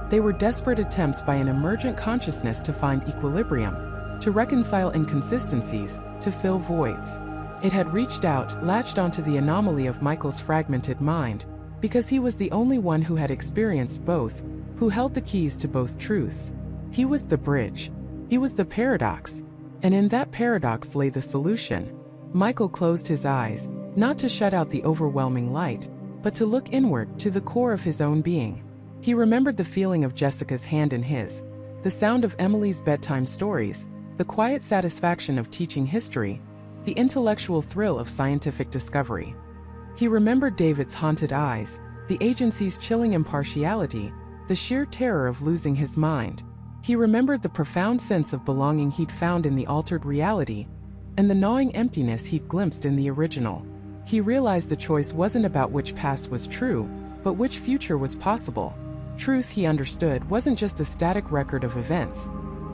They were desperate attempts by an emergent consciousness to find equilibrium, to reconcile inconsistencies, to fill voids. It had reached out, latched onto the anomaly of Michael's fragmented mind, because he was the only one who had experienced both, who held the keys to both truths. He was the bridge. He was the paradox. And in that paradox lay the solution. Michael closed his eyes, not to shut out the overwhelming light, but to look inward, to the core of his own being. He remembered the feeling of Jessica's hand in his, the sound of Emily's bedtime stories, the quiet satisfaction of teaching history, the intellectual thrill of scientific discovery. He remembered David's haunted eyes, the agency's chilling impartiality, the sheer terror of losing his mind. He remembered the profound sense of belonging he'd found in the altered reality, and the gnawing emptiness he'd glimpsed in the original. He realized the choice wasn't about which past was true, but which future was possible. Truth, he understood, wasn't just a static record of events.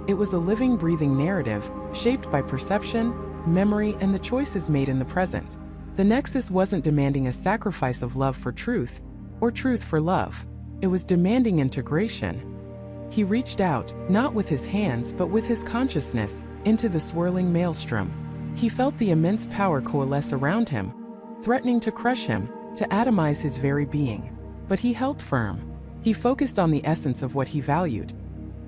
It was a living, breathing narrative, shaped by perception, memory, and the choices made in the present. The Nexus wasn't demanding a sacrifice of love for truth, or truth for love. It was demanding integration. He reached out, not with his hands but with his consciousness, into the swirling maelstrom. He felt the immense power coalesce around him, threatening to crush him, to atomize his very being. But he held firm. He focused on the essence of what he valued: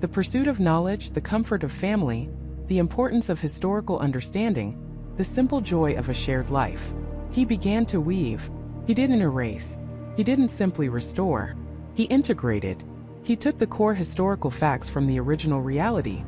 the pursuit of knowledge, the comfort of family, the importance of historical understanding, the simple joy of a shared life. He began to weave. He didn't erase. He didn't simply restore. He integrated. He took the core historical facts from the original reality,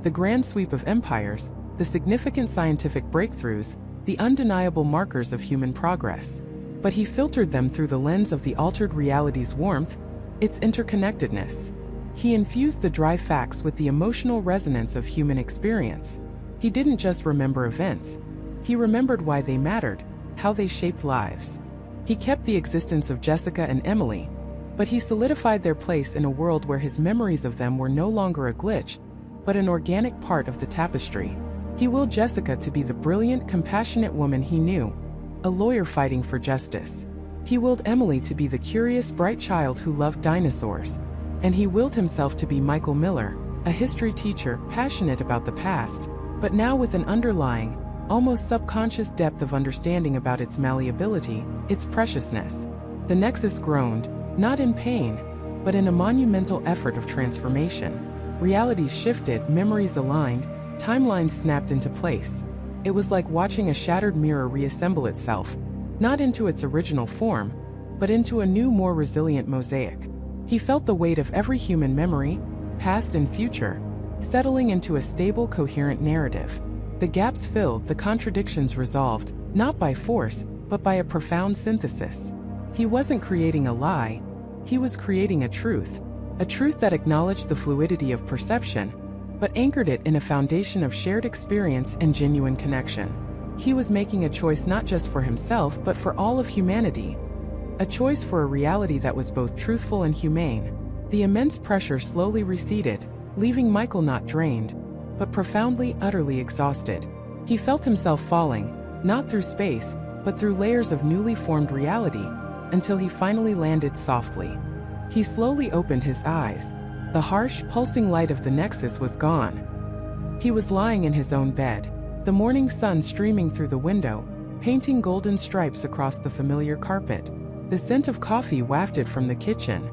the grand sweep of empires, the significant scientific breakthroughs, the undeniable markers of human progress. But he filtered them through the lens of the altered reality's warmth, its interconnectedness. He infused the dry facts with the emotional resonance of human experience. He didn't just remember events. He remembered why they mattered, how they shaped lives. He kept the existence of Jessica and Emily, but he solidified their place in a world where his memories of them were no longer a glitch, but an organic part of the tapestry. He willed Jessica to be the brilliant, compassionate woman he knew, a lawyer fighting for justice. He willed Emily to be the curious, bright child who loved dinosaurs. And he willed himself to be Michael Miller, a history teacher passionate about the past, but now with an underlying, almost subconscious depth of understanding about its malleability, its preciousness. The Nexus groaned, not in pain, but in a monumental effort of transformation. Realities shifted, memories aligned, timelines snapped into place. It was like watching a shattered mirror reassemble itself, not into its original form, but into a new, more resilient mosaic. He felt the weight of every human memory, past and future, settling into a stable, coherent narrative. The gaps filled, the contradictions resolved, not by force, but by a profound synthesis. He wasn't creating a lie, he was creating a truth that acknowledged the fluidity of perception, but anchored it in a foundation of shared experience and genuine connection. He was making a choice not just for himself but for all of humanity. A choice for a reality that was both truthful and humane. The immense pressure slowly receded, leaving Michael not drained, but profoundly, utterly exhausted. He felt himself falling, not through space, but through layers of newly formed reality, until he finally landed softly. He slowly opened his eyes. The harsh, pulsing light of the Nexus was gone. He was lying in his own bed, the morning sun streaming through the window, painting golden stripes across the familiar carpet. The scent of coffee wafted from the kitchen.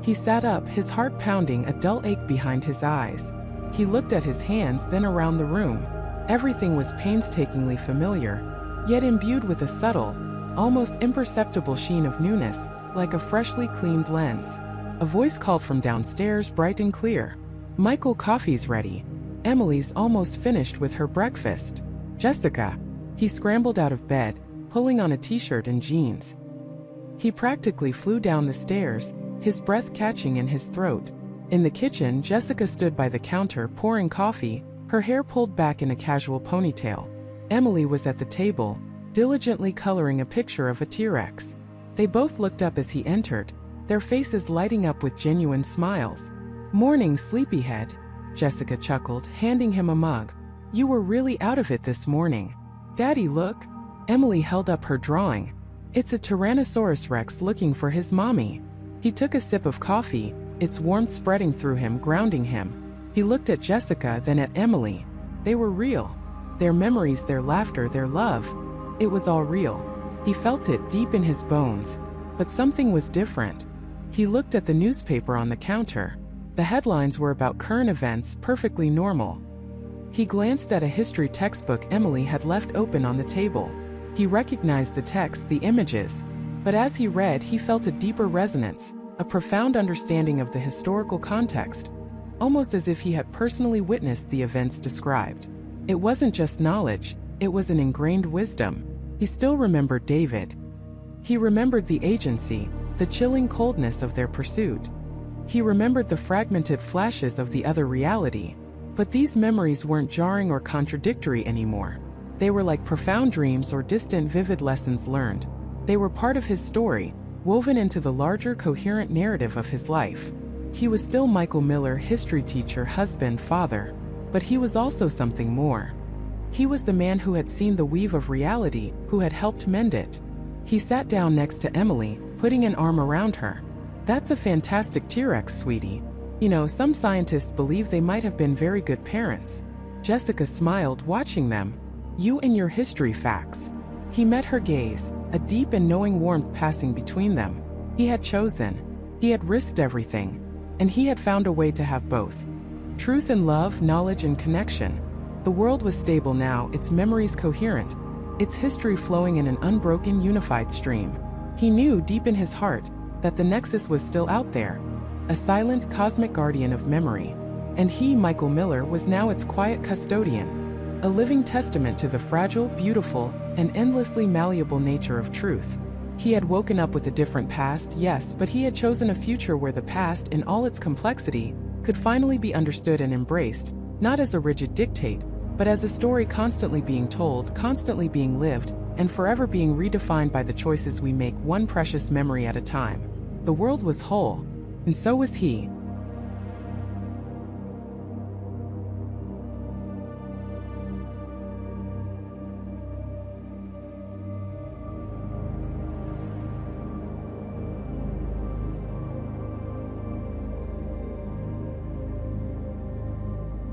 He sat up, his heart pounding, a dull ache behind his eyes. He looked at his hands, then around the room. Everything was painstakingly familiar, yet imbued with a subtle, almost imperceptible sheen of newness, like a freshly cleaned lens. A voice called from downstairs, bright and clear. "Michael, coffee's ready. Emily's almost finished with her breakfast." "Jessica." He scrambled out of bed, pulling on a t-shirt and jeans. He practically flew down the stairs, his breath catching in his throat. In the kitchen, Jessica stood by the counter pouring coffee, her hair pulled back in a casual ponytail. Emily was at the table, diligently coloring a picture of a T-Rex. They both looked up as he entered, their faces lighting up with genuine smiles. "Morning, sleepyhead," Jessica chuckled, handing him a mug. "You were really out of it this morning." "Daddy, look." Emily held up her drawing. "It's a Tyrannosaurus Rex looking for his mommy." He took a sip of coffee, its warmth spreading through him, grounding him. He looked at Jessica, then at Emily. They were real. Their memories, their laughter, their love. It was all real. He felt it deep in his bones. But something was different. He looked at the newspaper on the counter. The headlines were about current events, perfectly normal. He glanced at a history textbook Emily had left open on the table. He recognized the text, the images. But as he read, he felt a deeper resonance, a profound understanding of the historical context, almost as if he had personally witnessed the events described. It wasn't just knowledge, it was an ingrained wisdom. He still remembered David. He remembered the agency, the chilling coldness of their pursuit. He remembered the fragmented flashes of the other reality. But these memories weren't jarring or contradictory anymore. They were like profound dreams or distant, vivid lessons learned. They were part of his story, woven into the larger, coherent narrative of his life. He was still Michael Miller, history teacher, husband, father. But he was also something more. He was the man who had seen the weave of reality, who had helped mend it. He sat down next to Emily, putting an arm around her. "That's a fantastic T-Rex, sweetie. You know, some scientists believe they might have been very good parents." Jessica smiled, watching them. "You and your history facts." He met her gaze, a deep and knowing warmth passing between them. He had chosen. He had risked everything. And he had found a way to have both. Truth and love, knowledge and connection. The world was stable now, its memories coherent, its history flowing in an unbroken, unified stream. He knew deep in his heart that the Nexus was still out there, a silent, cosmic guardian of memory. And he, Michael Miller, was now its quiet custodian, a living testament to the fragile, beautiful, and endlessly malleable nature of truth. He had woken up with a different past, yes, but he had chosen a future where the past, in all its complexity, could finally be understood and embraced, not as a rigid dictate, but as a story constantly being told, constantly being lived, and forever being redefined by the choices we make, one precious memory at a time. The world was whole, and so was he.